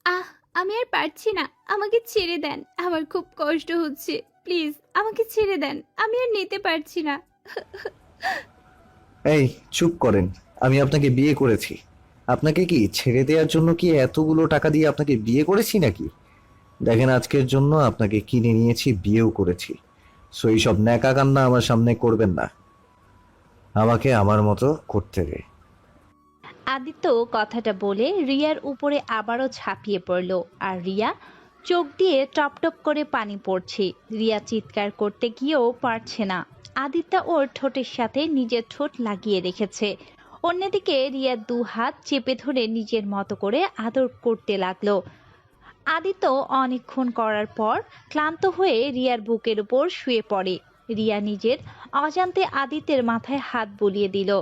আহ, আমি আর পারছি না, আমাকে ছেড়ে দেন, আমার খুব কষ্ট হচ্ছে, প্লিজ আমাকে ছেড়ে দেন, আমি আর নিতে পারছি না। এই, চুপ করেন। আমি আপনাকে বিয়ে করেছি। আপনাকে কি ছেড়ে দেওয়ার জন্য কি এতগুলো টাকা দিয়ে আপনাকে বিয়ে করেছি নাকি? দেখেন, আজকের জন্য আপনাকে কিনে নিয়েছি, বিয়েও করেছি। সো এইসব ন্যাকা কান্না আমার সামনে করবেন না। আমাকে আমার মতো করতে দে। আদিত্য কথাটা বলে রিয়ার উপরে আবারও ঝাঁপিয়ে পড়ল। আর রিয়া চোখ দিয়ে টপ টপ করে পানি পড়ছে। রিয়া চিৎকার করতে গিয়েও পারছে না। আদিত্য ওর ঠোঁটের সাথে নিজের ঠোঁট লাগিয়ে রেখেছে। অন্যদিকে রিয়া দু হাত চেপে ধরে নিজের মতো করে আদর করতে লাগলো। আদিত্য অনেকক্ষণ করার পর ক্লান্ত হয়ে রিয়ার বুকের উপর শুয়ে পড়ে। রিয়া নিজের অজান্তে আদিত্যের মাথায় হাত বুলিয়ে দিল।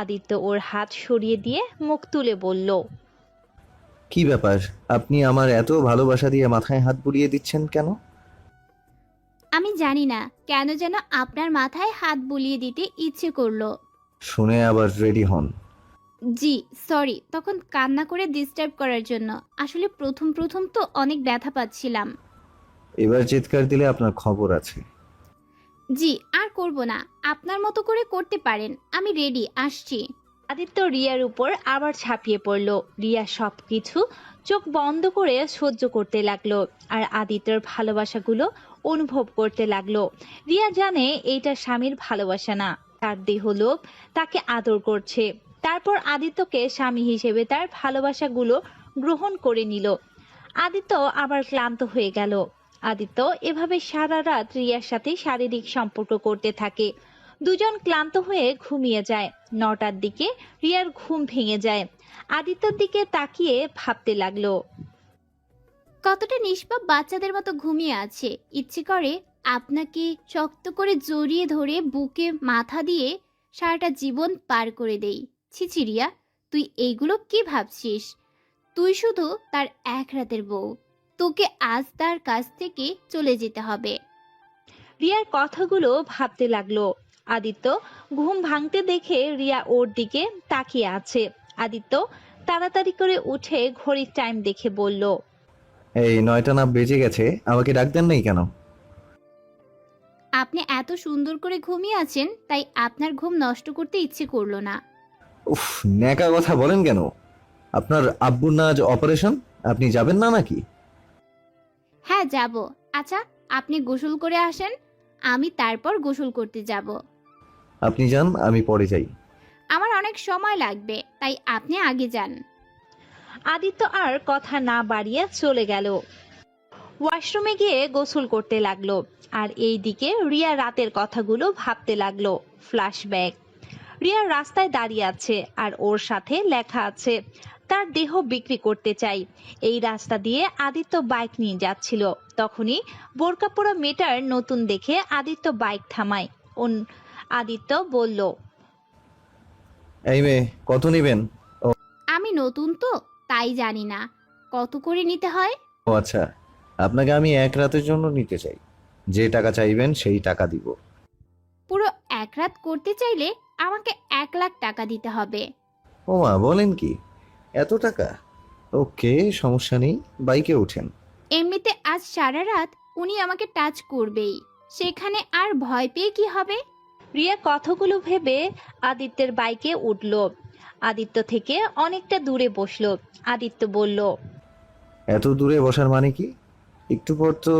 আদিত্য ওর হাত সরিয়ে দিয়ে মুখ তুলে বলল, কি ব্যাপার? আপনি আমার এত ভালোবাসা দিয়ে মাথায় হাত বুলিয়ে দিচ্ছেন কেন? আমি জানি না কেন যেন আপনার মাথায় হাত বুলিয়ে দিতে ইচ্ছে করলো। শুনে আবার রেডি হন। জি, সরি তখন কান্না করে ডিস্টার্ব করার জন্য। আসলে প্রথম প্রথম তো অনেক ব্যথা পাচ্ছিলাম। এবার চিৎকার দিলে আপনার খবর আছে। জি, আর করব না, আপনার মতো করে করতে পারেন, আমি রেডি, আসছি। আদিত্য রিয়ার উপর আবার ঝাঁপিয়ে পড়ল। রিয়া সবকিছু চোখ বন্ধ করে সহ্য করতে লাগলো আর আদিত্যর ভালোবাসাগুলো অনুভব করতে লাগলো। রিয়া জানে এইটা স্বামীর ভালোবাসা না, তার দেহলোভ তাকে আদর করছে। তারপর আদিত্যকে স্বামী হিসেবে তার ভালোবাসাগুলো গ্রহণ করে নিল। আদিত্য আবার ক্লান্ত হয়ে গেল। আদিত্য এভাবে সারা রাত রিয়ার সাথে শারীরিক সম্পর্ক করতে থাকে। দুজন ক্লান্ত হয়ে ঘুমিয়ে যায়। 9টার দিকে রিয়ার ঘুম ভেঙে যায়। আদিত্যর দিকে তাকিয়ে ভাবতে লাগলো। কতটা নিষ্পাপ বাচ্চাদের মতো ঘুমিয়ে আছে, ইচ্ছে করে আপনাকে শক্ত করে জড়িয়ে ধরে বুকে মাথা দিয়ে সারাটা জীবন পার করে দেই। ছিছি রিয়া, তুই এইগুলো কি ভাবছিস? তুই শুধু তার এক রাতের বউ, তোকে আজ তার কাছ থেকে চলে যেতে হবে। রিয়ার কথাগুলো ভাবতে লাগলো। আদিত্য ঘুম ভাঙতে দেখে রিয়া ওর দিকে তাকিয়ে আছে। আদিত্য তাড়াতাড়ি করে উঠে ঘড়ির টাইম দেখে বলল, এই 9টা না বেজে গেছে, আমাকে ডাক দেন নাই কেন? আপনি এত সুন্দর করে ঘুমিয়ে আছেন, তাই আপনার ঘুম নষ্ট করতে ইচ্ছে করলো না। উফ, ন্যাকা কথা বলেন কেন? আপনার আব্বুর না আজ অপারেশন? আপনি যাবেন না নাকি? হ্যাঁ যাব। আচ্ছা, আপনি গোসল করে আসেন, আমি তারপর গোসল করতে যাব। আপনি যান, আমি পরে যাই। আমার অনেক সময় লাগবে, তাই আপনি আগে যান। আদিত্য আর কথা না বাড়িয়ে চলে গেল। ওয়াশরুমে গিয়ে গোসল করতে লাগলো। আর এই দিকে রিয়া রাতের কথাগুলো ভাবতে লাগলো। ফ্ল্যাশব্যাক। রিয়া রাস্তায় দাঁড়িয়ে আছে আর ওর সাথে লেখা আছে, তার দেহ বিক্রি করতে চাই। এই রাস্তা দিয়ে আদিত্য বাইক নিয়ে যাচ্ছিল। তখনই বোরকা পরা মেয়েটার নতুন দেখে আদিত্য বাইক থামায়। আদিত্য বলল, এই মেয়ে, কত নেবেন? আমি নতুন তো, তাই জানি না কত করে নিতে হয়। ও আচ্ছা, আপনাকে আমি এক রাতের জন্য নিতে চাই। যে টাকা চাইবেন সেই টাকা দিব। পুরো এক রাত করতে চাইলে আমাকে 1 লাখ টাকা দিতে হবে। ও মা, বলেন কি? এত টাকা? ওকে, সমস্যা নেই, বাইকে ওঠেন। এমনিতে আজ সারা রাত উনি আমাকে টাচ করবেই, সেখানে আর ভয় পেয়ে কি হবে? রিয়া কথাগুলো ভেবে আদিত্যের বাইকে উঠল। আদিত্য থেকে অনেকটা দূরে বসলো। আদিত্য বলল, এত দূরে বসার মানে কি? একটু পর তো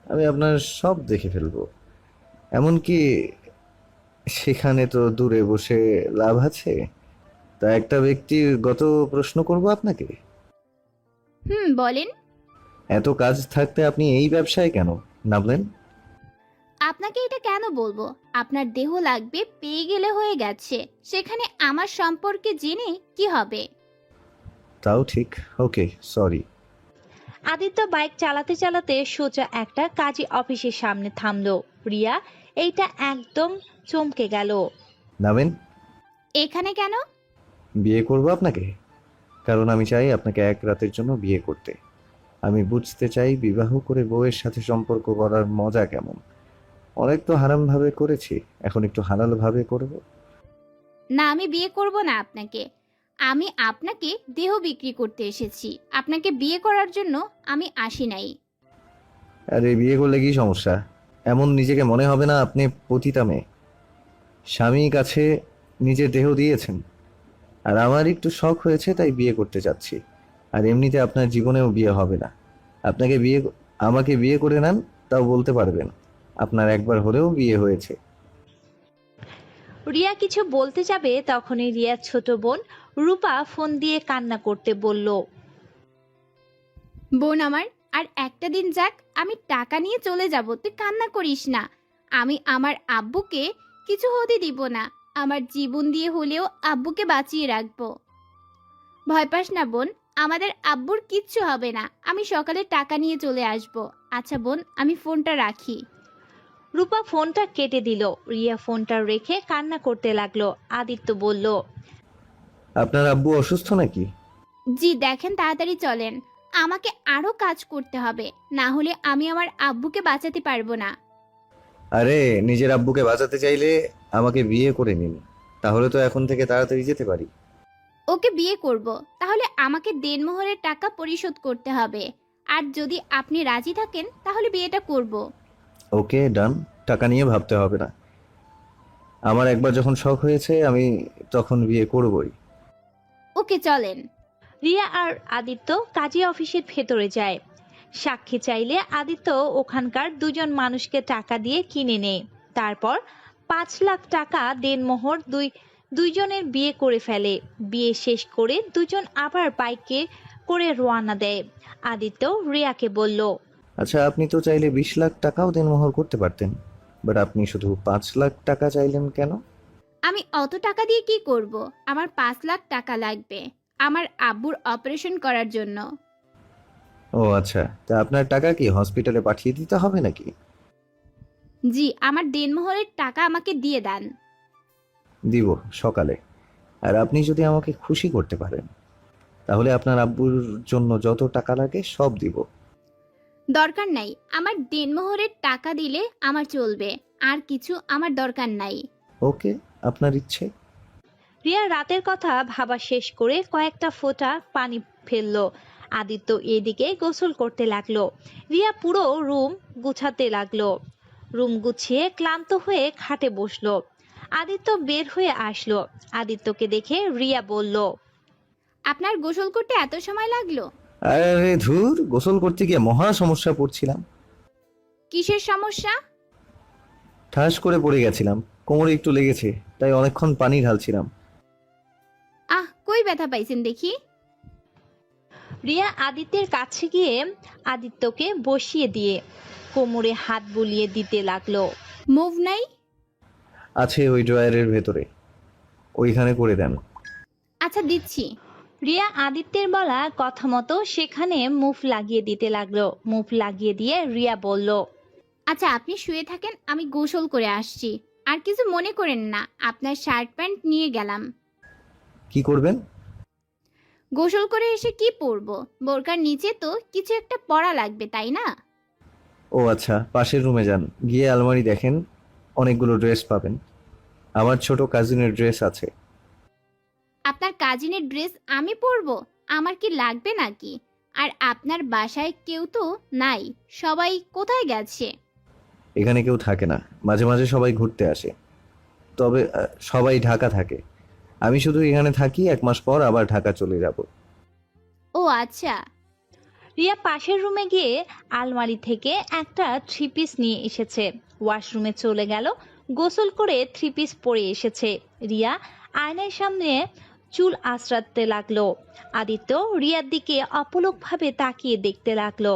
আমি আপনার সব দেখে ফেলবো। এমনকি সেখানে তো দূরে বসে লাভ আছে? তা একটা ব্যক্তিগত প্রশ্ন করব আপনাকে। হুম, বলেন। এত কাজ থাকতে আপনি এই ব্যবসায় কেন নামলেন? আপনাকে এটা কেন বলবো? আপনার দেহ লাগবে, পেয়ে গেলে হয়ে গেছে, সেখানে আমার সম্পর্কে জেনে কি হবে? তাও ঠিক। ওকে, সরি। আদিত্য বাইক চালাতে চালাতে সোজা একটা কাজী অফিসের সামনে থামলো। রিয়া এইটা একদম চমকে গেল। নামেন। এখানে কেন? বিয়ে করব আপনাকে, কারণ আমি চাই আপনাকে এক রাতের জন্য বিয়ে করতে। আমি বুঝতে চাই বিবাহ করে বউয়ের সাথে সম্পর্ক করার মজা কেমন। অনেক তো হারাম ভাবে করেছি, এখন একটু হালাল ভাবে করব। না, আমি বিয়ে করব না আপনাকে। আমি আপনাকে দেহ বিক্রি করতে এসেছি, আপনাকে বিয়ে করার জন্য আমি আসি নাই। আরে বিয়ে করলে কি সমস্যা? এমন নিজেকে মনে হবে না আপনি পতিতা মেয়ে? স্বামী কাছে নিজের দেহ দিয়েছেন, আর আমার একটু শখ হয়েছে তাই বিয়ে করতে চাচ্ছি। আর এমনিতে আপনার জীবনেও বিয়ে হবে না। আপনাকে আমাকে বিয়ে করে নেন, তাও বলতে পারবেন আপনার একবার হলেও বিয়ে হয়েছে। রিয়া কিছু বলতে যাবে তখনই রিয়ার ছোট বোন রূপা ফোন দিয়ে কান্না করতে বলল। বোন আমার, আর একটা দিন যাক, আমি টাকা নিয়ে চলে যাব, তুই কান্না করিস না। আমি আমার আব্বুকে কিছু হতে দিব না, আমার জীবন দিয়ে হলেও আব্বুকে বাঁচিয়ে রাখবো। ভয় পাস না বোন, আমাদের আব্বুর কিচ্ছু হবে না, আমি সকালে টাকা নিয়ে চলে আসব। আচ্ছা বোন, আমি ফোনটা রাখি। রূপা ফোনটা কেটে দিল। রিয়া ফোনটা রেখে কান্না করতে লাগলো। আদিত্য বলল, আপনার আব্বু অসুস্থ নাকি? জি দেখেন, তাড়াতাড়ি চলেন, আমাকে আরো কাজ করতে হবে, না হলে আমি আমার আব্বুকে বাঁচাতে পারবো না। আরে নিজের আব্বুকে বাঁচাতে চাইলে আমাকে বিয়ে করে নিন, তাহলে তো এখন থেকে তাড়াতাড়ি যেতে পারি। ওকে বিয়ে করব, তাহলে আমাকে দেনমোহরের টাকা পরিশোধ করতে হবে, আর যদি আপনি রাজি থাকেন তাহলে বিয়েটা করব। ওকে ডান, টাকা নিয়ে ভাবতে হবে না। আমার একবার যখন শখ হয়েছে আমি তখন বিয়ে করবই। ওকে চলেন। রিয়া আর আদিত্য কাজী অফিসের ভেতরে যায়। সাক্ষী চাইলে আদিত্য ওখানকার দুজন মানুষকে টাকা দিয়ে কিনে নেয়। তারপর 5 লাখ টাকা দেনমোহর দুইজনের বিয়ে করে ফেলে। বিয়ে শেষ করে দুজন আবার বাইকে করে রওনা দেয়। আদিত্য রিয়াকে বলল, আচ্ছা, আপনি তো চাইলে 20 লাখ টাকাও দেনমোহর করতে পারতেন, বাট আপনি শুধু 5 লাখ টাকা চাইলেন কেন? আমি অত টাকা দিয়ে কি করব? আমার 5 লাখ টাকা লাগবে আমার আব্বুর অপারেশন করার জন্য। ও আচ্ছা, তা আপনার টাকা কি হসপিটালে পাঠিয়ে দিতে হবে নাকি? জি, আমার দেনমোহরের টাকা আমাকে দিয়ে দেন। দিব সকালে। আর আপনি যদি আমাকে খুশি করতে পারেন তাহলে আপনার আব্বুর জন্য যত টাকা লাগে সব দিব। দরকার নাই, আমার দেনমোহরের টাকা দিলে আমার চলবে, আর কিছু আমার দরকার নাই। ওকে, আপনার ইচ্ছে। রিয়া রাতের কথা ভাবা শেষ করে কয়েকটা ফোঁটা পানি ফেললো। আদিত্য এদিকে গোসল করতে লাগলো। রিয়া পুরো রুম গুছাতে লাগলো। রুম গুছিয়ে ক্লান্ত হয়ে খাটে বসলো। আদিত্য বের হয়ে আসলো। আদিত্যকে দেখে রিয়া বলল, আপনার গোসল করতে এত সময় লাগলো? আরে ধুর, গোসল করতে গিয়ে মহা সমস্যা পড়ছিলাম। কিসের সমস্যা? ঠাস করে পড়ে গেছিলাম, কোমরে একটু লেগেছে, তাই অনেকক্ষণ পানি ঢালছিলাম। কই ব্যথা পাইছেন দেখি? রিয়া আদিত্যের কাছে গিয়ে আদিত্যকে বসিয়ে দিয়ে কোমরে হাত বুলিয়ে দিতে লাগলো। মুভ নাই? আছে ওই ড্রয়ারের ভেতরে, ওইখানে করে দেন। আচ্ছা দিচ্ছি। রিয়া আদিত্যের বলা কথা মতো সেখানে মুভ লাগিয়ে দিতে লাগলো। মুভ লাগিয়ে দিয়ে রিয়া বলল, আচ্ছা আপনি শুয়ে থাকেন, আমি গোসল করে আসছি। আর কিছু মনে করেন না, আপনার শার্ট প্যান্ট নিয়ে গেলাম। কি করবেন? গোসল করে এসে কি পরবো? বোরকার নিচে তো কিছু একটা পরা লাগবে, তাই না? ও আচ্ছা, পাশের রুমে যান, গিয়ে আলমারি দেখেন, অনেকগুলো ড্রেস পাবেন। আমার ছোট কাজিনের ড্রেস আছে। আপনার কাজিনের ড্রেস আমি পরবো? আমার কি লাগবে নাকি? আর আপনার বাসায় কেউ তো নাই, সবাই কোথায় গেছে? এখানে কেউ থাকে না, মাঝে মাঝে সবাই ঘুরতে আসে, তবে সবাই ঢাকা থাকে। আমি শুধু এখানে থাকি, 1 মাস পর আবার ঢাকা চলে যাব। ও আচ্ছা। রিয়া পাশের রুমে গিয়ে আলমারি থেকে একটা 3 পিস নিয়ে এসেছে। ওয়াশরুমে চলে গেল, গোসল করে 3 পিস পরে এসেছে। রিয়া আয়নার সামনে চুল আঁচড়াতে লাগলো। আদিত্য রিয়ার দিকে অপলকভাবে তাকিয়ে দেখতে লাগলো।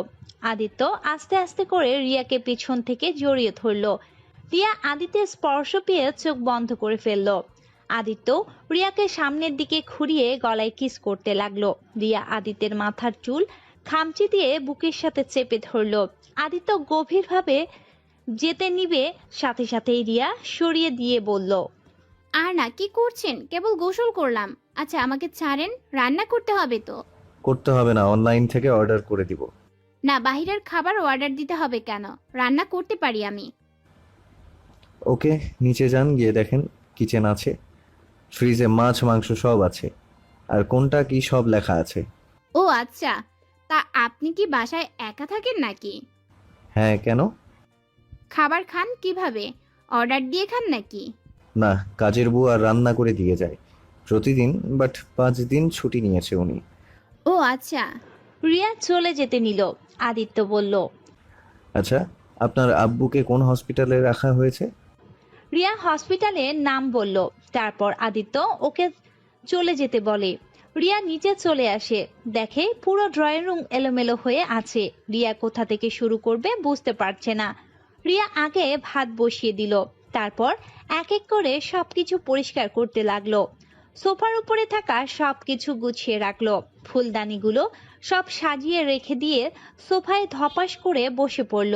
আদিত্য আস্তে আস্তে করে রিয়াকে পিছন থেকে জড়িয়ে ধরলো। রিয়া আদিত্যের স্পর্শ পেয়ে চোখ বন্ধ করে ফেললো। আদিত্য রিয়াকে সামনের দিকে ঘুরিয়ে গলায় কিস করতে লাগলো। রিয়া আদিত্যের মাথার চুল খামচি দিয়ে বুকের সাথে চেপে ধরলো। আদিত্য গভীরভাবে যেতে নিবে, সাথে সাথেই রিয়া সরিয়ে দিয়ে বলল, আর না, কি করছেন? কেবল গোসল করলাম। আচ্ছা আমাকে ছাড়েন, রান্না করতে হবে তো। করতে হবে না, অনলাইন থেকে অর্ডার করে দিব। না, বাহিরের খাবার অর্ডার দিতে হবে কেন? রান্না করতে পারি আমি। ওকে, নিচে যান, গিয়ে দেখেন কিচেন আছে, ফ্রিজে মাছ মাংস সব আছে। আর কোনটা কি সব লেখা আছে। ও আচ্ছা, তা আপনি কি বাসায় একা থাকেন নাকি? হ্যাঁ, কেন? খাবার খান কিভাবে? অর্ডার দিয়ে খান নাকি? না, কাজের বউ আর রান্না করে দিয়ে যায় প্রতিদিন, বাট 5 দিন ছুটি নিয়েছে উনি। ও আচ্ছা। রিয়া চলে যেতে নিল। আদিত্য বলল। আচ্ছা, আপনার আব্বুকে কোন হসপিটালে রাখা হয়েছে? রিয়া হসপিটালের নাম বলল। তারপর আদিত্য ওকে চলে যেতে বলে। রিয়া নিচে চলে আসে, দেখে পুরো ড্রয়িং রুম এলোমেলো হয়ে আছে। রিয়া কোথা থেকে শুরু করবে বুঝতে পারছে না। রিয়া আগে ভাত বসিয়ে দিল, তারপর এক এক করে সবকিছু পরিষ্কার করতে লাগলো। সোফার উপরে থাকা সবকিছু গুছিয়ে রাখলো। ফুলদানিগুলো সব সাজিয়ে রেখে দিয়ে সোফায় ধপাস করে বসে পড়ল।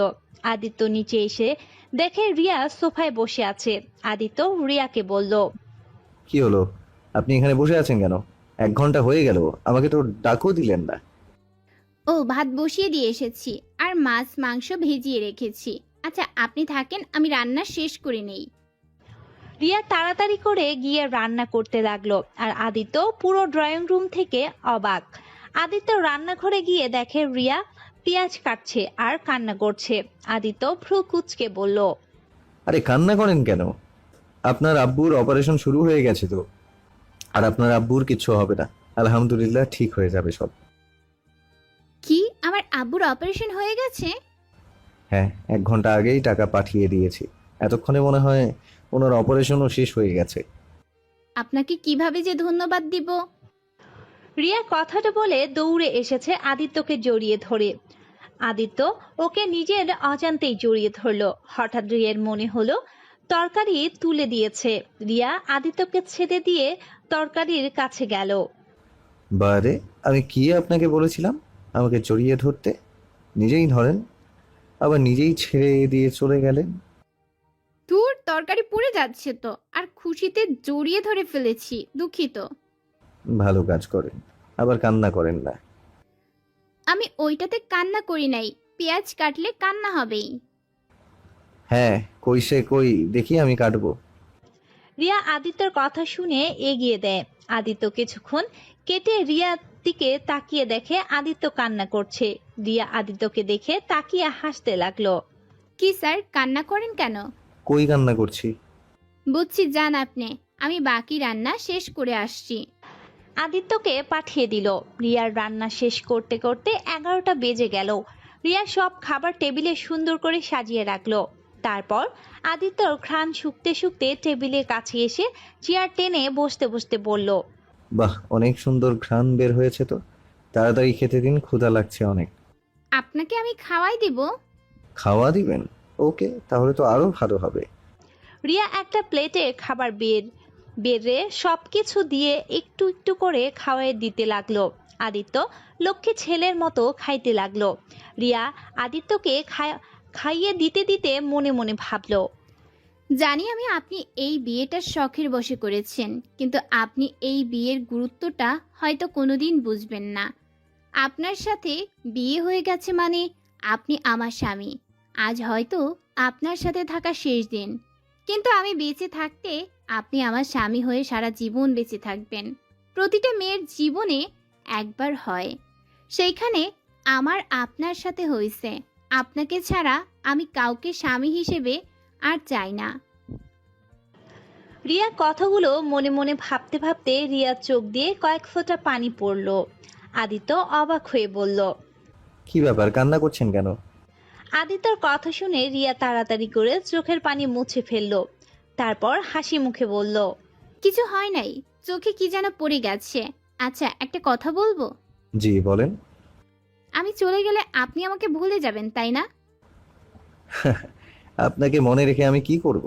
আদিত্য নিচে এসে দেখে রিয়া সোফায় বসে আছে। আদিত্য রিয়াকে বলল। কি হলো, আপনি এখানে বসে আছেন কেন? 1 ঘন্টা হয়ে গেল, আমাকে তো ডাকও দিলেন না। ও ভাত বসিয়ে দিয়ে এসেছি, আর মাছ মাংস ভেজিয়ে রেখেছি। আচ্ছা আপনি থাকেন, আমি রান্না শেষ করে নেই। রিয়া তাড়াতাড়ি করে গিয়ে রান্না করতে লাগলো, আর আদিত্য পুরো ড্রয়িং রুম থেকে অবাক। আদিত্য রান্নাঘরে গিয়ে দেখে রিয়া পেঁয়াজ কাটছে আর কান্না করছে। আদিত্য ভ্রু কুঁচকে বলল। আরে কান্না করেন কেন? আপনার আব্বুর অপারেশন শুরু হয়ে গেছে তো, আর আপনার আব্বুর কিচ্ছু হবে না, আলহামদুলিল্লাহ, ঠিক হয়ে যাবে সব। কি, আমার আব্বুর অপারেশন হয়ে গেছে? হ্যাঁ, 1 ঘন্টা আগেই টাকা পাঠিয়ে দিয়েছি। এতক্ষণে মনে হয় ওনার অপারেশনও শেষ হয়ে গেছে। আপনাকে কিভাবে যে ধন্যবাদ দিব। রিয়া কথাটা বলে দৌড়ে এসেছে আদিত্যকে জড়িয়ে ধরে। আদিত্য ওকে নিজের অজান্তেই জড়িয়ে ধরলো। হঠাৎ রিয়ার মনে হলো তরকারি তুলে দিয়েছে। রিয়া আদিত্যকে ছেড়ে দিয়ে তরকারির কাছে গেল। বারে, আমি কি আপনাকে বলেছিলাম আমাকে জড়িয়ে ধরতে? নিজেই ধরেন, আবার নিজেই ছেড়ে দিয়ে চলে গেলেন। দূর, তরকারি পুড়ে যাচ্ছে তো, আর খুশিতে জড়িয়ে ধরে ফেলেছি, দুঃখিত। ভালো কাজ করেন, আবার কান্না করেন না। আমি ওইটাতে কান্না করি নাই, পেঁয়াজ কাটলে কান্না হবেই। হ্যাঁ, কই সে কই, দেখি আমি কাটবো। রিয়া আদিত্যর কথা শুনে এগিয়ে দেয়। আদিত্য কিছুক্ষণ কেটে রিয়ার দিকে তাকিয়ে দেখে আদিত্য কান্না করছে। রিয়া আদিত্যকে দেখে তাকিয়ে হাসতে লাগলো। কি স্যার, কান্না করেন কেন? কই কান্না করছি? বুঝছি, যান আপনি, আমি বাকি রান্না শেষ করে আসছি। আদিত্যকে পাঠিয়ে দিল। রিয়ার রান্না শেষ করতে করতে 11টা বেজে গেল। রিয়া সব খাবার টেবিলে সুন্দর করে সাজিয়ে রাখলো। তারপর আদিত্যর ঘ্রাণ শুকতে শুকতে টেবিলের কাছে এসে চেয়ার টেনে বসতে বসতে বলল। বাহ, অনেক সুন্দর ঘ্রাণ বের হয়েছে তো। তাড়াতাড়ি খেতে দিন, ক্ষুধা লাগছে অনেক। আপনাকে আমি খাওয়াই দিব। খাওয়া দিবেন? ওকে, তাহলে তো আরো ভালো হবে। রিয়া একটা প্লেটে খাবার বেড়ে সবকিছু দিয়ে একটু একটু করে খাওয়াই দিতে লাগলো। আদিত্য লক্ষ্মী ছেলের মতো খাইতে লাগলো। রিয়া আদিত্যকে খাইয়ে দিতে দিতে মনে মনে ভাবলো। জানি আমি আপনি এই বিয়েটা শখের বশে করেছেন, কিন্তু আপনি এই বিয়ের গুরুত্বটা হয়তো কোনোদিন বুঝবেন না। আপনার সাথে বিয়ে হয়ে গেছে মানে আপনি আমার স্বামী। আজ হয়তো আপনার সাথে থাকা শেষ দিন, কিন্তু আমি বেঁচে থাকতে আপনি আমার স্বামী হয়ে সারা জীবন বেঁচে থাকবেন। প্রতিটা মেয়ের জীবনে একবার হয়, সেইখানে আমার আপনার সাথে হয়েছে। আপনাকে ছাড়া আমি কাউকে স্বামী হিসেবে আর চাই না। রিয়া কথাগুলো মনে মনে ভাবতে ভাবতে রিয়ার চোখ দিয়ে কয়েক ফোঁটা পানি পড়লো। আদিত্য অবাক হয়ে বলল। কি ব্যাপার, কান্না করছেন কেন? আদিত্যর কথা শুনে রিয়া তাড়াতাড়ি করে চোখের পানি মুছে ফেললো। তারপর হাসি মুখে বলল। কিছু হয় নাই, চোখে কি যেন পড়ে গেছে। আচ্ছা একটা কথা বলবো? জি বলেন। আমি চলে গেলে আপনি আমাকে ভুলে যাবেন, তাই না? আপনাকে মনে রেখে আমি কি করব?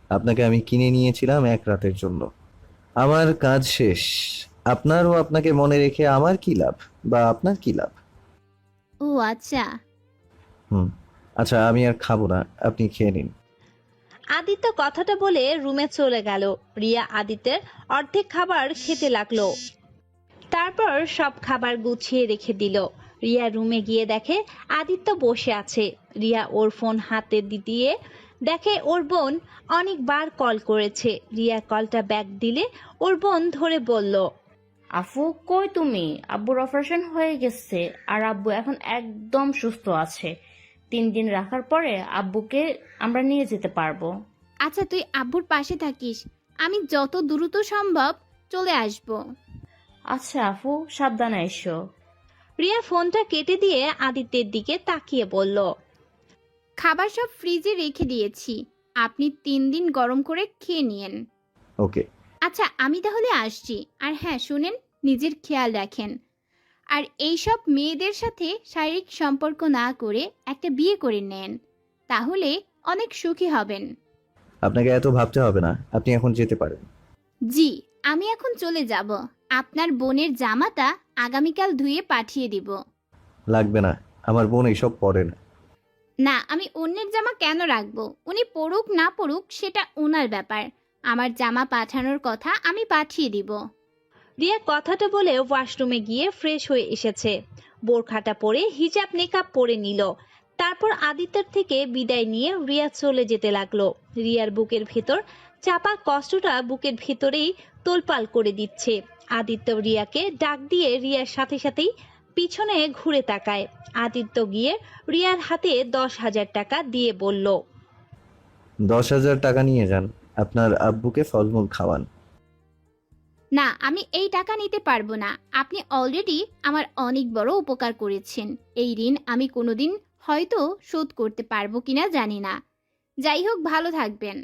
আপনাকে আমি কিনে নিয়েছিলাম 1 রাতের জন্য। আমার কাজ শেষ। আপনারও আপনাকে মনে রেখে আমার কি লাভ, বা আপনার কি লাভ? ও আচ্ছা। হুম, আচ্ছা আমি আর খাবো না, আপনি খেয়ে নিন। আদিত্য কথাটা বলে রুমে চলে গেল। রিয়া আদিত্যের অর্ধেক খাবার খেতে লাগলো। তারপর সব খাবার গুছিয়ে রেখে দিল। রিয়া রুমে গিয়ে দেখে আদিত্য বসে আছে। রিয়া ওর ফোন হাতে দিয়ে দেখে ওর বোন অনেকবার কল করেছে। রিয়া কলটা ব্যাক দিলে ওর বোন ধরে বলল। আফু কই তুমি? আব্বুর অপারেশন হয়ে গেছে আর আব্বু এখন একদম সুস্থ আছে। 3 দিন রাখার পরে আব্বুকে আমরা নিয়ে যেতে পারবো। আচ্ছা তুই আব্বুর পাশে থাকিস, আমি যত দ্রুত সম্ভব চলে আসব। আচ্ছা আপু, সাবধানে এসো। রিয়া ফোনটা কেটে দিয়ে আদিত্যের দিকে তাকিয়ে বলল, খাবার সব ফ্রিজে রেখে দিয়েছি, আপনি 3 দিন গরম করে খেয়ে নিয়েন। ওকে। আচ্ছা আমি তাহলে আসছি। আর হ্যাঁ শুনেন, নিজের খেয়াল রাখেন। আর এইসব মেয়েদের সাথে শারীরিক সম্পর্ক না করে একটা বিয়ে করে নেন, তাহলে অনেক সুখী হবেন। আপনাকে এত ভাবতে হবে না, আপনি এখন যেতে পারেন। জি, আমি এখন চলে যাব। আপনার বোনের জামাটা আগামীকাল ধুয়ে পাঠিয়ে দিব। লাগবে না, আমার বোন এইসব পরে না। না, আমি অন্যের জামা কেন রাখবো? উনি পড়ুক না পড়ুক সেটা ওনার ব্যাপার। আমার জামা পাঠানোর কথা আমি পাঠিয়ে দিব। রিয়া কথাটা বলে ওয়াশরুমে গিয়ে ফ্রেশ হয়ে এসেছে। বোরখাটা পরে হিজাব নেকাব পরে নিল। তারপর আদিত্যের থেকে বিদায় নিয়ে রিয়া চলে যেতে লাগলো। রিয়ার বুকের ভেতর চাপা কষ্টটা বুকের ভেতরেই তোলপাল করে দিচ্ছে। আদিত্য রিয়াকে ডাক দিয়ে রিয়ার সাথে সাথেই পিছনে ঘুরে তাকায়। আদিত্য গিয়ে রিয়ার হাতে 10,000 টাকা দিয়ে বলল, 10,000 টাকা নিয়ে যান, আপনার আব্বুকে ফলমূল খাওয়ান। না, আমি এই টাকা নিতে পারবো না। আপনি অলরেডি আমার অনেক বড় উপকার করেছেন। এই ঋণ আমি কোনোদিন হয়তো শোধ করতে পারবো কিনা জানি না। যাই হোক, ভালো থাকবেন।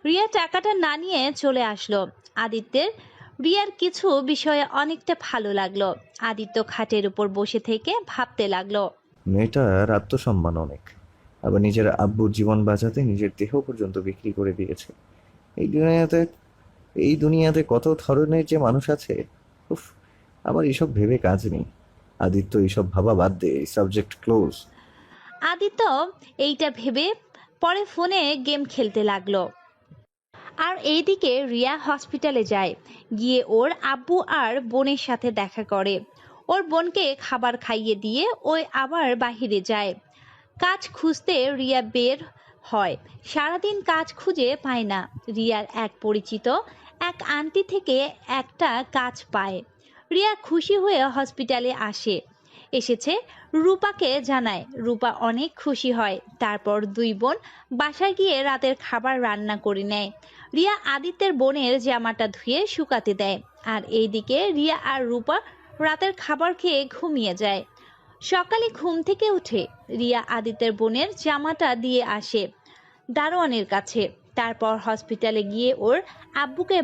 রিয়া টাকাটা না নিয়ে চলে আসলো। আদিত্যের রিয়ার কিছু বিষয়ে অনেকটা ভালো লাগলো। আদিত্য খাটের উপর বসে থেকে ভাবতে লাগলো। মেয়েটার আত্মসম্মান অনেক, আবার নিজের আব্বুর জীবন বাঁচাতে নিজের দেহ পর্যন্ত বিক্রি করে দিয়েছে। এই দুনিয়াতে এই দুনিয়াতে কত ধরনের যে মানুষ আছে। উফ, আমার এসব ভেবে কাজ নেই। আদিত্য এইসব ভাবা বাদ দে, সাবজেক্ট ক্লোজ। আদিত্য এইটা ভেবে পরে ফোনে গেম খেলতে লাগলো। আর এইদিকে রিয়া হসপিটালে যায়। গিয়ে ওর আব্বু আর বোনের সাথে দেখা করে। ওর বোনকে খাবার খাইয়ে দিয়ে ওই আবার বাহিরে যায়। কাজ খুঁজতে রিয়া বের হয়। সারাদিন কাজ খুঁজে পায় না। রিয়ার এক পরিচিত এক আন্টি থেকে একটা কাজ পায়। রিয়া খুশি হয়ে হসপিটালে এসেছে রূপাকে জানায়। রূপা অনেক খুশি হয়। তারপর দুই বোন বাসায় গিয়ে রাতের খাবার রান্না করে নেয়। রিয়া আদিত্যের বোনের জামাটা ধুয়ে শুকাতে দেয়। আর এইদিকে রিয়া আর রূপা রাতের খাবার খেয়ে ঘুমিয়ে যায়। সকালে ঘুম থেকে উঠে রিয়া আদিত্যের বোনের জামাটা দিয়ে আসে দারোয়ানের কাছে। তারপর হসপিটালে গিয়ে ওর আব্বুকে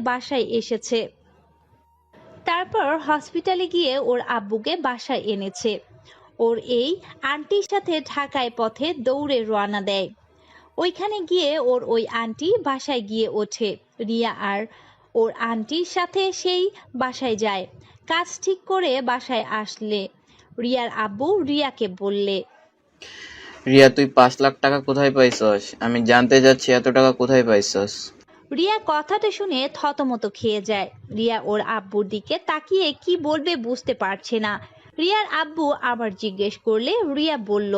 বাসায় এনেছে। ওর এই আন্টির সাথে ঢাকায় পথে দৌড়ে রওনা দেয়। ওইখানে গিয়ে ওই আন্টি বাসায় গিয়ে ওঠে। রিয়া আর ওর আন্টির সাথে সেই বাসায় যায়। কাজ ঠিক করে বাসায় আসলে রিয়ার আব্বু রিয়াকে বললে, রিয়া, তুই 5 লাখ টাকা কোথায় পাইছস? আমি জানতে যাচ্ছি এত টাকা কোথায় পাইছস? রিয়া কথাটা শুনে থতমত খেয়ে যায়। রিয়া ওর আব্বুর দিকে তাকিয়ে কি বলবে বুঝতে পারছে না। রিয়ার আব্বু আবার জিজ্ঞেস করলে রিয়া বলল,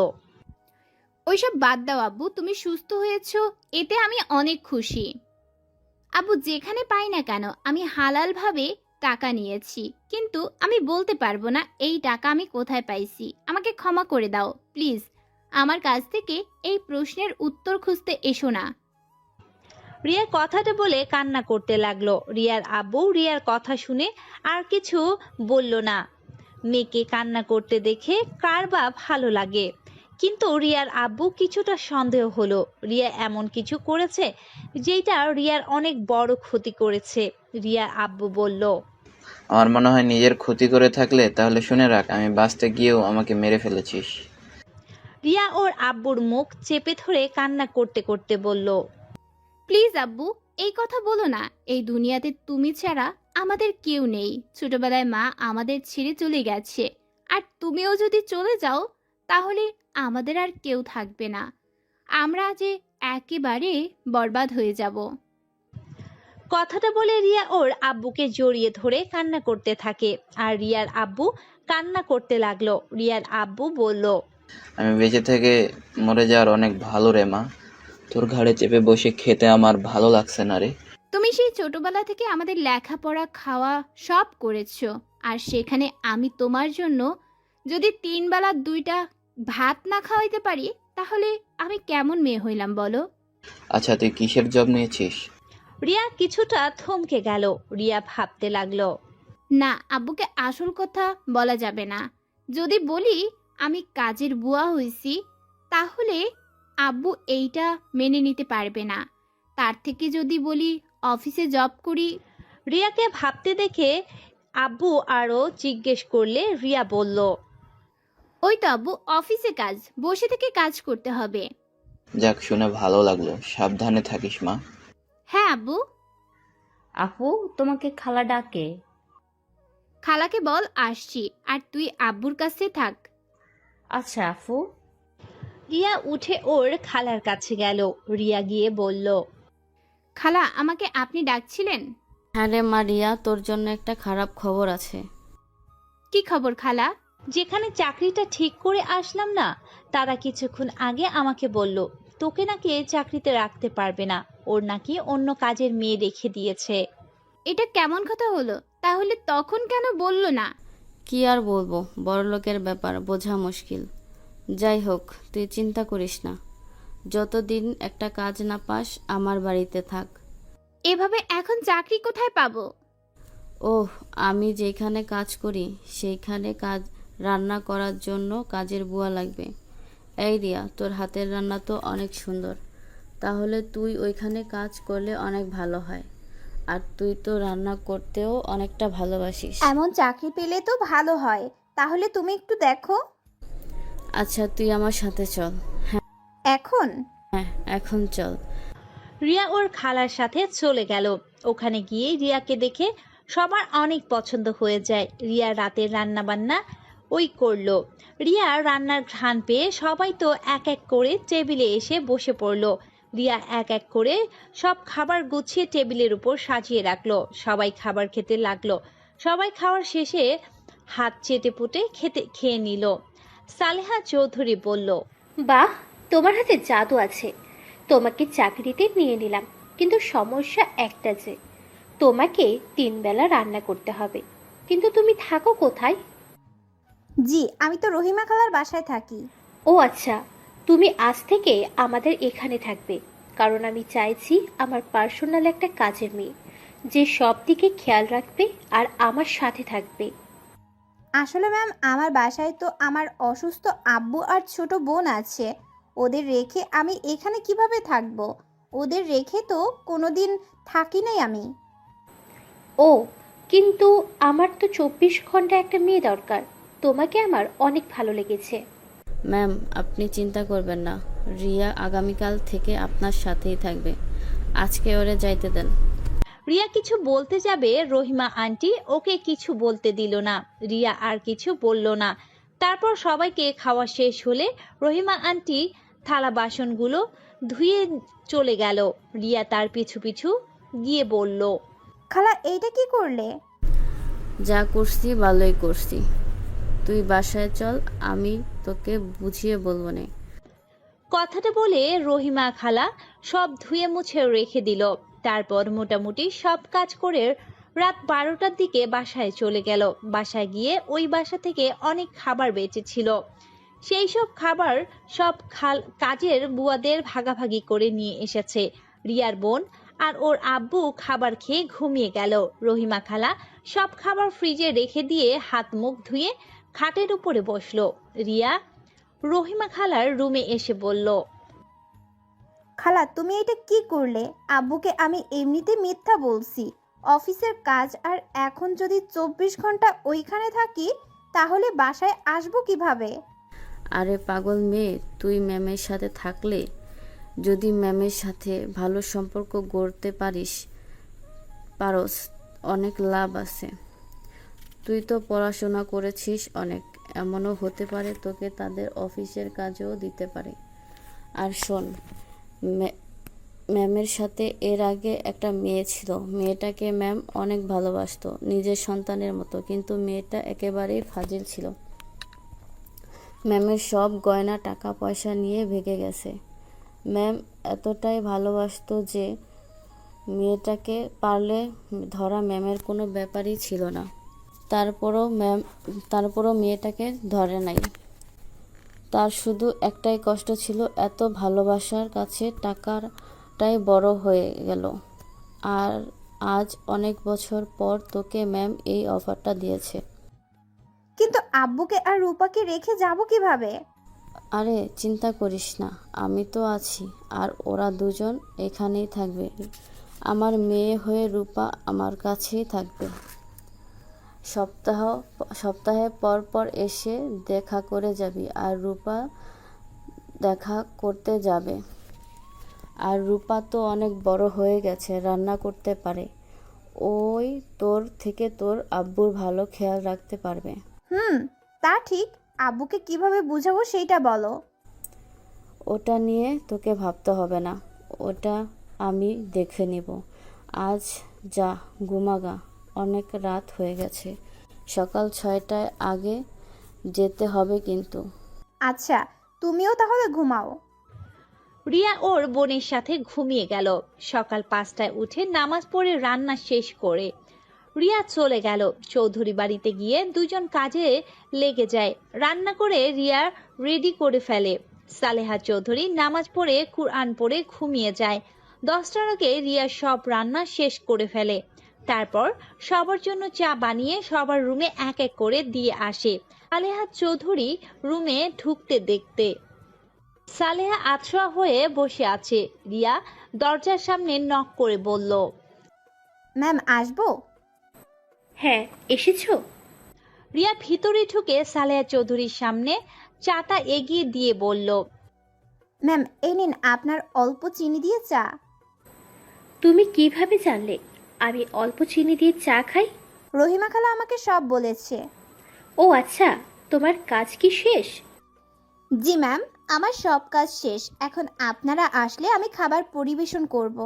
ওইসব বাদ দাও আব্বু, তুমি সুস্থ হয়েছো, এতে আমি অনেক খুশি। আব্বু, যেখানে পাই না কেন আমি হালালভাবে টাকা নিয়েছি, কিন্তু আমি বলতে পারবো না এই টাকা আমি কোথায় পাইছি। আমাকে ক্ষমা করে দাও প্লিজ। আমার কাছ থেকে এই প্রশ্নের উত্তর খুঁজতে এসো না। রিয়ার কথাটা বলে কান্না করতে লাগলো। রিয়ার আব্বু রিয়ার কথা শুনে আর কিছু বলল না। মেয়েকে কান্না করতে দেখে কার বা ভালো লাগে। কিন্তু রিয়ার আব্বু কিছুটা সন্দেহ হলো রিয়া এমন কিছু করেছে যেটা রিয়ার অনেক বড় ক্ষতি করেছে। রিয়ার আব্বু বলল, আমার মনে হয় নিজের ক্ষতি করে থাকলে তাহলে শুনে রাখ, আমি বাঁচতে গিয়েও আমাকে মেরে ফেলেছিস। রিয়া ওর আব্বুর মুখ চেপে ধরে কান্না করতে করতে বলল, প্লিজ আব্বু, এই কথা বলো না। এই দুনিয়াতে তুমি ছাড়া আমাদের কেউ নেই। ছোটবেলায় মা আমাদের ছেড়ে চলে গেছে, আর তুমিও যদি চলে যাও তাহলে আমাদের আর কেউ থাকবে না। আমরা যে একেবারে বরবাদ হয়ে যাব। কথাটা বলে রিয়া ওর আব্বুকে জড়িয়ে ধরে কান্না করতে থাকে। আর রিয়ার আব্বু কান্না করতে লাগলো। রিয়ার আব্বু বলল, আমি বেঁচে থেকে মরে যাওয়ার অনেক ভালো রে মা। তোর ঘাড়ে চেপে বসে খেতে আমার ভালো লাগছে না রে। তুমি সেই ছোটবেলা থেকে আমাদের লেখাপড়া খাওয়া সব করেছো, আর সেখানে আমি তোমার জন্য যদি 3 বেলা 2টা ভাত না খাওয়াইতে পারি, তাহলে আমি কেমন মেয়ে হইলাম বলো? আচ্ছা, তুই কিসের জব নিয়েছিস? রিয়া কিছুটা থমকে গেল। রিয়া ভাবতে লাগলো। না, আব্বুকে আসল কথা বলা যাবে না। যদি বলি আমি কাজের বুয়া হইছি, তাহলে আব্বু এইটা মেনে নিতে পারবে না। তার থেকে যদি বলি অফিসে জব করি। রিয়াকে ভাবতে দেখে আব্বু আরো জিজ্ঞেস করলে রিয়া বলল, ওই তো আব্বু, অফিসে কাজ, বসে থেকে কাজ করতে হবে। যাক, শুনে ভালো লাগলো। সাবধানে থাকিস মা। হ্যাঁ আব্বু। আপু, তোমাকে খালা ডাকে। খালাকে বল আসছি, আর তুই আব্বুর কাছে থাক। আচ্ছা আপু। রিয়া উঠে ওর খালার কাছে গেল। রিয়া গিয়ে বলল, খালা, আমাকে আপনি ডাকছিলেন? হ্যাঁ রে মারিয়া, তোর জন্য একটা খারাপ খবর আছে। কি খবর খালা? যেখানে চাকরিটা ঠিক করে আসলাম না, তারা কিছুক্ষণ আগে আমাকে বলল তোকে নাকি এই চাকরিতে রাখতে পারবে না, ওর নাকি অন্য কাজের মেয়ে রেখে দিয়েছে। এটা কেমন কথা হলো? তাহলে তখন কেন বললো না? কি আর বলবো, বড়লোকের ব্যাপার, বোঝা মুশকিল। যাই হোক, তুই চিন্তা করিস না। যতদিন একটা কাজ না পাস, আমার বাড়িতে থাক। এভাবে এখন চাকরি কোথায় পাবো? ওহ, আমি যেখানে কাজ করি সেইখানে রান্না করার জন্য কাজের বুয়া লাগবে। এই রিয়া, তোর হাতের রান্না তো অনেক সুন্দর, তাহলে তুই ওইখানে কাজ করলে অনেক ভালো হয়। আর তুই তো রান্না করতেও অনেকটা ভালোবাসিস। এমন চাকরি পেলে তো ভালো হয়, তাহলে তুমি একটু দেখো। আচ্ছা, তুই আমার সাথে চল। এখন হ্যাঁ, এখন চল। রিয়া ওর খালার সাথে চলে গেল। ওখানে গিয়ে রিয়াকে দেখে সবার অনেক পছন্দ হয়ে যায়। রিয়া রাতের রান্না বান্না ওই করলো। রিয়া রান্নার ঘ্রাণ পেয়ে সবাই তো এক এক করে টেবিলে এসে বসে পড়লো। রিয়া এক এক করে সব খাবার গুছিয়ে টেবিলের উপর সাজিয়ে রাখলো। সবাই খাবার খেতে লাগলো। সবাই খাওয়ার শেষে হাত চেটে পুটে খেয়ে নিল। সালেহা চৌধুরী বলল, বাহ, তোমার হাতে জাদু আছে। তোমাকে চাকরিতে নিয়ে নিলাম, কিন্তু সমস্যা একটা যে তোমাকে 3 বেলা রান্না করতে হবে। কিন্তু তুমি থাকো কোথায়? জি, আমি তো রহিমা খালার বাসায় থাকি। ও আচ্ছা, তুমি আজ থেকে আমাদের এখানে থাকবে, কারণ আমি চাইছি আমার পার্সোনাল একটা কাজের মেয়ে, যে সব দিকে খেয়াল রাখবে আর আমার সাথে থাকবে। আসলে ম্যাম, আমার বাসায় তো আমার অসুস্থ আব্বু আর ছোট বোন আছে। ওদের রেখে আমি এখানে কিভাবে থাকবো? ওদের রেখে তো কোনোদিন থাকি নাই আমি। ও, কিন্তু আমার তো 24 ঘন্টা একটা মেয়ে দরকার। তোমাকে আমার অনেক ভালো লেগেছে। ম্যাম, আপনি চিন্তা করবেন না, রিয়া আগামীকাল থেকে আপনার সাথেই থাকবে। আজকে ওরে যাইতে দেন। রিয়া কিছু বলতে যাবে, রহিমা আন্টি ওকে কিছু বলতে দিল না। রিয়া আর কিছু বলল না। তারপর সবাইকে খাওয়া শেষ হলে রহিমা আন্টি থালা বাসনগুলো ধুয়ে চলে গেল। রিয়া তার পিছু পিছু গিয়ে বলল, খালা, এইটা কি করলে? যা করছি ভালোই করছি। তুই বাসায় চল, আমি তোকে বুঝিয়ে বলবো নে। কথাটা বলে রহিমা খালা সব ধুয়ে মুছে রেখে দিল। তারপর মোটামুটি সব কাজ করে রাত 12টার দিকে বাসায় চলে গেল। বাসায় গিয়ে ওই বাসা থেকে অনেক খাবার বেঁচেছিল। সেই সব খাবার সব কাজের বুয়াদের ভাগাভাগি করে নিয়ে এসেছে। রিয়ার বোন আর ওর আব্বু খাবার খেয়ে ঘুমিয়ে গেল। রহিমা খালা সব খাবার ফ্রিজে রেখে দিয়ে হাত মুখ ধুয়ে খাটের উপরে বসলো। রিয়া রহিমা খালার রুমে এসে বলল, খালা, তুমি এটা কি করলে? আব্বুকে আমি এমনিতে মিথ্যা বলছি, অফিসের কাজ, আর এখন যদি 24 ঘন্টা ওইখানে থাকি, তাহলে বাসায় আসবো কিভাবে? আরে পাগল মেয়ে, তুই ম্যামের সাথে থাকলে, যদি ম্যামের সাথে ভালো সম্পর্ক গড়তে পারস, অনেক লাভ আছে। তুই তো পড়াশোনা করেছিস অনেক, এমনও হতে পারে তোকে তাদের অফিসের কাজও দিতে পারে। আর শোন, ম্যামের সাথে এর আগে একটা মেয়ে ছিল। মেয়েটাকে ম্যাম অনেক ভালোবাসতো, নিজের সন্তানের মতো, কিন্তু মেয়েটা একেবারেই ফাজিল ছিল। ম্যামের সব গয়না টাকা পয়সা নিয়ে ভেগে গেছে। ম্যাম এতটাই ভালোবাসতো যে মেয়েটাকে পারলে ধরা ম্যামের কোনো ব্যাপারই ছিল না। তারপরও মেয়েটাকে ধরে নাই। তার শুধু একটাই কষ্ট ছিল, এত ভালোবাসার কাছে টাকাটাই বড় হয়ে গেল। আর আজ অনেক বছর পর তোকে ম্যাম এই অফারটা দিয়েছে। কিন্তু আব্বুকে আর রূপাকে রেখে যাব কিভাবে? আরে চিন্তা করিস না, আমি তো আছি। আর ওরা দুজন এখানেই থাকবে। আমার মেয়ে হয়ে রূপা আমার কাছেই থাকবে। সপ্তাহে পর পর এসে দেখা করে যাবি। আর রূপা দেখা করতে যাবে। আর রূপা তো অনেক বড় হয়ে গেছে, রান্না করতে পারে। ওই তোর থেকে তোর আব্বুর ভালো খেয়াল রাখতে পারবে। তা ঠিক। আব্বুকে কিভাবে বুঝাবো সেইটা বলো। ওটা নিয়ে তোকে ভাবতে হবে না, ওটা আমি দেখে নিব। আজ যা ঘুমাগা, অনেক রাত হয়ে গেছে। সকাল 6টার আগে যেতে হবে কিন্তু। আচ্ছা, তুমিও তাহলে ঘুমাও। রিয়া ওর বোনের সাথে ঘুমিয়ে গেল। সকাল 5টায় উঠে নামাজ পড়ে রান্না শেষ করে রিয়া চলে গেল চৌধুরী বাড়িতে। গিয়ে দুজন কাজে লেগে যায়। রান্না করে রিয়া রেডি করে ফেলে। সালেহা চৌধুরী নামাজ পড়ে কুরআন পড়ে ঘুমিয়ে যায়। 10টার আগে রিয়া সব রান্না শেষ করে ফেলে। তারপর সবার জন্য চা বানিয়ে সবার রুমে এক এক করে দিয়ে আসে। সালেহা চৌধুরী রুমে ঢুকতে দেখতে সালেহা আছড়া হয়ে বসে আছে। রিয়া দরজার সামনে নক করে বলল, ম্যাম আসবো? হ্যাঁ, এসেছো? রিয়া ভিতরে ঢুকে সালেহা চৌধুরীর সামনে চাটা এগিয়ে দিয়ে বলল, ম্যাম এই নিন আপনার অল্প চিনি দিয়ে চা। তুমি কিভাবে জানলে আমি অল্প চিনি দিয়ে চা খাই? রহিমা খালা আমাকে সব বলেছে। ও আচ্ছা, তোমার কাজ কি শেষ? জি ম্যাম, আমার সব কাজ শেষ। এখন আপনারা আসলে আমি খাবার পরিবেশন করব।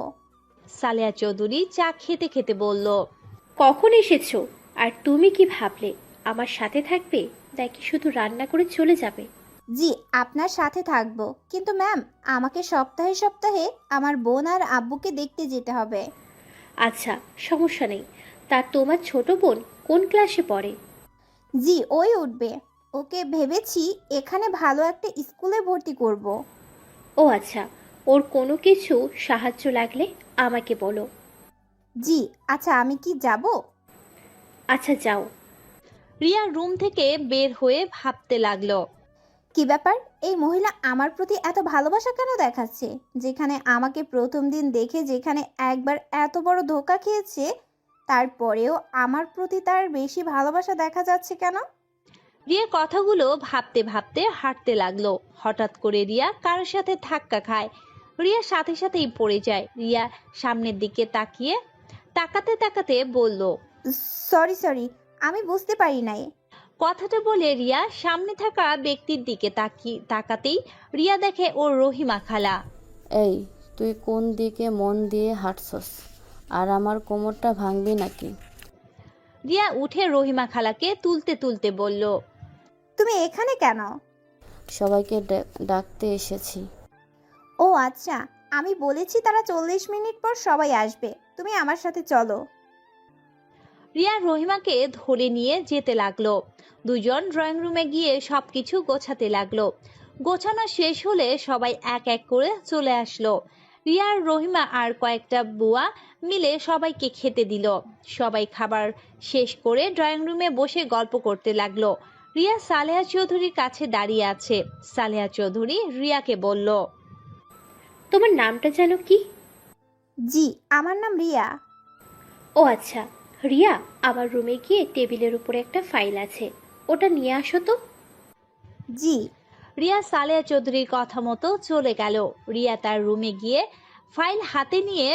সালেহা চৌধুরী চা খেতে খেতে বলল, কখন এসেছো? আর তুমি কি ভাবলে আমার সাথে থাকবে নাকি শুধু রান্না করে চলে যাবে? জি আপনার সাথে থাকবো, কিন্তু ম্যাম আমাকে সপ্তাহে সপ্তাহে আমার বোন আর আব্বুকে দেখতে যেতে হবে। আচ্ছা, সমস্যা নেই। তা তোমার ছোট বোন কোন ক্লাসে পড়ে? জি ওই উঠবে। ওকে ভেবেছি এখানে ভালো একটা স্কুলে ভর্তি করব। ও আচ্ছা, ওর কোনো কিছু সাহায্য লাগলে আমাকে বলো। জি আচ্ছা, আমি কি যাব? আচ্ছা যাও। রিয়া রুম থেকে বের হয়ে ভাবতে লাগলো, কি ব্যাপার, এই মহিলা আমার প্রতি এত ভালোবাসা কেন দেখাচ্ছে? যেখানে আমাকে প্রথম দিন দেখে যেখানে একবার এত বড় ধোঁকা খেয়েছে, তারপরেও আমার প্রতি তার বেশি ভালোবাসা দেখা যাচ্ছে কেন? রিয়া কথাগুলো ভাবতে ভাবতে হাঁটতে লাগলো। হঠাৎ করে রিয়া কারোর সাথে ধাক্কা খায়। রিয়া সাথে সাথেই পড়ে যায়। রিয়া সামনের দিকে তাকাতে তাকাতে বলল, সরি, আমি বুঝতে পারি নাই। কথাটা বলে রিয়া সামনে থাকা ব্যক্তির দিকে তাকাতেই রিয়া দেখে ওর রহিমা খালা। এই তুই কোন দিকে মন দিয়ে হাঁটছস? আর আমার কোমরটা ভাঙবি নাকি? রিয়া উঠে রহিমা খালাকে তুলতে তুলতে বলল, তুমি এখানে কেন? সবাইকে ডাকতে এসেছি। ও আচ্ছা, আমি বলেছি তারা 40 মিনিট পর সবাই আসবে, তুমি আমার সাথে চলো। রিয়া রহিমাকে ধরে নিয়ে যেতে লাগলো। দুজন ড্রয়িং রুমে গিয়ে সবকিছু গোছাতে লাগলো। গোছানো শেষ হলে সবাই এক এক করে চলে আসলো। রিয়া আর রহিমা আর কয়েকটা বুয়া মিলে সবাইকে খেতে দিল। সবাই খাবার শেষ করে ড্রয়িং রুমে বসে গল্প করতে লাগলো। রিয়া সালেহা চৌধুরীর কাছে দাঁড়িয়ে আছে। সালেহা চৌধুরী রিয়াকে বলল, তোমার নামটা যেন কি? জি আমার নাম রিয়া। ও আচ্ছা, রিয়া, আমার রুমে গিয়ে টেবিলের উপরে একটা ফাইল আছে, ওটা নিয়ে আসো তো। জি। রিয়া সালেহা চৌধুরীর কথা মতো চলে গেল। রিয়া তার রুমে গিয়ে ফাইল হাতে নিয়ে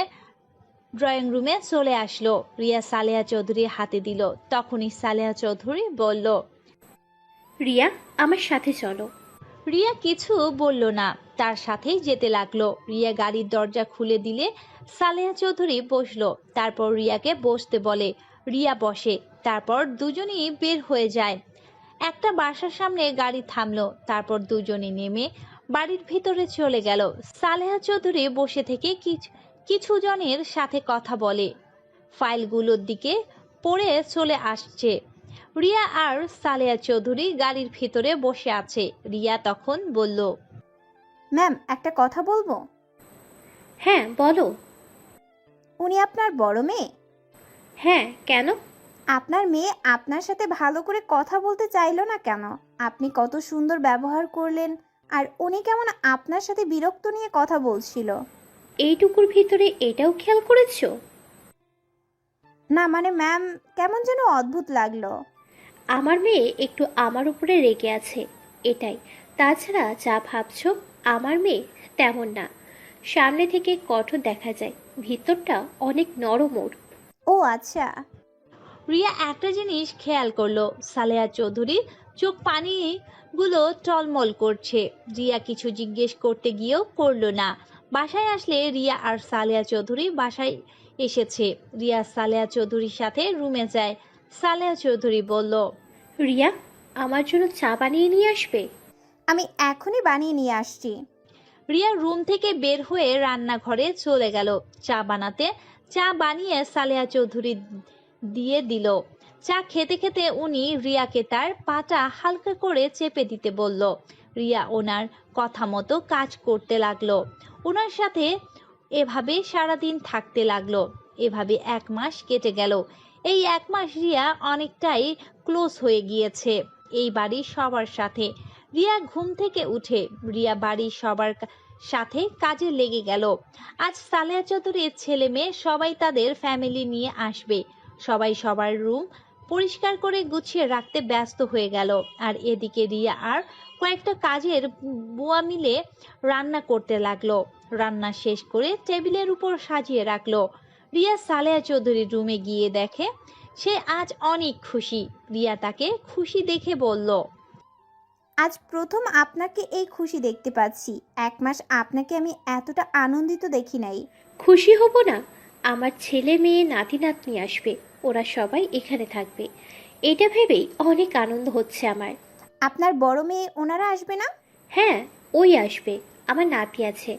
ড্রয়িং রুমে চলে আসলো। রিয়া সালেহা চৌধুরীর হাতে দিল। তখনই সালেহা চৌধুরী বলল, রিয়া, আমার সাথে চলো। রিয়া কিছু বলল না, তার সাথেই যেতে লাগলো। রিয়া গাড়ির দরজা খুলে দিলে সালেহা চৌধুরী বসলো। তারপর রিয়াকে বসতে বলে। রিয়া বসে। তারপর দুজনেই বের হয়ে যায়। একটা বাসার সামনে গাড়ি থামলো। তারপর দুজনে নেমে বাড়ির ভিতরে চলে গেল। সালেহা চৌধুরী বসে থেকে কিছু জনের সাথে কথা বলে, ফাইলগুলোর দিকে পড়ে চলে আসছে। রিয়া আর সালেহা চৌধুরী গাড়ির ভিতরে বসে আছে। রিয়া তখন বলল, ম্যাম একটা কথা বলবো। হ্যাঁ বলো। উনি আপনার বড় মেয়ে? হ্যাঁ, কেন? আপনার মেয়ে আপনার সাথে ভালো করে কথা বলতে চাইলো না কেন? আপনি কত সুন্দর ব্যবহার করলেন, আর উনি কেমন আপনার সাথে বিরক্ত নিয়ে কথা বলছিল। এইটুকুর ভিতরে এটাও খেয়াল করেছো? না মানে ম্যাম, কেমন যেন অদ্ভুত লাগলো। আমার মেয়ে একটু আমার উপরে রেগে আছে, এটাই। তাছাড়া যা ভাবছো আমার মেয়ে তেমন না। সামনে থেকে কঠোর দেখা যায়, ভিতরটা অনেক নরম ওর। ও আচ্ছা। রিয়া একটা জিনিস খেয়াল করলো, সালেহা চৌধুরীর চোখ পানিগুলো টলমল করছে। রিয়া কিছু জিজ্ঞেস করতে গিয়েও করলো না। বাসায় আসলে রিয়া আর সালেহা চৌধুরী বাসায় এসেছে। রিয়া সালেহা চৌধুরীর সাথে রুমে যায়। সালেহা চৌধুরী বলল, রিয়া, আমার জন্য চা বানিয়ে নিয়ে আসবে? আমি এখনই বানিয়ে নিয়ে আসছি। রিয়া রুম থেকে বের হয়ে রান্নাঘরে চলে গেল চা বানাতে। চা বানিয়ে সালেহা চৌধুরী দিয়ে দিল। চা খেতে খেতে উনি রিয়াকে তার পাটা হালকা করে চেপে দিতে বলল। রিয়া ওনার কথা মতো কাজ করতে লাগলো। ওনার সাথে এভাবে সারাদিন থাকতে লাগলো। এভাবে 1 মাস কেটে গেল। এই 1 মাস রিয়া অনেকটাই ক্লোজ হয়ে গিয়েছে এই বাড়ির সবার সাথে। রিয়া ঘুম থেকে উঠে রিয়া বাড়ির সবার সাথে কাজে লেগে গেল। আজ সালেহা চৌধুরীর ছেলে মেয়ে সবাই তাদের ফ্যামিলি নিয়ে আসবে। সবাই সবার রুম পরিষ্কার করে গুছিয়ে রাখতে ব্যস্ত হয়ে গেল। আর এদিকে রিয়া আর কয়েকটা কাজের বুয়া মিলে রান্না করতে লাগলো। রান্না শেষ করে টেবিলের উপর সাজিয়ে রাখলো। রিয়া সালেহা চৌধুরীর রুমে গিয়ে দেখে সে আজ অনেক খুশি। রিয়া তাকে খুশি দেখে বলল, আজ প্রথম আপনাকে এই খুশি দেখতে পাচ্ছি। 1 মাস আপনাকে আমি এতটা আনন্দিত দেখি নাই। খুশি হব না? আমার ছেলে মেয়ে নাতি নাতনি আসবে, ওরা সবাই এখানে থাকবে, এটা ভেবেই অনেক আনন্দ হচ্ছে আমার। আপনার বড় মেয়ে ওনারা আসবে না? হ্যাঁ, ওই আসবে। আমার নাতি আছে,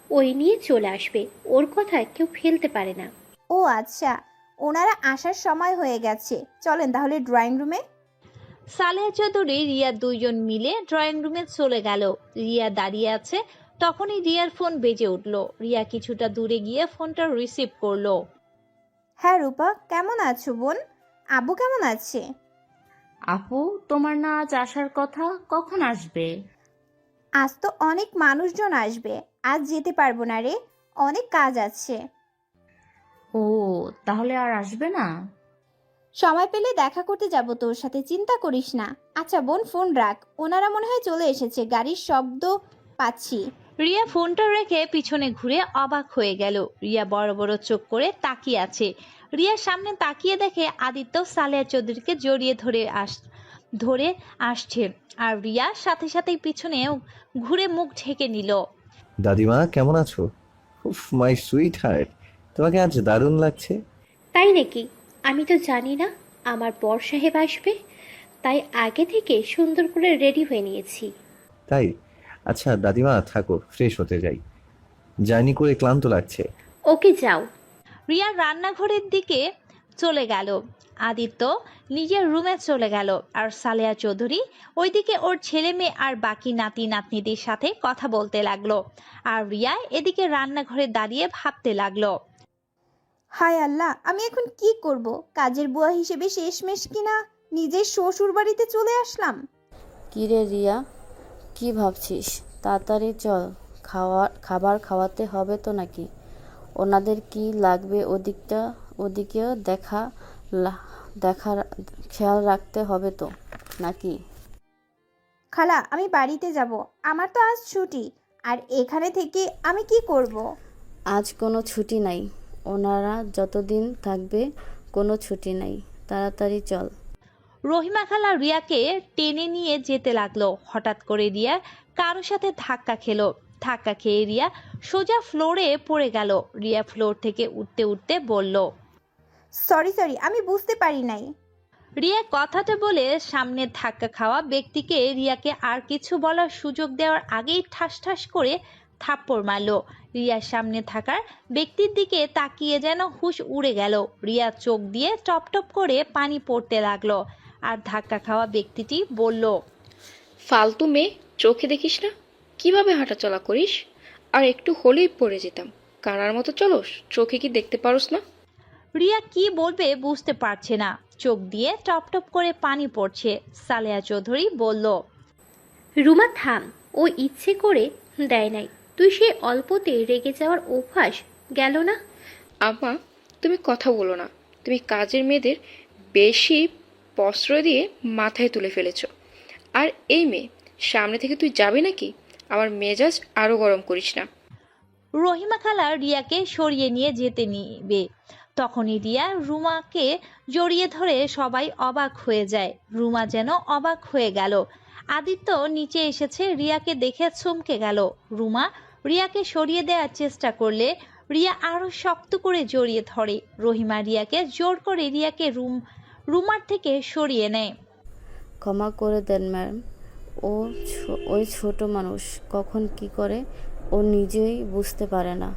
ওই নিয়ে চলে আসবে, ওর কথা কেউ ফেলতে পারে না। ও আচ্ছা, ওনারা আসার সময় হয়ে গেছে, চলেন তাহলে ড্রয়িং রুমে। সালেহা চৌধুরী রিয়া দুইজন মিলে ড্রয়িং রুমে চলে গেল। রিয়া দাঁড়িয়ে আছে, তখনই রিয়ার ফোন বেজে উঠল। রিয়া কিছুটা দূরে গিয়ে ফোনটা রিসিভ করলো। হ্যাঁ রূপা, কেমন আছো বোন? আব্বু কেমন আছে? আপু, তোমার না আজ আসার কথা, কখন আসবে? আজ তো অনেক মানুষজন আসবে, আজ যেতে পারবো না রে, অনেক কাজ আছে। ও, তাহলে আর আসবে না? সময় পেলে দেখা করতে যাব তোর সাথে, চিন্তা করিস না। আচ্ছা বোন, ফোন রাখ, ওনারা মনে হয় চলে এসেছে, গাড়ির শব্দ পাচ্ছি। রিয়া ফোনটা রেখে পিছনে ঘুরে অবাক হয়ে গেল। রিয়া বড় বড় চোখ করে তাকিয়ে আছে। রিয়ার সামনে তাকিয়ে দেখে আদিত্য সালেহা চৌধুরীকে জড়িয়ে ধরে আসছে। আর রিয়া সাথে সাথেই পিছনে ঘুরে মুখ ঢেকে নিল। দাদিমা কেমন আছো? উফ মাই সুইট হার্ট, তোমাকে আজ দারুণ লাগছে। তাই নাকি? আমি তো জানি না আমার বর সাহেব আসবে, তাই আগে থেকে সুন্দর করে রেডি হয়ে নিয়েছি। তাই? আচ্ছা দাদিমা থাকো, ফ্রেশ হতে যাই, জার্নি করে ক্লান্ত লাগছে। ওকে, যাও। রিয়া রান্নাঘরের দিকে চলে গেল। আদিত্য নিজের রুমে চলে গেল। আর সালেহা চৌধুরী ওইদিকে ওর ছেলে মেয়ে আর বাকি নাতি নাতনিদের সাথে কথা বলতে লাগলো। আর রিয়া এদিকে রান্নাঘরে দাঁড়িয়ে ভাবতে লাগলো, হায় আল্লাহ, আমি এখন কি করব? কাজের বুয়া হিসেবে শেষমেশ কিনা নিজের শ্বশুর বাড়িতে চলে আসলাম। কিরে রিয়া, কি ভাবছিস? তাড়াতাড়ি চল, খাবার খাওয়াতে হবে তো নাকি? ওনাদের কি লাগবে ওদিকেও দেখার খেয়াল রাখতে হবে তো নাকি? খালা, আমি বাড়িতে যাব, আমার তো আজ ছুটি, আর এখানে থেকে আমি কি করব? আজ কোনো ছুটি নাই, ওনারা যতদিন থাকবে কোনো ছুটি নাই, তাড়াতাড়ি চল। রহিমা খালা রিয়াকে টেনে নিয়ে যেতে লাগলো। হঠাৎ করে রিয়া কারো সাথে ধাক্কা খেলো। ধাক্কা খেয়ে রিয়া সোজা ফ্লোরে পড়ে গেল। রিয়া ফ্লোর থেকে উঠতে উঠতে বলল, সরি, আমি বুঝতে পারি নাই। রিয়া কথাটা বলে সামনে ধাক্কা খাওয়া ব্যক্তিকে রিয়াকে আর কিছু বলার সুযোগ দেওয়ার আগেই ঠাস ঠাস করে থাপ্পড় মারলো। রিয়ার সামনে থাকার ব্যক্তির দিকে তাকিয়ে যেন হুঁশ উড়ে গেল। রিয়ার চোখ দিয়ে টপ টপ করে পানি পড়তে লাগলো। আর ধাক্কা খাওয়া ব্যক্তিটি বলল, ফালতু মেয়ে, চোখে দেখিস না কিভাবে হাঁটাচলা করিস? আর একটু হলেই পড়ে যেতাম। কানার মতো চলোস, চোখে কি দেখতে পারোস না? রিয়া কি বলবে বুঝতে পারছে না, চোখ দিয়ে টপ টপ করে পানি পড়ছে। সালেহা চৌধুরী বলল, রুমা থাম, ও ইচ্ছে করে দেয় নাই। তুই সেই অল্পতে রেগে যাওয়ার অভ্যাস গেল না? আমা, তুমি কথা বলো না। তুমি কাজের মেয়েদের বেশি প্রশ্রয় দিয়ে মাথায় তুলে ফেলেছ। আর এই মেয়ে, সামনে থেকে তুই যাবি নাকি? আমার মেজাজ আরো গরম করিস না। রহিমা খালা রিয়াকে সরিয়ে নিয়ে যেতে নিবে। তখনই রিয়া রুমাকে জড়িয়ে ধরে সবাই অবাক হয়ে যায়। রুমা যেন অবাক হয়ে গেল। আদিত্য নিচে এসেছে, রিয়াকে দেখে চমকে গেল। রুমা রিয়াকে সরিয়ে দেওয়ার চেষ্টা করলে রিয়া আরো শক্ত করে জড়িয়ে ধরে। রহিমা রিয়াকে জোর করে রিয়াকে রুমার থেকে সরিয়ে নেয়। ক্ষমা করে দেন ম্যাম, ওই ছোট মানুষ কখন কি করে ও নিজেই বুঝতে পারে না।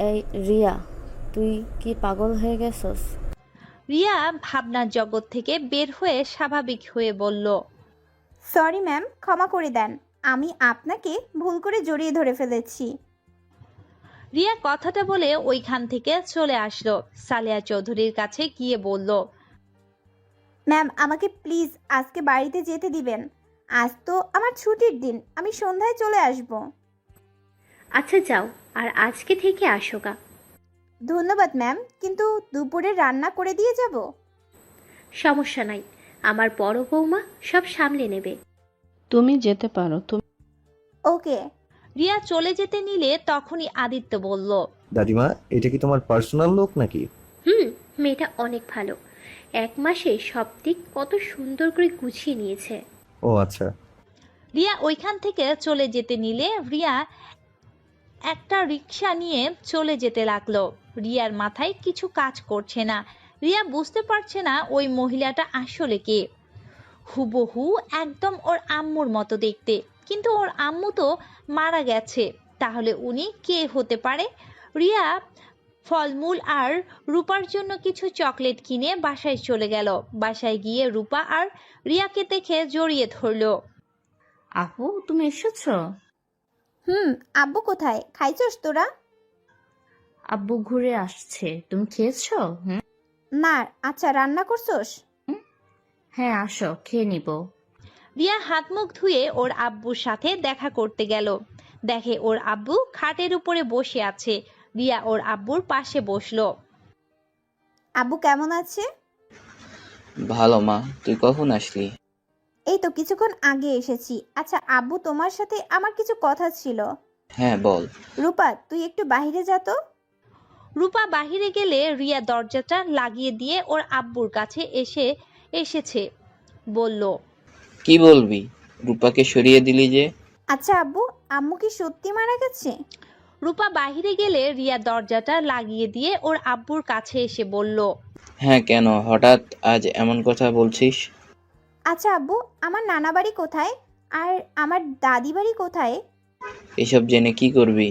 এই রিয়া, তুই কি পাগল হয়ে গেছস? রিয়া ভাবনার জগৎ থেকে বের হয়ে স্বাভাবিক হয়ে বলল, সরি ম্যাম, ক্ষমা করে দেন, আমি আপনাকে ভুল করে জড়িয়ে ধরে ফেলেছি। রিয়া কথাটা বলে ওইখান থেকে চলে আসলো। সালেহা চৌধুরীর কাছে গিয়ে বলল, ম্যাম, আমাকে প্লিজ আজকে বাড়িতে যেতে দিবেন। আজ তো আমার ছুটির দিন, আমি সন্ধ্যায় চলে আসব। আচ্ছা যাও, আর আজকে থেকে আসো গা। ধন্যবাদ ম্যাম, কিন্তু দুপুরে রান্না করে দিয়ে যাব। সমস্যা নাই, আমার বড় বৌমা সব সামলে নেবে। তুমি যেতে পারো। তুমি ওকে। রিয়া চলে যেতে নিলে তখনই আদিত্য বলল, দাদিমা, এটা কি তোমার পার্সোনাল লোক নাকি? মেয়েটা অনেক ভালো। 1 মাসে সব দিক কত সুন্দর করে গুছিয়ে নিয়েছে। ও আচ্ছা। রিয়া ওইখান থেকে চলে যেতে নিলে রিয়া একটা রিক্সা নিয়ে চলে যেতে লাগলো। রিয়ার মাথায় কিছু কাজ করছে না। রিয়া বুঝতে পারছে না ওই মহিলাটা আসলে কে। হুবহু একদম ওর আম্মুর মতো দেখতে, কিন্তু ওর আম্মু তো মারা গেছে। তাহলে উনি কে হতে পারে? রিয়া ফলমূল আর রূপার জন্য কিছু চকলেট কিনে বাসায় চলে গেল। বাসায় গিয়ে রূপা আর রিয়াকে দেখে জড়িয়ে ধরলো। আপু, তুমি এসেছো? আব্বু কোথায়? খাইছস তোরা? আব্বু ঘুরে আসছে। তুমি খেয়েছো? না। আচ্ছা, রান্না করছস? হ্যাঁ, আসো খেয়ে নিব। রিয়া হাত মুখ ধুয়ে ওর আব্বুর সাথে দেখা করতে গেল। দেখে ওর আব্বু খাটের উপরে বসে আছে। রিয়া ওর আব্বুর পাশে বসলো। আব্বু কেমন আছে? ভালো মা, তুই কখন আসলি? এই তো কিছুক্ষণ আগে এসেছি। আচ্ছা আব্বু, তোমার সাথে আমার কিছু কথা ছিল। হ্যাঁ বল। রূপা, তুই একটু বাইরে যা তো। রূপা বাহিরে গেলে রিয়া দরজাটা লাগিয়ে দিয়ে ওর আব্বুর কাছে এসেছে বলল, কি বলবি? রূপাকে সরিয়ে দিলি যে? আচ্ছা আব্বু, আম্মু কি সত্যি মারা গেছে? রূপা বাহিরে গেলে রিয়া দরজাটা লাগিয়ে দিয়ে ওর আব্বুর কাছে এসে বলল, হ্যাঁ, কেন হঠাৎ আজ এমন কথা বলছিস? আচ্ছা আব্বু, আমার নানা বাড়ি কোথায় আর আমার দাদি বাড়ি কোথায়? এসব জেনে কি করবি?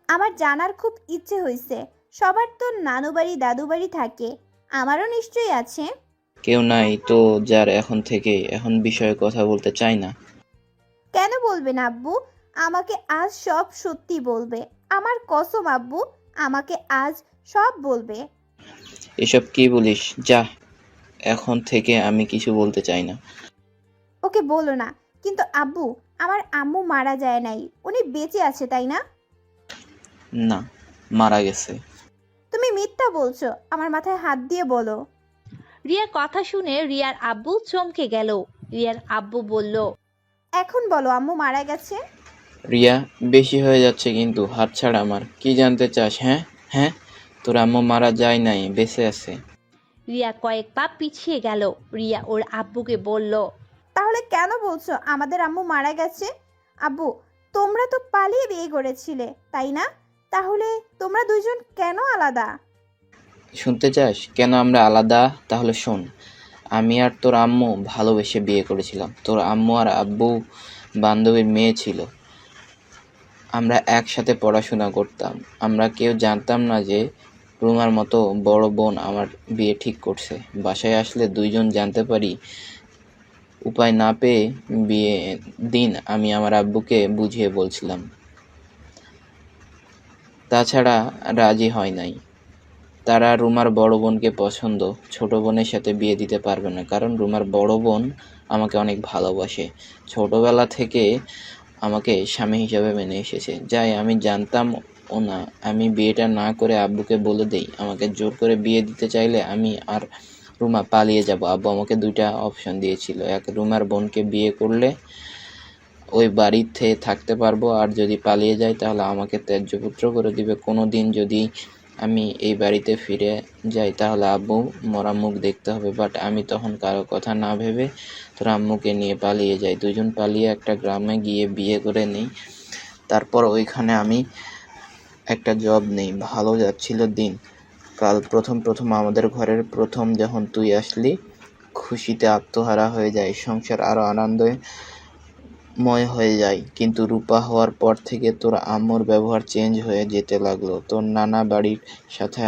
আমার জানার খুব ইচ্ছে হয়েছে। সবার তো নানু বাড়ি দাদু বাড়ি থাকে, আমারও নিশ্চয়ই আছে। কেউ নাই তো যার এখন বিষয়ে কথা বলতে চাই না। কেন বলবেন আব্বু? আমাকে আজ সব সত্যি বলবে। আমার কসম আব্বু, আমাকে আজ সব বলবে। এসব কি বলিস? যা, এখন থেকে আমি কিছু বলতে চাই না। ওকে বলো না। কিন্তু আব্বু, আমার আম্মু মারা যায় নাই, উনি বেঁচে আছে, তাই না? না, মারা গেছে। তুমি মিথ্যা বলছো, আমার মাথায় হাত দিয়ে বলো। রিয়ার কথা শুনে রিয়ার আব্বু চমকে গেল। রিয়ার আব্বু বলল, এখন বলো আম্মু মারা গেছে। রিয়া, বেশি হয়ে যাচ্ছে কিন্তু, হাত ছাড় আমার। কি জানতে চাস? হ্যাঁ, তোর আম্মু মারা যায় নাই, বেঁচে আছে। রিয়া কয়েক পা পিছিয়ে গেল। রিয়া ওর আব্বুকে বলল, তাহলে কেন বলছো আমাদের আম্মু মারা গেছে? আব্বু, তোমরা তো পালিয়ে বিয়ে করেছিলে, তাই না? তাহলে তোমরা দুইজন কেন আলাদা? শুনতে চাস কেন আমরা আলাদা? তাহলে শোন, আমি আর তোর আম্মু ভালোবেসে বিয়ে করেছিলাম। তোর আম্মু আর আব্বু বান্ধবীর মেয়ে ছিল। আমরা একসাথে পড়াশোনা করতাম। আমরা কেউ জানতাম না যে রুমার মতো বড় বোন আমার বিয়ে ঠিক করছে। বাসায় আসলে দুইজন জানতে পারি। উপায় না পেয়ে বিয়ে দিন আমি আমার আব্বুকে বুঝিয়ে বলছিলাম। তাছাড়া রাজি হয় নাই। তারা রুমার বড় বোনকে পছন্দ, ছোট বোনের সাথে বিয়ে দিতে পারবে না, কারণ রুমার বড় বোন আমাকে অনেক ভালোবাসে। ছোটবেলা থেকে আমাকে স্বামী হিসাবে মেনে এসেছে। যাই আমি জানতাম ও না, আমি বিয়েটা না করে আব্বুকে বলে দেই আমাকে জোর করে বিয়ে দিতে চাইলে আমি আর রুমা পালিয়ে যাব। আব্বু আমাকে দুইটা অপশন দিয়েছিল, এক রুমার বোনকে বিয়ে করলে ওই বাড়িতে থাকতে পারবো, আর যদি পালিয়ে যাই তাহলে আমাকে ত্যায্য পুত্র করে দিবে। কোনো দিন যদি আমি এই বাড়িতে ফিরে যাই তাহলে আব্বু মরা মুখ দেখতে হবে। বাট আমি তখন কারো কথা না ভেবে তোর আম্মুকে নিয়ে পালিয়ে যাই। দুজন পালিয়ে একটা গ্রামে গিয়ে বিয়ে করে নিই। তারপর ওইখানে আমি একটা জব নেই। ভালো যাচ্ছিল দিন কাল। প্রথম আমাদের ঘরের প্রথম যখন তুই আসলি, খুশিতে আত্মহারা হয়ে যায়। সংসার আরো আনন্দময় হয়ে যায়। কিন্তু রূপা হওয়ার পর থেকে তোর আম্মুর ব্যবহার চেঞ্জ হয়ে যেতে লাগলো। তোর নানা বাড়ির সাথে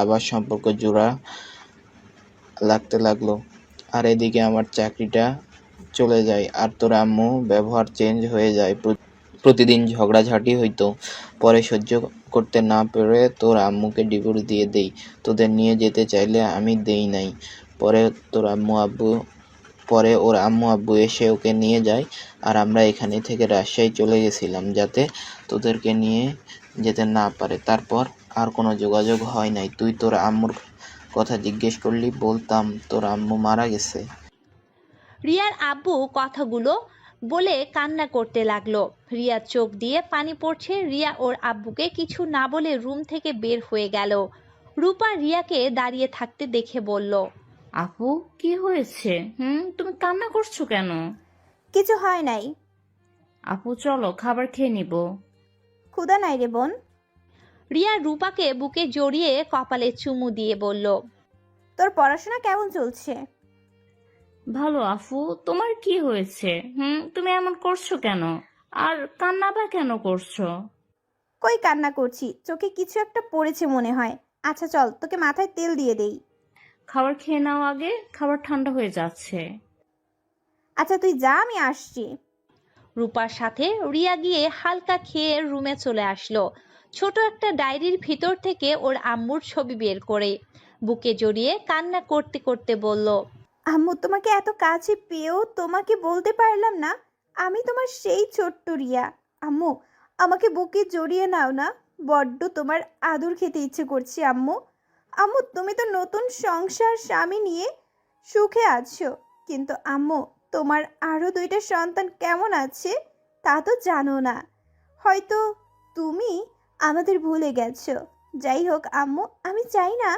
আবার সম্পর্ক জোড়া লাগতে লাগলো। আর এদিকে আমার চাকরিটা চলে যায় আর তোর আম্মু ব্যবহার চেঞ্জ হয়ে যায়। প্রতিদিন ঝগড়াঝাটি হইতো। পরে সহ্য করতে না পেরে তোর আম্মুকে ডিভোর্স দিয়ে দেই। তোদের নিয়ে যেতে চাইলে আমি দেই নাই। পরে ওর আম্মু আব্বু এসে ওকে নিয়ে যায়। আর আমরা এখানে থেকে রাজশাহী চলে গেছিলাম যাতে তোদেরকে নিয়ে যেতে না পারে। তারপর আর কোনো যোগাযোগ হয় নাই। তুই তোর আম্মুর কথা জিজ্ঞেস করলি, বলতাম তোর আম্মু মারা গেছে। রিয়ার আব্বু কথাগুলো বলে কান্না করতে লাগলো। রিয়ার চোখ দিয়ে পানি পড়ছে। রিয়া ওর আব্বুকে কিছু না বলে রুম থেকে বের হয়ে গেল। রূপা রিয়াকে দাঁড়িয়ে থাকতে দেখে বলল, আপু কি হয়েছে? তুমি কান্না করছো কেন? কিছু হয় নাই। আপু চলো খাবার খেয়ে নিব। ক্ষুধা নাই রে বোন। রিয়া রূপাকে বুকে জড়িয়ে কপালে চুমু দিয়ে বলল, তোর পড়াশোনা কেমন চলছে? ভালো। আফু তোমার কি হয়েছে? তুমি এমন করছো কেন? আর কান্না বা কেন করছো? কই কান্না করছি, চোখে কিছু একটা পড়েছে মনে হয়। আচ্ছা চল, তোকে মাথায় তেল দিয়ে দেই। খাবার খেয়ে নাও আগে, খাবার ঠান্ডা হয়ে যাচ্ছে। আচ্ছা তুই যা, আমি আসছি। রূপার সাথে রিয়া গিয়ে হালকা খেয়ে রুমে চলে আসলো। ছোট একটা ডায়েরির ভিতর থেকে ওর আম্মুর ছবি বের করে বুকে জড়িয়ে কান্না করতে করতে বলল, আম্মু, তোমাকে এত কাছে পেয়েও তোমাকে বলতে পারলাম না আমি তোমার সেই ছোট্ট রিয়া। আম্মু, আমাকে বুকে জড়িয়ে নাও না, বড্ড তোমার আদর খেতে ইচ্ছে করছে আম্মু। আম্মু, তুমি তো নতুন সংসার স্বামী নিয়ে সুখে আছো, কিন্তু আম্মু তোমার আরও 2টা সন্তান কেমন আছে তা তো জানো না। হয়তো তুমি আমাদের ভুলে গেছো। যাই হোক আম্মু, আমি চাই না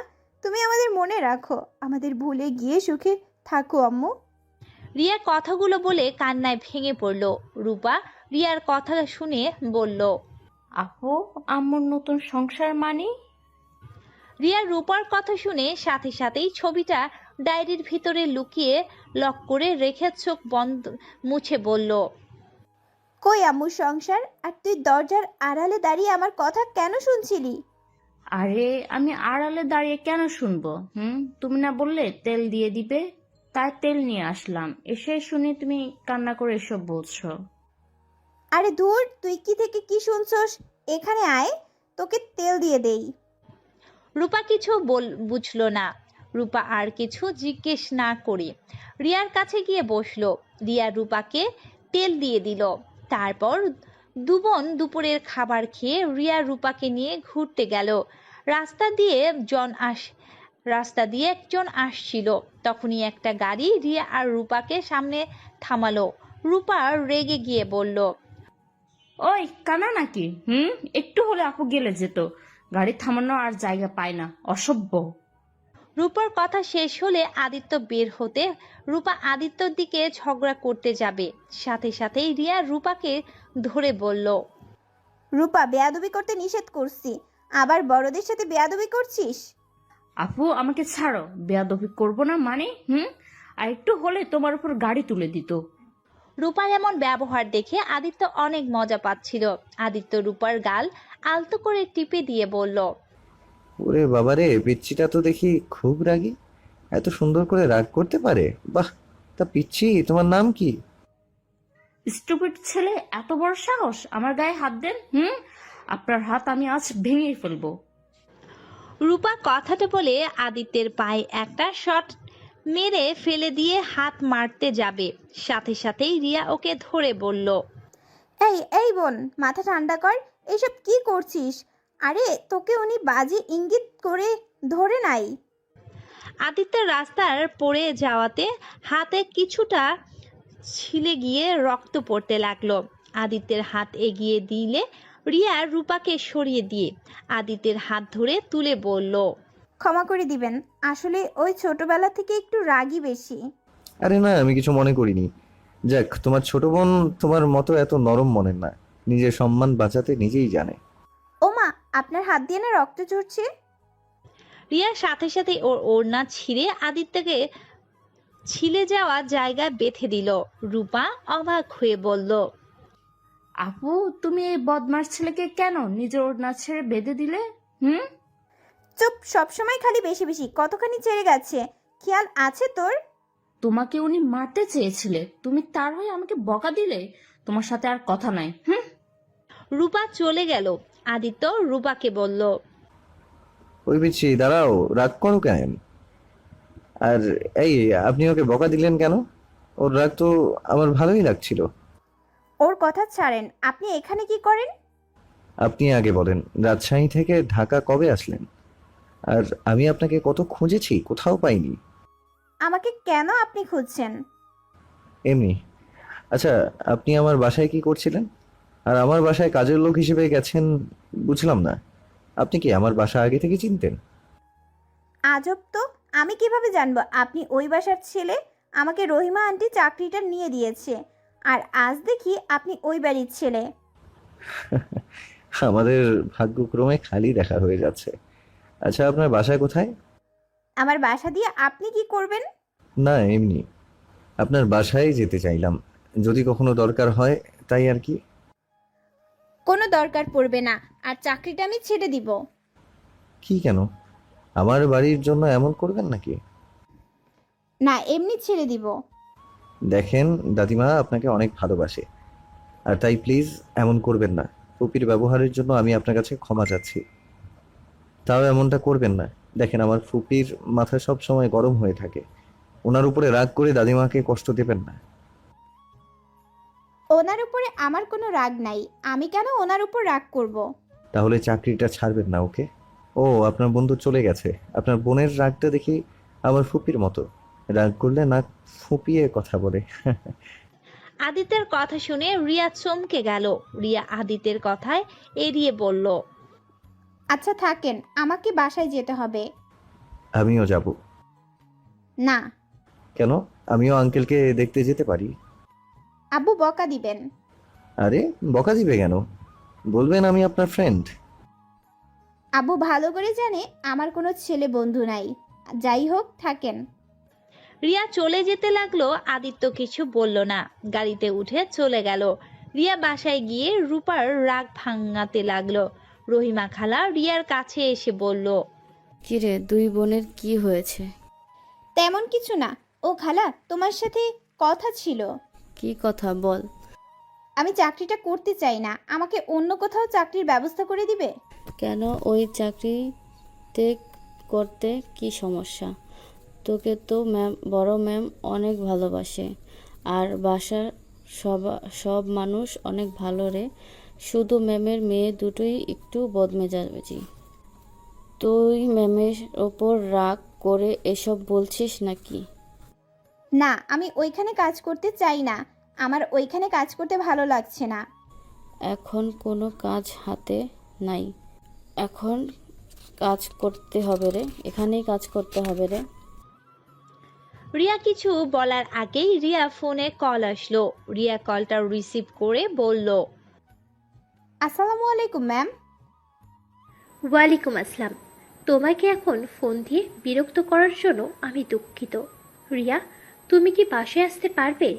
তুমি আমাদের মনে রাখো, আমাদের ভুলে গিয়ে সুখে থাকো আম্মু। রিয়ার কথাগুলো বলে কান্নায় ভেঙে পড়ল। রূপা রিয়ার কথা শুনে বলল, আপু আম্মুর নতুন সংসার মানে? রিয়ার রূপার কথা শুনে সাথে সাথেই ছবিটা ডায়েরির ভিতরে লুকিয়ে লক করে রেখে চোখ বন্ধ মুছে বলল, কই আম্মু সংসার? আর তুই দরজার আড়ালে দাঁড়িয়ে আমার কথা কেন শুনছিলি? আরে আমি আড়ালে দাঁড়িয়ে কেন শুনবো? তুমি না বললে তেল দিয়ে দিবে, তাই তেল নিয়ে আসলাম। এসে শুনে তুমি কান্না করে এসব বলছো। আরে ধুর, তুই কি থেকে কি শুনছস? এখানে আয়, তোকে তেল দিয়ে দেই। রূপা কিছু বুঝলো না। রূপা আর কিছু জিজ্ঞেস না করে রিয়ার কাছে গিয়ে বসলো। রিয়া রূপাকে তেল দিয়ে দিল। তারপর দুবোন দুপুরের খাবার খেয়ে রিয়া রূপাকে নিয়ে ঘুরতে গেল। রাস্তা দিয়ে একজন আসছিল। তখনই একটা গাড়ি রিয়া আর রূপাকে সামনে থামালো। রূপা রেগে গিয়ে বলল, ওই কানা নাকি? একটু হলে আপু গেলে যেত, গাড়ি থামানো আর জায়গা পায় না, অসভ্য। রূপার কথা শেষ হলে আদিত্য বের হতে রূপা আদিত্যর দিকে ঝগড়া করতে যাবে। সাথে সাথেই রিয়া রূপাকে ধরে বলল, রূপা, বেয়াদবি করতে নিষেধ করছি, আবার বড়দের সাথে বেয়াদবি করছিস? আপু আমাকে ছাড়ো, বেয়াদবি করবো না মানে? আর একটু হলে তোমার উপর গাড়ি তুলে দিত। রূপার এমন ব্যবহার দেখে আদিত্য অনেক মজা পাচ্ছিল। আদিত্য রূপার গাল আলতো করে টিপে দিয়ে বলল, ওরে বাবারে, পিচ্চিটা তো দেখি খুব রাগী। এত সুন্দর করে রাগ করতে পারে, বাহ। তা পিচ্চি, তোমার নাম কি? স্টুপিড ছেলে, এত বড় সাহস আমার গায়ে হাত দেন! আপনার হাত আমি আজ ভেঙে ফেলবো। রূপা কথাটা বলে আদিত্যের পায়ে একটা শট মেরে ফেলে দিয়ে হাত মারতে যাবে, সাথে সাথেই রিয়া ওকে ধরে বলল, এই এই বোন, মাথা ঠান্ডা কর। এসব কি করছিস? আরে তোকে উনি বাজে ইঙ্গিত করে ধরে নাই। আদিত্যের রাস্তার পড়ে যাওয়াতে হাতে কিছুটা ছিলে গিয়ে রক্ত পড়তে লাগলো। আদিত্যের হাত এগিয়ে দিলে রিয়া রূপাকে সরিয়ে দিয়ে আদিত্যের হাত ধরে তুলে বলল, ক্ষমা করে দিবেন, আসলে ওই ছোটবেলা থেকে একটু রাগী বেশি। আরে না, আমি কিছু মনে করিনি। যাক, তোমার ছোট বোন তোমার মতো এত নরম মনের না, নিজের সম্মান বাঁচাতে নিজেই জানে। ওমা, আপনার হাত দিয়ে না রক্ত ঝরছে। রিয়ার সাথে সাথে ওর ওড়না ছিঁড়ে আদিত্যকে ছিলে যাওয়া জায়গায় বেঁধে দিল। রূপা অবাক হয়ে বলল, আপু, তুমি এই বদমাস ছেলেকে কেন নিজের ওড়না ছেড়ে বেঁধে দিলে? চুপ, সবসময় খালি বেশি বেশি, কতখানি ছেড়ে গেছে, খেয়াল আছে তোর? তোমাকে উনি মারতে চেয়েছিলে, তুমি তার হয়ে আমাকে বকা দিলে। তোমার সাথে আর কথা নাই। রূপা চলে গেল। আদিত্য রূপাকে বলল, ওই পিচ্ছি, দাঁড়াও, রাগ করো কেন? আর এই, আপনি ওকে বকা দিলেন কেন? ওর রাগ তো আমার ভালোই লাগছিল। ওর কথা ছাড়েন, আপনি এখানে কি করেন? আপনি আগে বলেন, রাজশাহী থেকে ঢাকা কবে আসলেন? আর আমি আপনাকে কত খুঁজেছি, কোথাও পাইনি। আমাকে কেন আপনি খুঁজছেন? এমনি। আচ্ছা, আপনি আমার বাসায় কি করছিলেন? আর আমার বাসায় কাজের লোক হিসেবে গেছেন, বুঝলাম না। আপনি কি আমার বাসা আগে থেকে চিনতেন? আজব তো, আমি কিভাবে জানবো আপনি ওই বাসার ছেলে? আমাকে রহিমা আন্টি চাকরিটা নিয়ে দিয়েছে, আর আজ দেখি আপনি ওই বাড়ির ছেলে। আমাদের ভাগ্যক্রমে খালি দেখা হয়ে যাচ্ছে। আচ্ছা, আপনার বাসা কোথায়? আমার বাসা দিয়ে আপনি কি করবেন? না, এমনি আপনার বাসায় যেতে চাইলাম, যদি কখনো দরকার হয়, তাই আর কি। কোনো দরকার পড়বে না, আর চাকরিটা আমি ছেড়ে দিব। কি, কেন? আমার বাড়ির জন্য এমন করবেন নাকি? না, এমনি ছেড়ে দিব। দেখেন দাদিমা আপনাকে অনেক ভালোবাসে, আর তাই প্লিজ এমন করবেন না। ফুপির ব্যবহারের জন্য আমি আপনার কাছে ক্ষমা চাচ্ছি, তাও এমনটা করবেন না। দেখেন, আমার ফুপির মাথা সব সময় গরম হয়ে থাকে, ওনার উপরে রাগ করে দাদিমাকে কষ্ট দেবেন না। ওনার উপরে আমার কোনো রাগ নাই, আমি কেন ওনার উপর রাগ করব? তাহলে চাকরিটা ছাড়বেন না, ওকে? ও, আপনার বন্ধু চলে গেছে। আপনার বোনের রাগটা দেখি আমার ফুপির মতো, রাগ করলে নাক ফুপিয়ে কথা বলে। আদিত্যের কথা শুনে রিয়া চমকে গেল। রিয়া আদিত্যের কথায় এড়িয়ে বলল, আচ্ছা থাকেন, আমাকে বাসায় যেতে হবে। আমিও যাব। না। কেন? আমিও আঙ্কেলকে দেখতে যেতে পারি। আব্বু বকা দিবেন। আরে, বকা দিবে কেন? বলবেন আমি আপনার ফ্রেন্ড। আব্বু ভালো করে জানে আমার কোনো ছেলে বন্ধু নাই। যাই হোক, থাকেন। রিয়া চলে যেতে লাগলো। আদিত্য কিছু বলল না, গাড়িতে উঠে চলে গেল। রিয়া বাসায় গিয়ে রূপার রাগ ভাঙাতে লাগলো। রহিমা খালা রিয়ার কাছে এসে বলল, কিরে, দুই বোনের কি হয়েছে? তেমন কিছু না। ও খালা, তোমার সাথে কথা ছিল। কি কথা বল। আমি চাকরিটা করতে চাই না, আমাকে অন্য কোথাও চাকরির ব্যবস্থা করে দিবে? কেন, ওই চাকরিতে করতে কি সমস্যা? তোকে তো বড় ম্যাম অনেক ভালোবাসে, আর বাসার সব মানুষ অনেক ভালো রে। শুধু ম্যামের মেয়ে দুটোই একটু বদমেজাজি। তুই ম্যামের ওপর রাগ করে এসব বলছিস নাকি? না, আমি ওইখানে কাজ করতে চাই না, আমার ওইখানে কাজ করতে ভালো লাগছে না। এখন কোনো কাজ হাতে নাই, এখন কাজ করতে হবে রে, এখানেই কাজ করতে হবে রে। রিয়া কিছু বলার আগেই রিয়া ফোনে কল আসলো। রিয়া কলটা রিসিভ করে বলল, আসসালামু আলাইকুম ম্যাম। ওয়ালাইকুম আসসালাম। তোমাকে এখন ফোন দিয়ে বিরক্ত করার জন্য আমি দুঃখিত। রিয়া, তুমি কি বাসায় আসতে পারবে?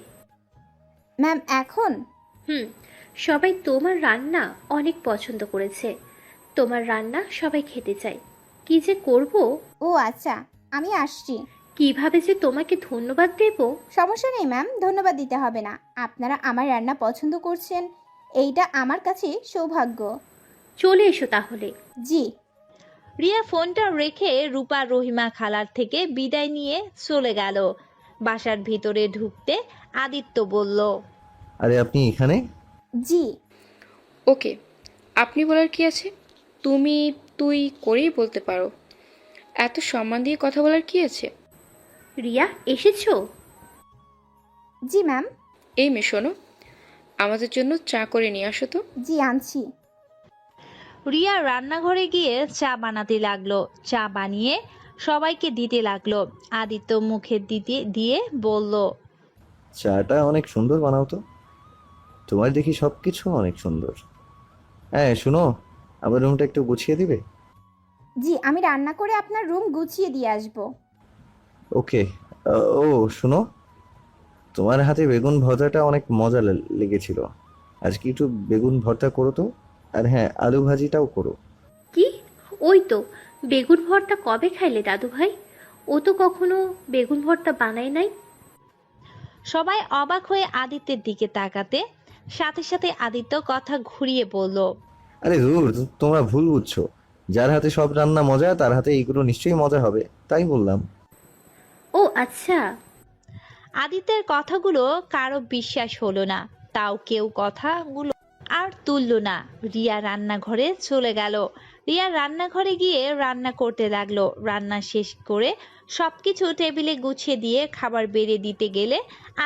ম্যাম এখন? সবাই তোমার রান্না অনেক পছন্দ করেছে। তোমার রান্না সবাই খেতে চায়। কি যে করব, ও আচ্ছা, আমি আসছি। কিভাবে যে তোমাকে ধন্যবাদ দেব। সমস্যা নেই ম্যাম, ধন্যবাদ দিতে হবে না। আপনারা আমার রান্না পছন্দ করছেন, এইটা আমার কাছে সৌভাগ্য। চলে এসো তাহলে। জি। রিয়া ফোনটা রেখে রূপা রহিমা খালার থেকে বিদায় নিয়ে চলে গেল। বাসার ভিতরে ঢুকতে আদিত্য বলল, আরে আপনি এখানে? জি। ওকে, আপনি বলার কি আছে? তুমি তুই করেই বলতে পারো। এত সম্মান দিয়ে কথা বলার কি আছে? রিয়া, এসেছো? জি ম্যাম। এই মেয়ে শোনো, আমাদের জন্য চা করে নিয়ে আসো তো। জি আনছি। রিয়া রান্নাঘরে গিয়ে চা বানাতে লাগলো। চা বানিয়ে সবাইকে দিতে লাগলো। আদিত্য মুখে দিতে দিয়ে বলল, চাটা অনেক সুন্দর বানাও তো। তোমার দেখি সব কিছু অনেক সুন্দর। হ্যাঁ শুনো, আমার রুমটা একটু গুছিয়ে দিবে? জি, আমি রান্না করে আপনার রুম গুছিয়ে দিয়ে আসবো। ওকে। ও শুনো, তোমার হাতে বেগুন ভর্তাটা অনেক মজা লেগেছিল। আজকে একটু বেগুন ভর্তা করো তো। আর হ্যাঁ, আলু ভাজিটাও করো। কি? ওই তো, বেগুন ভর্তা কবে খাইলে দাদু ভাই? ও তো কখনো বেগুন ভর্তা বানায় নাই। সবাই অবাক হয়ে আদিত্যের দিকে তাকাতে সাথে সাথে আদিত্য কথা ঘুরিয়ে বলল, আরে ধুর, তোমরা ভুল বুঝছো। যার হাতে সব রান্না মজা তার হাতে এইগুলো নিশ্চয়ই মজা হবে, তাই বললাম। ও আচ্ছা। আদিত্যের কথাগুলো কারো বিশ্বাস হলো না, তাও কেউ কথাগুলো আর তুলল না। রিয়া রান্নাঘরে চলে গেল। রিয়া রান্নাঘরে গিয়ে রান্না করতে লাগলো। রান্না শেষ করে সবকিছু টেবিলে গুছিয়ে দিয়ে খাবার বেড়ে দিতে গেলে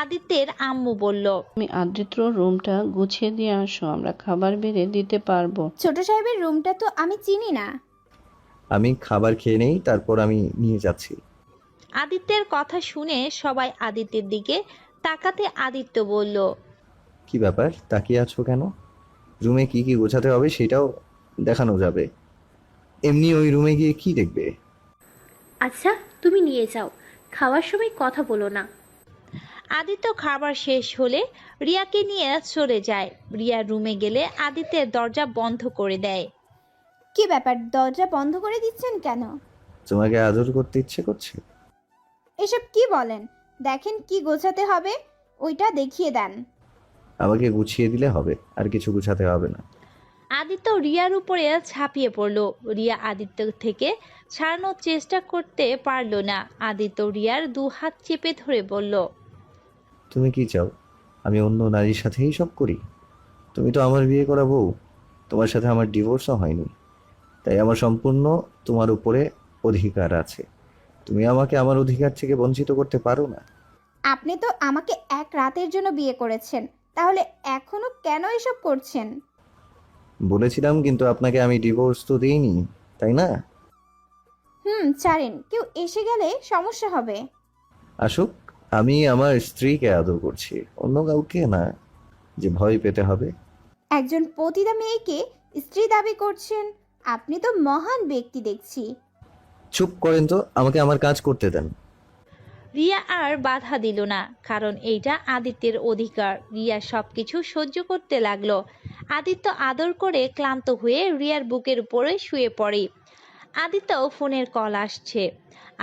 আদিত্যের আম্মু বলল, তুমি আদ্রিত্র রুমটা গুছিয়ে দিয়ে আসো, আমরা খাবার বেড়ে দিতে পারবো। ছোট সাহেবের রুমটা তো আমি চিনি না। আমি খাবার খেয়ে নেই, তারপর আমি নিয়ে যাচ্ছি। আদিত্যের কথা শুনে সবাই আদিত্যের দিকে তাকাতে আদিত্য বলল, কি ব্যাপার, তাকিয়ে আছো কেন? রুমে কি কি গোছাতে হবে সেটাও দেখানো যাবে। এমনি ওই রুমে গিয়ে কি দেখবে? আচ্ছা, তুমি নিয়ে যাও, খাওয়ার সময় কথা বলো না। আদিত্য খাবার শেষ হলে রিয়াকে নিয়ে চলে যায়। রিয়া রুমে গেলে আদিত্যের দরজা বন্ধ করে দেয়। কি ব্যাপার, দরজা বন্ধ করে দিচ্ছেন কেন? তোমাকে আদর করতে ইচ্ছে করছে। এসব কি বলেন? দেখেন কি গোছাতে হবে, ওইটা দেখিয়ে দেন। আমাকে গুছিয়ে দিলে হবে, আর কিছু গুছাতে হবে না। আদিত্য রিয়ার উপরে ঝাঁপিয়ে পড়ল। রিয়া আদিত্য থেকে ছাড়ানোর চেষ্টা করতে পারল না। আদিত্য রিয়ার দু হাত চেপে ধরে বলল, তুমি কি চাও আমি অন্য নারীর সাথেই সব করি? তুমি তো আমার বিয়ে করা বউ, তোমার সাথে আমার ডিভোর্সও হয়নি, তাই আমার সম্পূর্ণ তোমার উপরে অধিকার আছে। তুমি আমাকে আমার অধিকার থেকে বঞ্চিত করতে পারো না। আপনি তো আমাকে এক রাতের জন্য বিয়ে করেছেন, তাহলে এখনো কেন এসব করছেন? বলেছিলাম, কিন্তু আপনাকে আমি ডিভোর্স তো দিইনি, তাই না? ছাড়েন, কেউ এসে গেলে সমস্যা হবে। আসুক, আমি আমার স্ত্রীকে আদর করছি, অন্য কাউকে না যে ভয় পেতে হবে। একজন পতিতা মেয়েকে স্ত্রী দাবি করছেন, আপনি তো মহান ব্যক্তি দেখছি। চুপ করেন তো, আমাকে আমার কাজ করতে দেন। রিয়া আর বাধা দিল না, কারণ এইটা আদিত্যের অধিকার। রিয়া সবকিছু সহ্য করতে লাগলো। আদিত্য আদর করে ক্লান্ত হয়ে রিয়ার বুকের উপরে শুয়ে পড়ে। আদিত্য ফোনের কল আসছে।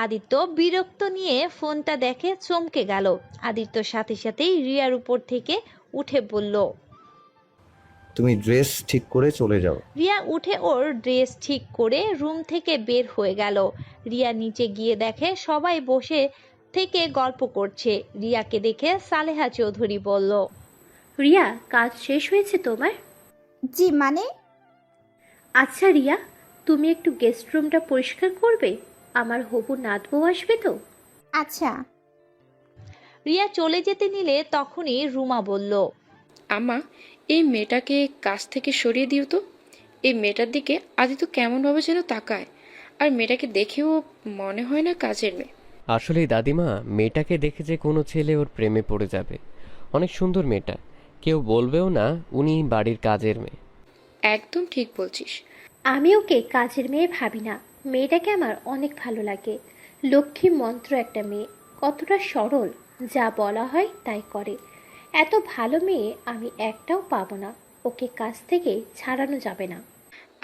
আদিত্য বিরক্ত নিয়ে ফোনটা দেখে চমকে গেল। আদিত্য সাথে সাথেই রিয়ার উপর থেকে উঠে বলল, তুমি ড্রেস ঠিক করে চলে যাও। রিয়া উঠে ওর ড্রেস ঠিক করে রুম থেকে বের হয়ে গেল। রিয়া নিচে গিয়ে দেখে সবাই বসে থেকে গল্প করছে। রিয়াকে দেখে সালেহা চৌধুরী বলল, রিয়া, কাজ শেষ হয়েছে তোমার? জি মানে? আচ্ছা রিয়া, তুমি একটু গেস্ট রুমটা পরিষ্কার করবে? আমার হবু নাত বউ আসবে তো। আচ্ছা। রিয়া চলে যেতে নিলে তখনই রুমা বলল, আমা, এই মেয়েটাকে কাছ থেকে সরিয়ে দিও তো। এই মেয়েটার দিকে আদিত্য কেমনভাবে যেন তাকায়, আর মেয়েটাকে দেখেও মনে হয় না কাজের মেয়ে। আসলেই দাদিমা, মেয়েটাকে দেখে যে কোনো ছেলে ওর প্রেমে পড়ে যাবে। অনেক সুন্দর মেয়েটা, কেউ বলবেও না উনি বাড়ির কাজের মেয়ে। একদম ঠিক বলছিস। আমি ওকে কাজের মেয়ে ভাবি না, মেয়েটাকে আমার অনেক ভালো লাগে। লক্ষ্মী মন্ত্র একটা মেয়ে, কতটা সরল, যা বলা হয় তাই করে। এত ভালো মেয়ে আমি একটাও পাবো না, ওকে কাছ থেকে ছাড়ানো যাবে না।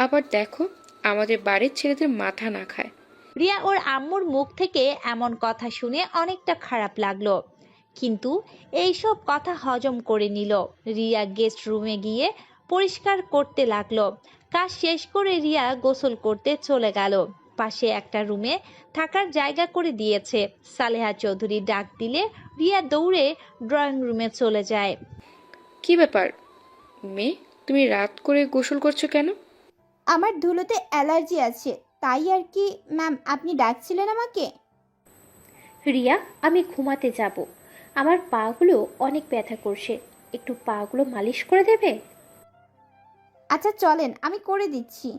আবার দেখো আমাদের বাড়ির ছেলেদের মাথা না খায়। রিয়া ওর আম্মুর মুখ থেকে এমন কথা শুনে অনেকটা খারাপ লাগলো, কিন্তু এইসব কথা হজম করে নিল। রিয়া গেস্ট রুমে গিয়ে পরিষ্কার করতে লাগলো। কাজ শেষ করে রিয়া গোসল করতে চলে গেল। পাশে একটা রুমে থাকার জায়গা করে দিয়েছে। সালেহা চৌধুরী ডাক দিলে রিয়া দৌড়ে ড্রয়িং রুমে চলে যায়। কি ব্যাপার মেয়ে, তুমি রাত করে গোসল করছো কেন? আমার ধুলোতে অ্যালার্জি আছে, তাই আর কি। ম্যাম, আপনি ডাকছিলেন আমাকে? রিয়া, আমি ঘুমাতে যাব, আমার পাগুলো অনেক ব্যথা করছে, একটু পাগুলো মালিশ করে দেবে? আচ্ছা চলেন, আমি করে দিচ্ছি।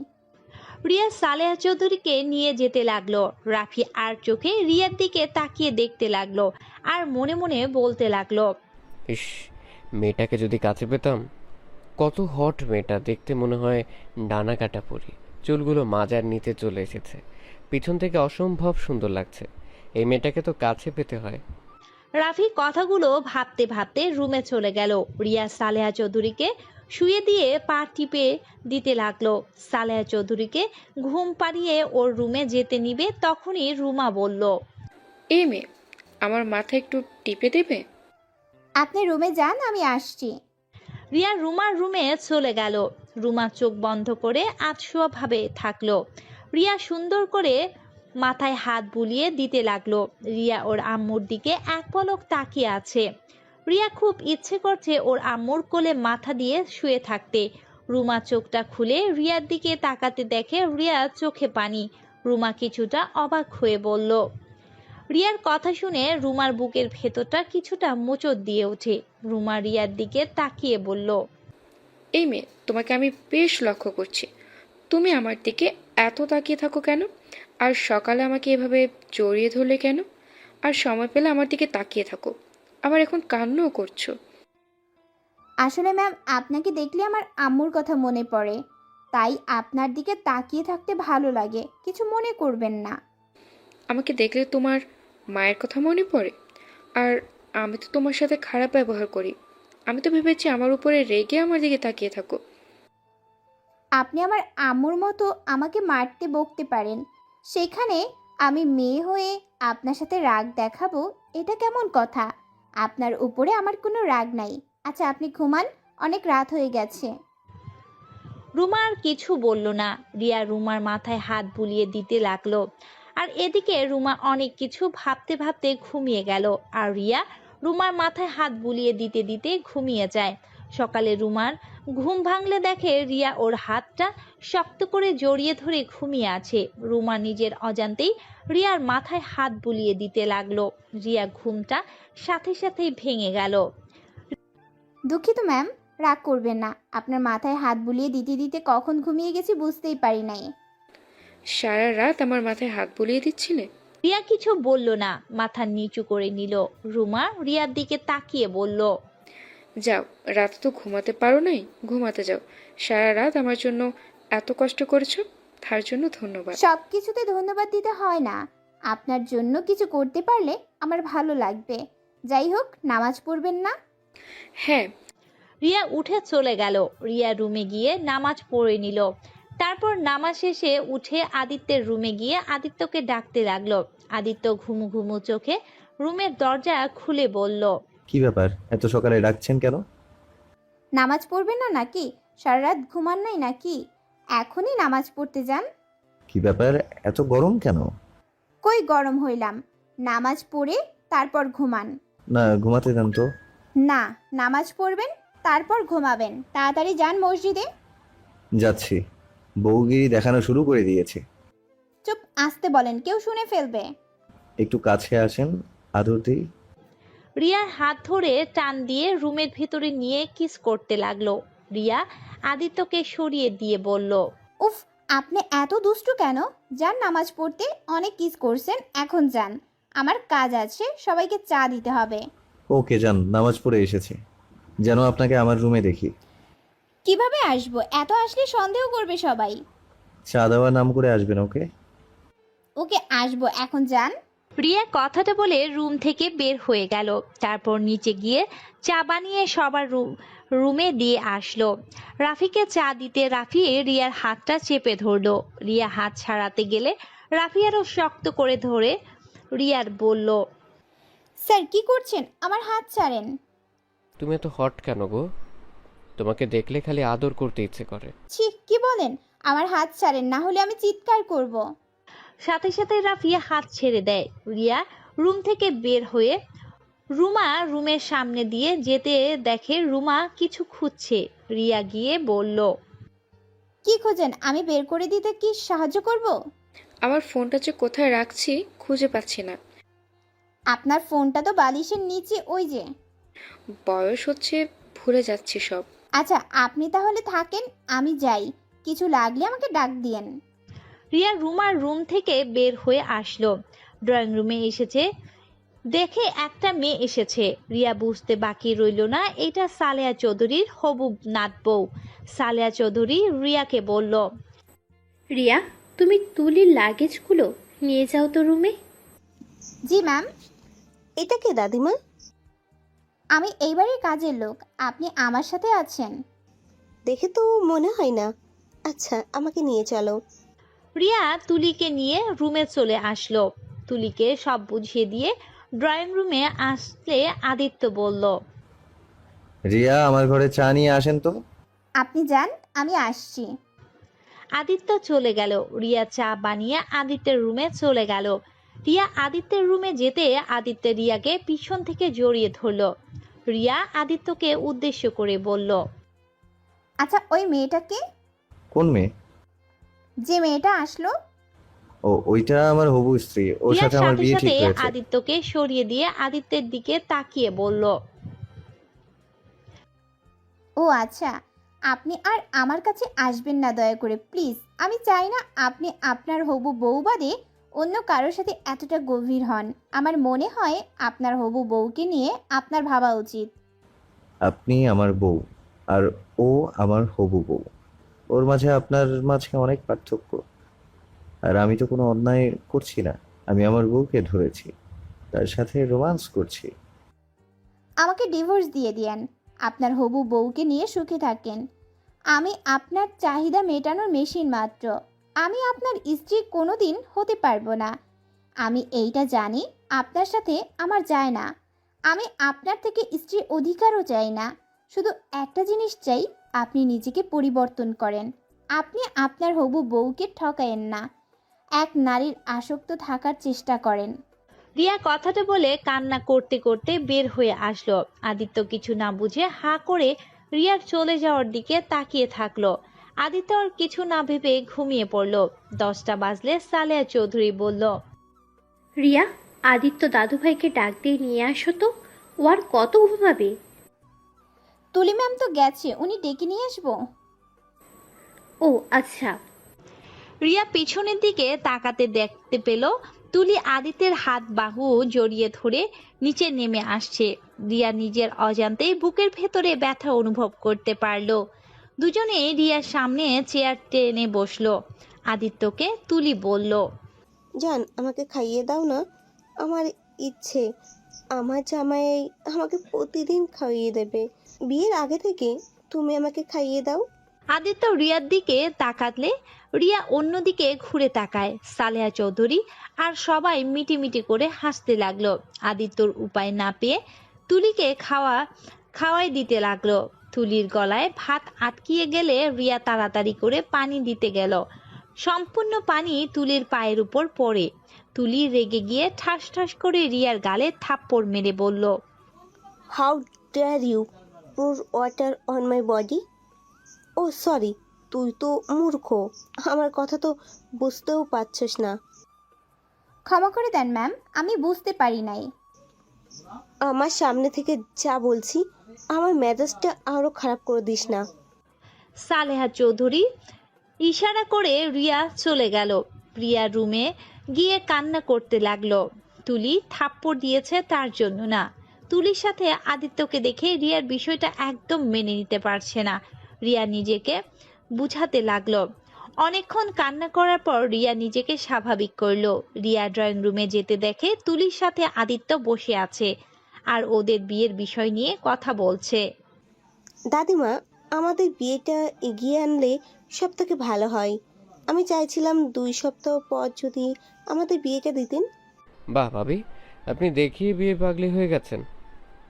রিয়া সালেহা চৌধুরীকে নিয়ে যেতে লাগলো। রাফি আর চোখে রিয়ার দিকে তাকিয়ে দেখতে লাগলো আর মনে মনে বলতে লাগলো, ইস, মেয়েটাকে যদি কাছে পেতাম। কত হট মেয়েটা, দেখতে মনে হয় ডানা কাটা পরি, চুলগুলো মাজার নিচে চলে এসেছে, পিছন থেকে অসম্ভব সুন্দর লাগছে। এই মেয়েটাকে তো কাছে পেতে হয়। রাফি কথাগুলো ভাবতে ভাবতে রুমে চলে গেল। রিয়া সালেহা চৌধুরীকে শুয়ে দিয়ে পা টিপে দিতে লাগলো। সালেহা চৌধুরীকে ঘুম পাড়িয়ে ওর রুমে যেতে নিবে, তখনই রুমা বলল, এই মেয়ে, আমার মাথা একটু টিপে দেবে? আপনি রুমে যান, আমি আসছি। রিয়া রুমার রুমে চলে গেল। রুমা চোখ বন্ধ করে আধশোয়া ভাবে থাকলো। রিয়া সুন্দর করে মাথায় হাত বুলিয়ে দিতে লাগলো। রিয়া ওর আম্মুর দিকে এক পলক তাকিয়ে আছে। রিয়া খুব ইচ্ছে করছে ওর আম্মুর কোলে মাথা দিয়ে শুয়ে থাকতে। রুমা চোখটা খুলে রিয়ার দিকে তাকাতে দেখে রিয়া চোখে পানি। রুমা কিছুটা অবাক হয়ে বলল। রিয়ার কথা শুনে রুমার বুকের ভেতরটা কিছুটা মোচড় দিয়ে ওঠে। রুমা রিয়ার দিকে তাকিয়ে বলল, এই মেয়ে, তোমাকে আমি বেশ লক্ষ্য করছি, তুমি আমার দিকে এত তাকিয়ে থাকো কেন? আর সকালে আমাকে এভাবে জড়িয়ে ধরলে কেন? আর সময় পেলে আমার দিকে তাকিয়ে থাকো, আবার এখন কান্নাও করছো। আসলে ম্যাম, আপনাকে দেখলে আমার আম্মুর কথা মনে পড়ে, তাই আপনার দিকে তাকিয়ে থাকতে ভালো লাগে, কিছু মনে করবেন না। আমাকে দেখলে তোমার মায়ের কথা মনে পড়ে? আর আমি তো তোমার সাথে খারাপ ব্যবহার করি, আমি তো ভেবেছি আমার উপরে রেগে আমার দিকে তাকিয়ে থাকো। আপনি আমার আম্মুর মতো আমাকে মারতে বকতে পারেন, সেখানে আমি মেয়ে হয়ে আপনার সাথে রাগ দেখাবো, এটা কেমন কথা? আপনার উপরে আমার কোনো রাগ নাই। আচ্ছা আপনি ঘুমান, অনেক রাত হয়ে গেছে। রুমা আর কিছু বলল না। রিয়া রুমার মাথায় হাত বুলিয়ে দিতে লাগলো। আর এদিকে রুমা অনেক কিছু ভাবতে ভাবতে ঘুমিয়ে গেল। আর রিয়া রুমার মাথায় হাত বুলিয়ে দিতে দিতে ঘুমিয়ে যায়। সকালে রুমার ঘুম ভাঙলে দেখে রিয়া ওর হাতটা শক্ত করে জড়িয়ে ধরে ঘুমিয়ে আছে। রুমা নিজের অজান্তেই রিয়ার মাথায় হাত বুলিয়ে দিতে লাগলো। রিয়া ঘুমটা সাথে সাথেই ভেঙে গেল। দুঃখিত ম্যাম, রাগ করবেন না, আপনার মাথায় হাত বুলিয়ে দিতে দিতে কখন ঘুমিয়ে গেছি বুঝতেই পারি নাই। সারা রাত আমার মাথায় হাত বুলিয়ে দিচ্ছিলে? রিয়া কিছু বলল না, মাথা নিচু করে নিল। রুমা রিয়ার দিকে তাকিয়ে বলল, যাও, রাত তো ঘুমাতে পারো নাই, ঘুমাতে যাও। সারা রাত আমার জন্য এত কষ্ট করেছো, তার জন্য ধন্যবাদ। সব কিছুতে ধন্যবাদ দিতে হয় না, আপনার জন্য কিছু করতে পারলে আমার ভালো লাগবে। যাই হোক, নামাজ পড়বেন না? হ্যাঁ। রিয়া উঠে চলে গেল। রিয়া রুমে গিয়ে নামাজ পড়ে নিল। তারপর নামাজ শেষে উঠে আদিত্যের রুমে গিয়ে আদিত্যকে ডাকতে লাগলো। আদিত্য ঘুমু ঘুমু চোখে রুমের দরজা খুলে বলল, কি ব্যাপার, এত সকালে ডাকছেন কেন? নামাজ পড়বেন না নাকি? সারা রাত ঘুমান নাই নাকি? এখনই নামাজ পড়তে যান। কি ব্যাপার, এত গরম কেন? কই গরম হইলাম, নামাজ পড়ে তারপর ঘুমান। না, ঘুমাতে দেন তো। না, নামাজ পড়বেন তারপর ঘুমাবেন, তাড়াতাড়ি যান মসজিদে। যাচ্ছি। বউগিরি দেখানো শুরু করে দিয়েছে। চুপ, আসতে বলেন, কেউ শুনে ফেলবে। একটু কাছে আসেন, আদর দিই। রিয়ার হাত ধরে টান দিয়ে রুমের ভেতরে নিয়ে কিস করতে লাগলো। রিয়া আদিত্যকে সরিয়ে দিয়ে বলল, উফ, আপনি এত দুষ্টু কেন? যান নামাজ পড়তে, অনেক কিস করছেন, এখন যান, আমার কাজ আছে, সবাইকে চা দিতে হবে। ওকে যান, নামাজ পড়ে এসেছে, যেন আপনাকে আমার রুমে দেখি। কিভাবে আসবো? এত আসলে সন্দেহ করবে সবাই। চা দেওয়ার নাম করে আসবেন। ওকে ওকে আসবো, এখন যান। রিয়া কথাটা বলে রুম থেকে বের হয়ে গেল। তারপর নিচে গিয়ে চা বানিয়ে সবার রুমে দিয়ে আসলো। রাফিকে চা দিতে রাফি রিয়ার হাতটা চেপে ধরলো। রিয়া হাত ছাড়াতে গেলে রাফি আরো শক্ত করে ধরে রিয়ার বলল, স্যার কি করছেন? আমার হাত ছাড়েন। তুমি এত হট কেন গো? তোমাকে দেখলে খালি আদর করতে ইচ্ছে করে। ছি, কি বলেন? আমার হাত ছাড়েন, না হলে আমি চিৎকার করব। সাথে সাথে রাফিয়া হাত ছেড়ে দেয়। রিয়া রুম থেকে বের হয়ে রুমা রুমের সামনে দিয়ে যেতে দেখে রুমা কিছু খুঁজছে। রিয়া গিয়ে বলল, কি খোঁজেন? আমি বের করে দিতে কি সাহায্য করব? আমার ফোনটা যে কোথায় রাখছি খুঁজে পাচ্ছি না। আপনার ফোনটা তো বালিশের নিচে, ওই যে। বয়স হচ্ছে, ভুলে যাচ্ছি সব। আচ্ছা, আপনি তাহলে থাকেন, আমি যাই। কিছু লাগলে আমাকে ডাক দিয়েন। রিয়া রুমার রুম থেকে বের হয়ে আসলো। ড্রয়িং রুমে এসেছে দেখে একটা মেয়ে এসেছে। রিয়া বুঝতে বাকি রইল না এটা সালেহা চৌধুরীর হবু নাত বউ। সালেহা চৌধুরী রিয়াকে বলল, রিয়া, তুমি তুলির লাগেজগুলো নিয়ে যাও তো রুমে। জি ম্যাম। এটা কে দাদিমা? আমি এইবারই কাজের লোক। আপনি আমার সাথে আছেন? দেখে তো মনে হয় না। আচ্ছা, আমাকে নিয়ে চলো। রিয়া তুলিকে নিয়ে রুমে চলে আসলো। তুলিকে সব বুঝিয়ে দিয়ে ড্রয়িং রুমে আসলে আদিত্য বলল, রিয়া, আমার ঘরে চা নিয়ে আসেন তো। আপনি যান, আমি আসছি। আদিত্য চলে গেল। রিয়া চা বানিয়ে আদিত্যের রুমে চলে গেল। রিয়া আদিত্যের রুমে যেতে আদিত্য রিয়াকে পিছন থেকে জড়িয়ে ধরল। রিয়া আদিত্যকে উদ্দেশ্য করে বলল, আচ্ছা, ওই মেয়েটাকে? কোন মেয়ে? যে মেয়েটা আসলো। ও, ওইটা আমার হবু স্ত্রী। ওর রিয়ার সাথে আমার সাথে বিয়ে ঠিক সাথে হয়েছে। আদিত্যকে সরিয়ে দিয়ে আদিত্যের দিকে তাকিয়ে বলল, ও আচ্ছা, আপনি আর আমার কাছে আসবেন না দয়া করে, প্লিজ। আমি চাই না আপনি আপনার হবু বউ বাদে অন্য কারোর সাথে এতটা গভীর হন। আমার মনে হয় আপনার হবু বউকে নিয়ে আপনার ভাবা উচিত। আপনি আমার বউ, আর ও আমার হবু বউ। ওর মাঝে আপনার মাঝে অনেক পার্থক্য। আর আমি তো কোনো অন্যায় করছি না। আমি আমার বউকে ধরেছি, তার সাথে রোমান্স করছি। আমাকে ডিভোর্স দিয়ে দিয়েন। আপনার হবু বউকে নিয়ে সুখে থাকেন। আমি আপনার চাহিদা মেটানোর মেশিন মাত্র। আমি আপনার স্ত্রী কোনোদিন হতে পারবো না। আমি এইটা জানি। আপনার সাথে আমার যায় না। আমি আপনার থেকে স্ত্রীর অধিকারও চাই না। শুধু একটা জিনিস চাই, আপনি নিজেকে পরিবর্তন করেন। আপনি আপনার হবু বউকে ঠকায়েন না। এক নারীর আসক্ত থাকার চেষ্টা করেন। রিয়া কথাটা বলে কান্না করতে করতে বের হয়ে আসলো। আদিত্য কিছু না বুঝে হাঁ করে রিয়ার চলে যাওয়ার দিকে তাকিয়ে থাকলো। আদিত্য আর কিছু না ভেবে ঘুমিয়ে পড়ল। 10টা বাজলে সালেহা চৌধুরী বলল, রিয়া, আদিত্য দাদুভাইকে ডাক দিয়ে নিয়ে আসো তো। ও আর কত ঘুমাবে? তুলি ম্যাম তো গেছে, উনি ডেকে নিয়ে আসবো। ও আচ্ছা। রিয়া পিছনের দিকে তাকাতে দেখতে পেল তুলি আদিত্যের হাত বাহু জড়িয়ে ধরে নিচে নেমে আসছে। রিয়া নিজের অজান্তেই বুকের ভেতরে ব্যথা অনুভব করতে পারলো। দুজনে রিয়ার সামনে চেয়ার টেনে বসলো। আদিত্যকে তুলি বলল, জান, আমাকে খাইয়ে দাও না। আমার ইচ্ছে আমার জামাই আমাকে প্রতিদিন খাইয়ে দেবে। বিয়ের আগে থেকে তুমি আমাকে খাইয়ে দাও। আদিত্য রিয়ার দিকে তাকালে রিয়া অন্যদিকে ঘুরে তাকায়। সালেহা চৌধুরী আর সবাই মিটিমিটি করে হাসতে লাগলো। আদিত্যর উপায় না পেয়ে তুলিকে খাওয়াই দিতে লাগলো। তুলির গলায় ভাত আটকিয়ে গেলে রিয়া তাড়াতাড়ি করে পানি দিতে গেল। সম্পূর্ণ পানি তুলির পায়ের উপর পড়ে। তুলি রেগে গিয়ে ঠাস ঠাস করে রিয়ার গালে থাপ্পড় মেরে বলল, how dare you pour water on my body. Oh sorry, তুই তো মূর্খ। আমার কথা তো বুঝতেও পারছিস না। ক্ষমা করে দেন ম্যাম, আমি বুঝতে পারি নাই। আমার সামনে থেকে যা বলছি, আমার মেজাজটা আরো খারাপ করে দিস না। সালেহা চৌধুরী ইশারা করে রিয়া চলে গেল। রিয়া রুমে গিয়ে কান্না করতে লাগলো। তুলি থাপ্পড় দিয়েছে তার জন্য না, তুলির সাথে আদিত্যকে দেখে রিয়ার বিষয়টা একদম মেনে নিতে পারছে না। রিয়া নিজেকে বুঝাতে লাগলো, অনেকক্ষণ কান্না করার পর রিয়া নিজেকে স্বাভাবিক করলো। রিয়া ড্রয়িং রুমে যেতে দেখে তুলির সাথে আদিত্য বসে আছে আর ওদের বিয়ের বিষয় নিয়ে কথা বলছে। দাদিমা, আমাদের বিয়েটা এগিয়ে আনলে সব থেকে ভালো হয়। আমি চাইছিলাম 2 সপ্তাহ পর যদি আমাদের বিয়েটা দিতেন। বাহ ভাবি, আপনি দেখিয়ে বিয়ে পাগলি হয়ে গেছেন।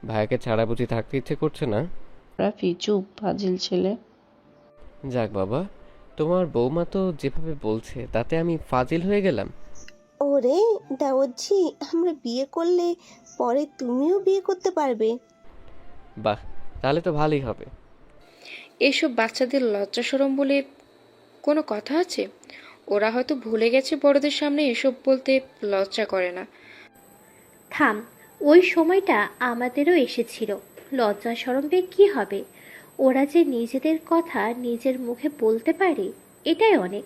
ভাইকে ছাড়া বুঝি থাকতে ইচ্ছে করছে না? রাফি চুপ, ফাজিল ছেলে। যাক বাবা, তোমার বৌমা তো যেভাবে বলছে তাতে আমি ফাজিল হয়ে গেলাম। ওরে দাওয়াতজি, আমরা বিয়ে করলে পরে তুমিও বিয়ে করতে পারবে। বাহ, তাহলে তো ভালোই হবে। এসব বাচ্চাদের লজ্জা শরম বলে কোনো কথা আছে? ওরা হয়তো ভুলে গেছে বড়দের সামনে এসব বলতে লজ্জা করে না। থাম, ওই সময়টা আমাদেরও এসেছিল। লজ্জা শরম পেয়ে কী হবে? ওরা যে নিজেদের কথা নিজের মুখে বলতে পারে, এটাই অনেক।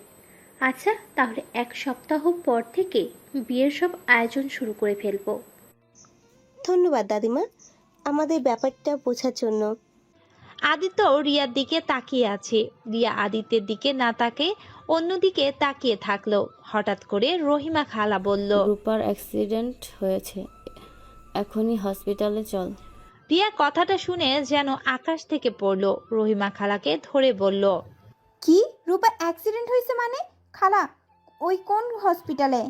আচ্ছা, তাহলে 1 সপ্তাহ পর থেকে বিয়ের সব আয়োজন শুরু করে ফেলবো। ধন্যবাদ দাদিমা আমাদের ব্যাপারটা বোঝার জন্য। আদিত্য রিয়ার দিকে তাকিয়ে আছে। রিয়া আদিত্যের দিকে না তাকিয়ে অন্যদিকে তাকিয়ে থাকলো। হঠাৎ করে রহিমা খালা বলল, রূপার অ্যাক্সিডেন্ট হয়েছে, এখনই হসপিটালে চল। রিয়া কথাটা শুনে যেন আকাশ থেকে পড়লো। রহিমা খালাকে ধরে বলল, কি? রূপা অ্যাক্সিডেন্ট হয়েছে মানে? খালা, ওই কোন হসপিটালে?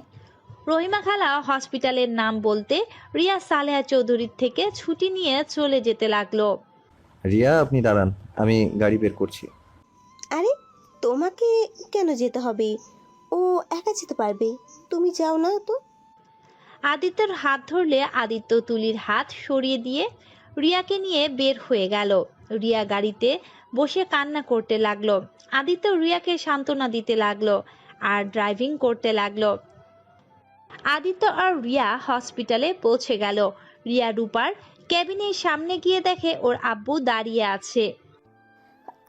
রহিমা খালা হসপিটালের নাম বলতে রিয়া সালেহা চৌধুরীর থেকে ছুটি নিয়ে চলে যেতে লাগলো। রিয়া, আপনি দাঁড়ান, আমি গাড়ি বের করছি। আরে তোমাকে কেন যেতে হবে? ও একা যেতে পারবে, তুমি যাও না তো। আদিত্যর হাত ধরলে আদিত্য তুলির হাত সরিয়ে দিয়ে রিয়াকে নিয়ে বের হয়ে গেল। রিয়া গাড়িতে বসে কান্না করতে লাগলো। আদিত্য রিয়াকে সান্ত্বনা দিতে লাগলো আর ড্রাইভিং করতে লাগলো। আদিত্য আর রিয়া হসপিটালে পৌঁছে গেল। রিয়া রূপার কেবিনের সামনে গিয়ে দেখে ওর আব্বু দাঁড়িয়ে আছে।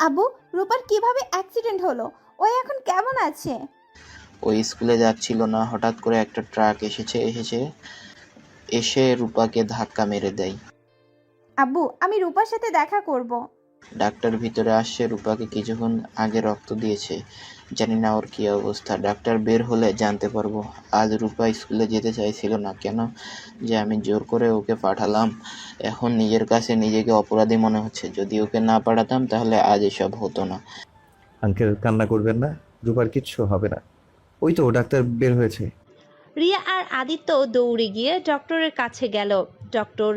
আব্বু, রূপার কিভাবে অ্যাক্সিডেন্ট হলো? ও এখন কেমন আছে? ওই স্কুলে যাচ্ছিল না, হঠাৎ করে একটা ট্রাক এসে রূপাকে ধাক্কা মেরে দেয়। আব্বু, আমি রূপার সাথে দেখা করব। ডাক্তার ভিতরে আসছে, রূপাকে কিছুক্ষণ আগে রক্ত দিয়েছে, জানি না ওর কি অবস্থা। ডাক্তার বের হলে জানতে পারবো। আজ রূপা স্কুলে যেতে চাইছিল না, কেন যে আমি জোর করে ওকে পাঠালাম। এখন নিজের কাছে নিজেকে অপরাধী মনে হচ্ছে। যদি ওকে না পাঠাতাম তাহলে আজ এসব হতো না। আঙ্কেল, কান্না করবেন না, রূপার কিচ্ছু হবে না। ওই তো ডাক্তার বের হয়েছে। রিয়া আর আদিত্য দৌড়ে গিয়ে ডক্টরের কাছে গেল। ডক্টর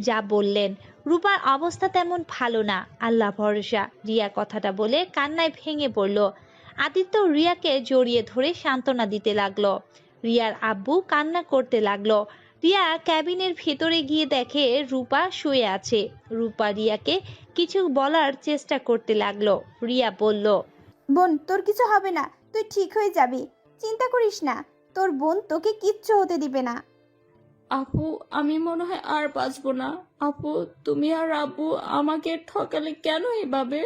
যা বললেন, রূপার অবস্থা তেমন ভালো না, আল্লাহ ভরসা। রিয়া কথাটা বলে কান্নায় ভেঙে পড়ল। আদিত্য রিয়াকে জড়িয়ে ধরে সান্ত্বনা দিতে লাগলো। রিয়ার আব্বু কান্না করতে লাগলো। রিয়া ক্যাবিনের ভেতরে গিয়ে দেখে রূপা শুয়ে আছে। রূপা রিয়াকে কিছু বলার চেষ্টা করতে লাগলো। রিয়া বলল, বোন, তোর কিছু হবে না, তুই ঠিক হয়ে যাবি, চিন্তা করিস না। তোর বোন তোকে কিচ্ছু হতে দিবে না। আপু, আমি মনে হয় আর বাঁচবো না। আপু, তুমি আর আব্বু আমাকে ঠকালে কেন এভাবে?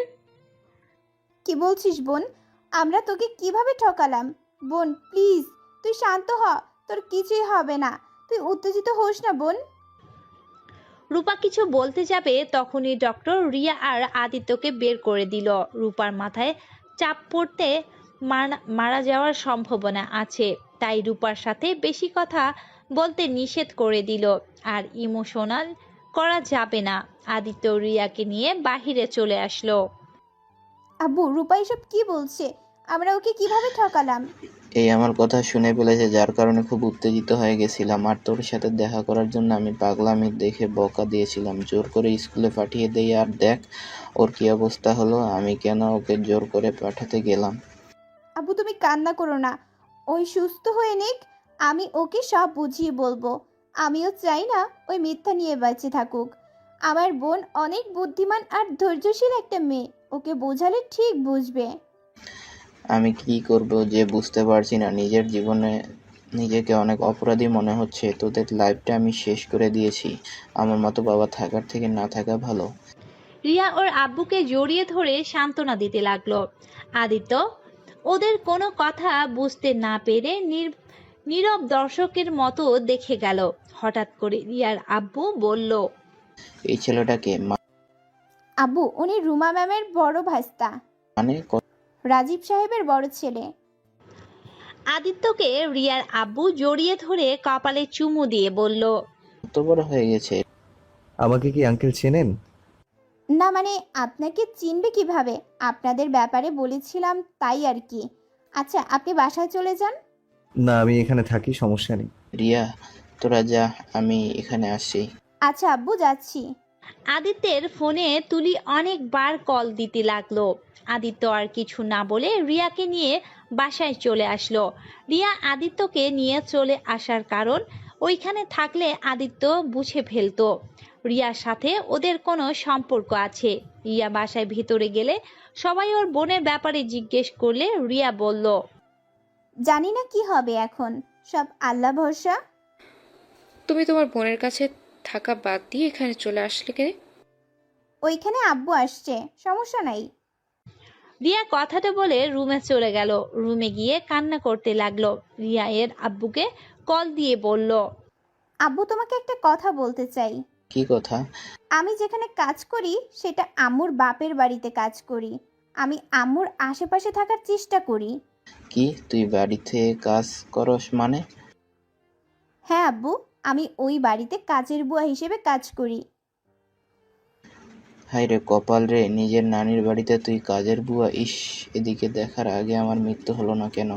কি বলছিস বোন? আমরা তোকে কিভাবে ঠকালাম? বোন প্লিজ, তুই শান্ত হ, তোর কিছুই হবে না, তুই উত্তেজিত হোস না বোন। রূপা কিছু বলতে যাবে তখনই ডক্টর রিয়া আর আদিত্যকে বের করে দিল। রূপার মাথায় চাপ পড়তে মারা যাওয়ার সম্ভাবনা আছে, তাই রূপার সাথে বেশি কথা বলতে নিষেধ করে দিল। আর ইমোশনাল করা যাবে না। আদিত্য রিয়াকে নিয়ে বাহিরে চলে আসলো। আব্বু, রূপা এসব কি বলছে? আমরা ওকে কিভাবে ঠকালাম? এই আমার কথা শুনে ফেলেছে, যার কারণে খুব উত্তেজিত হয়ে গেছিলাম। আর তোর সাথে দেখা করার জন্য আমি পাগলামি দেখে বকা দিয়েছিলাম, জোর করে স্কুলে পাঠিয়ে দেই। আর দেখ ওর কি অবস্থা হলো। আমি কেন ওকে জোর করে পাঠাতে গেলাম? আব্বু, তুমি কান্না করো না, ওই সুস্থ হয়ে নিক, আমি ওকে সব বুঝিয়ে বলবো। আমিও চাই না ওই মিথ্যা নিয়ে বেঁচে থাকুক। আমার বোন অনেক বুদ্ধিমান আর ধৈর্যশীল একটা মেয়ে, ওকে বোঝালে ঠিক বুঝবে। আমি কি করব যে বুঝতে পারছি না। নিজের জীবনে নিজেকে অনেক অপরাধী মনে হচ্ছে। তোদের লাইফটা আমি শেষ করে দিয়েছি। আমার মতো বাবা থাকার থেকে না থাকা ভালো। রিয়া ওর আব্বুকে জড়িয়ে ধরে সান্ত্বনা দিতে লাগলো। আদিত্য ওদের কোনো কথা বুঝতে না পেরে নীরব দর্শকের মতো দেখে গেল। হঠাৎ করে রিয়ার আব্বু বলল, এই ছেলেটাকে আব্বু, উনি রুমা ম্যামের বড় ভাস্তা। মানে রাজীব সাহেবের বড় ছেলে। আদিত্যকে রিয়ার আব্বু জড়িয়ে ধরে কপালে চুমু দিয়ে বলল, কত বড় হয়ে গেছে। আমাকে কি আঙ্কেল চেনেন? না মানে আপনাকে চিনবে কিভাবে? আপনাদের ব্যাপারে বলেছিলাম তাই আর কি। আচ্ছা আপনি বাসায় চলে যান। না, আমি এখানে থাকি, সমস্যা নেই। রিয়া, তোরা যা, আমি এখানে আসছি। আচ্ছা আব্বু, যাচ্ছি। আদিত্যের ফোনে তুলি অনেকবার কল দিতে লাগলো। আদিত্য আর কিছু না বলে রিয়াকে নিয়ে বাসায় চলে আসলো। রিয়া আদিত্যকে নিয়ে চলে আসার কারণ ওইখানে থাকলে আদিত্য বুঝে ফেলতো রিয়ার সাথে ওদের কোনো সম্পর্ক আছে। রিয়া বাসায় ভিতরে গেলে সবাই ওর বোনের ব্যাপারে জিজ্ঞেস করলে রিয়া বলল, জানি না কি হবে এখন, সব আল্লাহ ভরসা। তুমি তোমার বোনের কাছে থাকা বাদ দিয়ে এখানে চলে আসলে কেন? ওইখানে আব্বু আসছে, সমস্যা নাই। রিয়া কথাটা বলে রুমে চলে গেল। রুমে গিয়ে কান্না করতে লাগলো। রিয়া এর আব্বুকে কল দিয়ে বলল, আব্বু তোমাকে একটা কথা বলতে চাই। কি কথা? আমি যেখানে কাজ করি সেটা আম্মুর বাপের বাড়িতে কাজ করি। আমি আম্মুর আশেপাশে থাকার চেষ্টা করি। কি, তুই বাড়িতে কাজ করস মানে? হ্যাঁ আব্বু, আমি ওই বাড়িতে কাজের বুয়া হিসেবে কাজ করি। হায় রে কপাল রে, নিজের নানির বাড়িতে তুই কাজের বুয়া! ইস, এদিকে দেখার আগে আমার মৃত্যু হলো না কেন?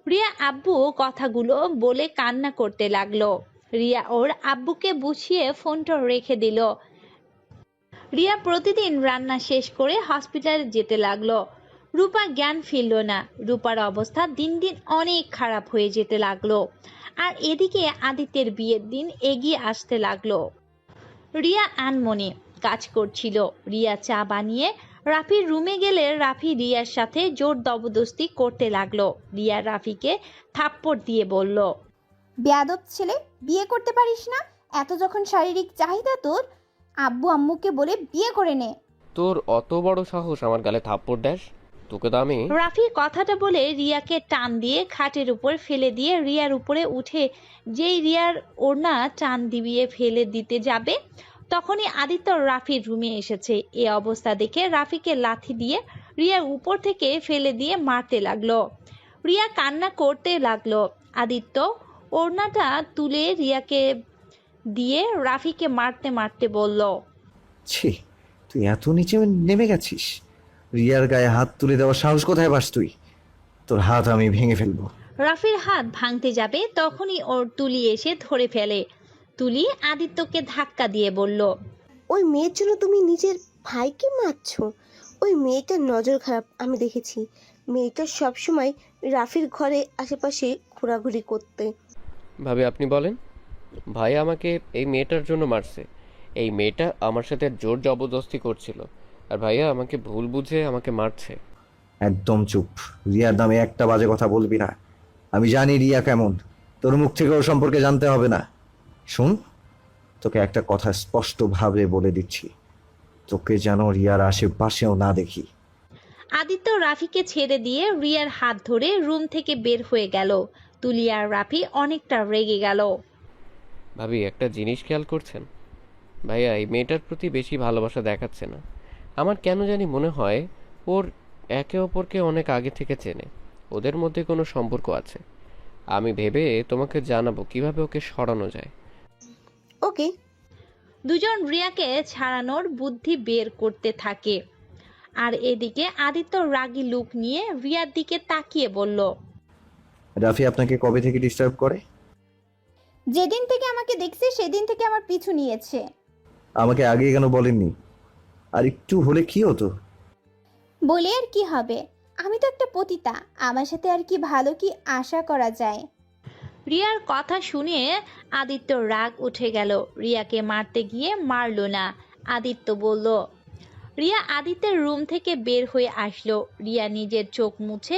রিয়া আব্বু কথাগুলো বলে কান্না করতে লাগলো। রিয়া ওর আব্বুকে বুঝিয়ে ফোনটা রেখে দিল। রিয়া প্রতিদিন রান্না শেষ করে হসপিটালে যেতে লাগলো। রূপা জ্ঞান ফিরল না। রূপার অবস্থা দিন দিন অনেক খারাপ হয়ে যেতে লাগলো। আর এদিকে আদিত্যের বিয়ের দিন এগিয়ে আসতে লাগলো। রিয়া আনমনে কাজ করছিল। রিয়া চা বানিয়ে রাফির রুমে গেলে রাফি রিয়ার সাথে জোর জবরদস্তি করতে লাগলো। রিয়া রাফিকে থাপ্পড় দিয়ে বলল, বেয়াদব ছেলে, বিয়ে করতে পারিস না? এত যখন শারীরিক চাহিদা তোর, আব্বু আম্মুকে বলে বিয়ে করে নে। তোর অত বড় সাহস আমার গালে থাপ্পড় দেস? তোকে তো আমি। রাফি কথাটা বলে রিয়াকে টান দিয়ে খাটের উপর ফেলে দিয়ে রিয়ার উপরে উঠে যেই রিয়ার ওড়না টান দিয়ে ফেলে দিতে যাবে তখনই আদিত্য রাফির রুমে এসেছে। এ অবস্থা দেখে রাফিকে লাথি দিয়ে রিয়ার উপর থেকে ফেলে দিয়ে মারতে লাগলো। রিয়া কান্না করতে লাগলো। আদিত্য ওড়নাটা তুলে রিয়াকে দিয়ে রাফিকে মারতে মারতে বলল, ছি, তুই এত নিচে নেমে গেছিস? রিয়ার গায়ে হাত তুলে দেওয়ার সাহস কোথায় পাস তুই? তোর হাত আমি ভেঙে ফেলবো। রাফির হাত ভাঙতে যাবে তখনই ওর তুলি এসে ধরে ফেলে। তুলি আদিত্যকে ধাক্কা দিয়ে বলল, ওই মেয়ের জন্য তুমি নিজের ভাইকে মারছো? ওই মেয়েটার নজর খারাপ, আমি দেখেছি। মেয়েটা সবসময় রাফির ঘরে আশেপাশে ঘোরাঘুরি করতে। ভাবি আপনি বলেন, ভাই আমাকে এই মেয়েটার জন্য মারছে। এই মেয়েটা আমার সাথে জোর জবরদস্তি করছিল, আর ভাইয়া আমাকে ভুল বুঝে আমাকে মারছে। একদম চুপ। রিয়ার নামে একটা বাজে কথা বলবি না। আমি জানি রিয়া কেমন, তোর মুখ থেকে ওর সম্পর্কে জানতে হবে না। শোন, তোকে একটা কথা স্পষ্টভাবে বলে দিচ্ছি, তোকে যেন রিয়ার আশেপাশেও না দেখি। আদিত্য রাফিকে ছেড়ে দিয়ে রিয়ার হাত ধরে রুম থেকে বের হয়ে গেল। তুলি আর রাফি অনেকটা রেগে গেল। ভাবি একটা জিনিস খেয়াল করছেন? ভাইয়া এই মেয়েটার প্রতি বেশি ভালোবাসা দেখাচ্ছে না। আমার কেন জানি মনে হয় ওর একে অপরকে অনেক আগে থেকে চেনে, ওদের মধ্যে কোনো সম্পর্ক আছে। আমি ভেবে তোমাকে জানাবো কিভাবে ওকে সরানো যায়। ওকে। দুজন রিয়াকে ছাড়ানোর বুদ্ধি বের করতে থাকে। আর এদিকে আদিত্য রাগী লুক নিয়ে রিয়ার দিকে তাকিয়ে বলল, রাফি আপনাকে কবে থেকে ডিস্টার্ব করে? যেদিন থেকে আমাকে দেখছে সেদিন থেকে আমার পিছু নিয়েছে। আমাকে আগে কেন বলেননি? আর একটু হলে কি হতো? বলে আর কি হবে, আমি তো একটা পতিতা, আমার সাথে আর কি ভালো কি আশা করা যায়? রিয়ার কথা শুনে আদিত্য রাগ উঠে গেল। রিয়াকে মারতে গিয়ে মারল না। আদিত্য বলল, রিয়া আদিত্যের রুম থেকে বের হয়ে আসলো। রিয়া নিজের চোখ মুছে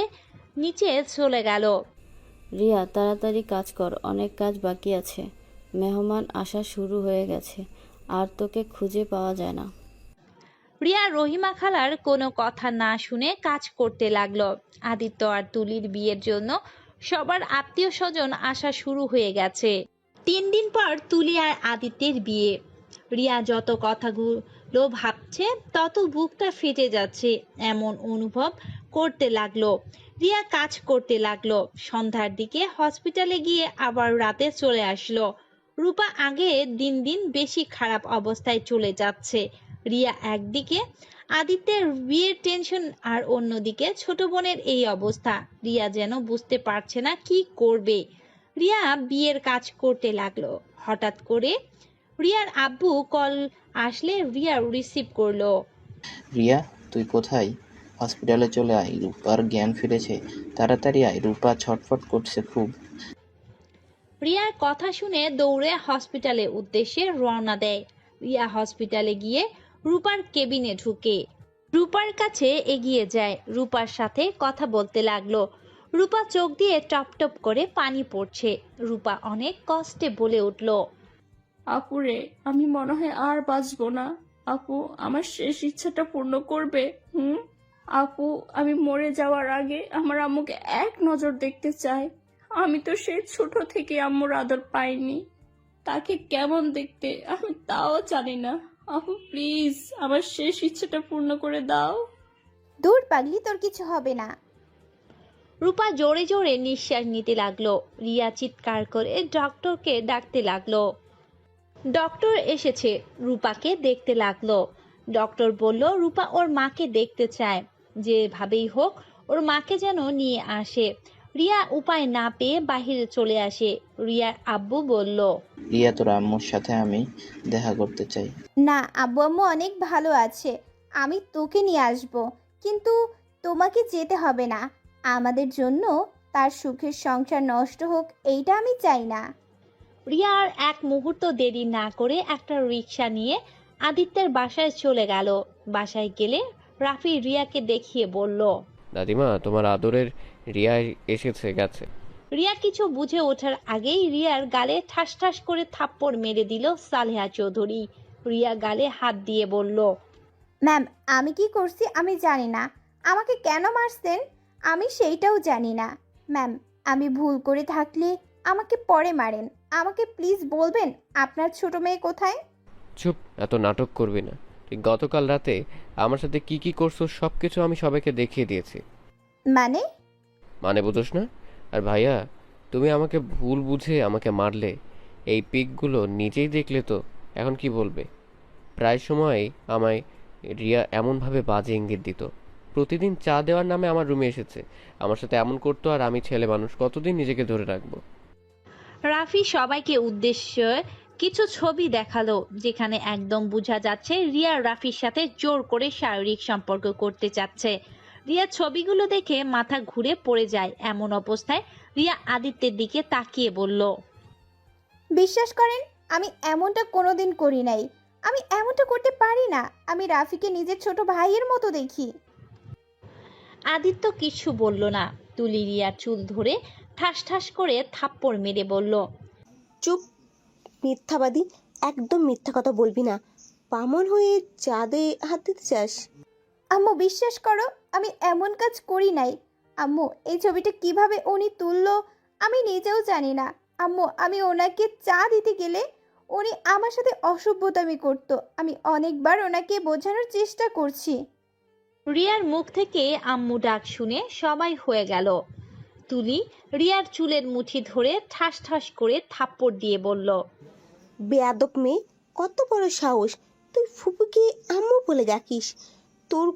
নিচে চলে গেল। রিয়া তাড়াতাড়ি কাজ কর, অনেক কাজ বাকি আছে। মেহমান আসা শুরু হয়ে গেছে, আর তোকে খুঁজে পাওয়া যায় না। রিয়া রহিমা খালার কোনো কথা না শুনে কাজ করতে লাগলো। আদিত্য আর তুলির বিয়ের জন্য সবার আত্মীয় স্বজন আসা শুরু হয়ে গেছে। 3 দিন পর তুলি আর আদিত্যের বিয়ে। রিয়া যত লো ভাবছে তত বুকটা ফেটে যাচ্ছে এমন অনুভব করতে লাগলো। রিয়া কাজ করতে লাগলো। সন্ধ্যার দিকে হসপিটালে গিয়ে আবার রাতে চলে আসলো। রূপা আগে দিন দিন বেশি খারাপ অবস্থায় চলে যাচ্ছে। রিয়া একদিকে আদিত্যের বিয়ের টেনশন আর অন্যদিকে ছোট বোনের এই অবস্থা। রিয়া যেন বুঝতে পারছে না কি করবে। রিয়া বিয়ের কাজ করতে লাগলো। হঠাৎ করে রিয়ার আব্বু কল আসলে রিয়া রিসিভ করলো। রিয়া, তুই কোথায়? হসপিটালে চলে আয়, রূপার জ্ঞান ফিরেছে। তাড়াতাড়ি আয়, রূপা ছটফট করছে খুব। রিয়ার কথা শুনে দৌড়ে হসপিটালের উদ্দেশ্যে রওনা দেয়। রিয়া হসপিটালে গিয়ে রূপার কেবিনে ঢুকে রূপার কাছে এগিয়ে যায়। রূপার সাথে কথা বলতে লাগলো। রূপা চোখ দিয়ে টপ টপ করে পানি পড়ছে। রূপা অনেক কষ্টে বলে উঠল, আপুরে, আমি মনে হয় আর বাঁচবো না। আপু, আমার শেষ ইচ্ছাটা পূর্ণ করবে? আপু, আমি মরে যাওয়ার আগে আমার আম্মুকে এক নজর দেখতে চাই। আমি তো সেই ছোট থেকে আম্মুর আদর পাইনি। তাকে কেমন দেখতে আমি তাও জানি না। আপু প্লিজ, আমার শেষ ইচ্ছাটা পূর্ণ করে দাও। দূর পাগলি, তোর কিছু হবে না। রূপা জোরে জোরে নিঃশ্বাস নিতে লাগলো। রিয়া চিৎকার করে ডক্টরকে ডাকতে লাগলো। ডক্টর এসেছে, রূপাকে দেখতে লাগলো। ডক্টর বলল রূপা ওর মাকে দেখতে চায়, যেভাবেই হোক ওর মাকে যেন নিয়ে আসে। রিয়া উপায় না পেয়ে বাহিরে চলে আসে। রিয়ার আব্বু বলল, রিয়া, তোর আম্মুর সাথে আমি দেখা করতে চাই। না, আব্বু আম্মু অনেক ভালো আছে, আমি তোকে নিয়ে আসব। কিন্তু তোমাকে যেতে হবে না। আমাদের জন্য তার সুখের সংসার নষ্ট হোক, এইটা আমি চাই না। রিয়া আর এক মুহূর্ত দেরি না করে একটা রিক্সা নিয়ে আদিত্যের বাসায় চলে গেল। বাসায় গেলে রাফি রিয়াকে দেখিয়ে বলল, দাদিমা, তোমার আদরের রিয়া এসেছে গেছে। রিয়া কিছু বুঝে ওঠার আগেই রিয়ার গালে ঠাস ঠাস করে থাপ্পড় মেরে দিল সালেহা চৌধুরী। রিয়া গালে হাত দিয়ে বলল, ম্যাম, আমি কি করছি আমি জানি না। আমাকে কেন মারছেন আমি সেইটাও জানি না। ম্যাম, আমি ভুল করে থাকলে আমাকে পরে মারেন। আমাকে প্লিজ বলবেন আপনার ছোট মেয়ে কোথায়? চুপ, এত নাটক করবি না। তুই গতকাল রাতে আমার সাথে কি কি করছো সব কিছু আমি সবাইকে দেখিয়ে দিয়েছি। মানে বুঝোস না? আর ভাইয়া, তুমি আমাকে ভুল বুঝে আমাকে মারলে। এই পিকগুলো নিজেই দেখলে তো এখন কি বলবে? প্রায় সময় আমায় রিয়া এমনভাবে বাজে ইঙ্গিত দিত। প্রতিদিন চা দেওয়ার নামে আমার রুমে এসেছে, আমার সাথে এমন করতো। আর আমি ছেলে মানুষ, কতদিন নিজেকে ধরে রাখবো? রাফি সবাইকে উদ্দেশ্য কিছু ছবি দেখালো, যেখানে একদম বোঝা যাচ্ছে রিয়া রাফির সাথে জোর করে শারীরিক সম্পর্ক করতে চাচ্ছে। রিয়া ছবিগুলো দেখে মাথা ঘুরে পড়ে যায়। এমন অবস্থায় রিয়া আদিত্যের দিকে তাকিয়ে বলল, বিশ্বাস করেন, আমি এমনটা কোনোদিন করি নাই। আমি এমনটা করতে পারি না। আমি রাফিকে নিজের ছোট ভাইয়ের মতো দেখি। আদিত্য কিছু বলল না। তুলি রিয়ার চুল ধরে ঠাস ঠাস করে থাপ্পড় মেরে বলল, চুপ, মিথ্যাবাদী, একদম মিথ্যা কথা বলবি না। পামর হয়ে চাঁদে হাত দিতে চাস? আম্মু বিশ্বাস করো, আমি এমন কাজ করি নাই। আম্মু, এই ছবিটা কিভাবে উনি তুললো আমি নিজেও জানি না। আম্মু, আমি ওনাকে চা দিতে গেলে উনি আমার সাথে অসভ্যতামি করতো। আমি অনেকবার ওনাকে বোঝানোর চেষ্টা করছি। রিয়ার মুখ থেকে আম্মু ডাক শুনে সবাই হয়ে গেল। তুলি রিয়ার চুলের মুঠি ধরে ঠাস ঠাস করে থাপ্পড় দিয়ে বলল, বেয়াদব মেয়ে, কত বড় সাহস! তুই ফুপুকে আম্মু বলে ডাকিস? তোর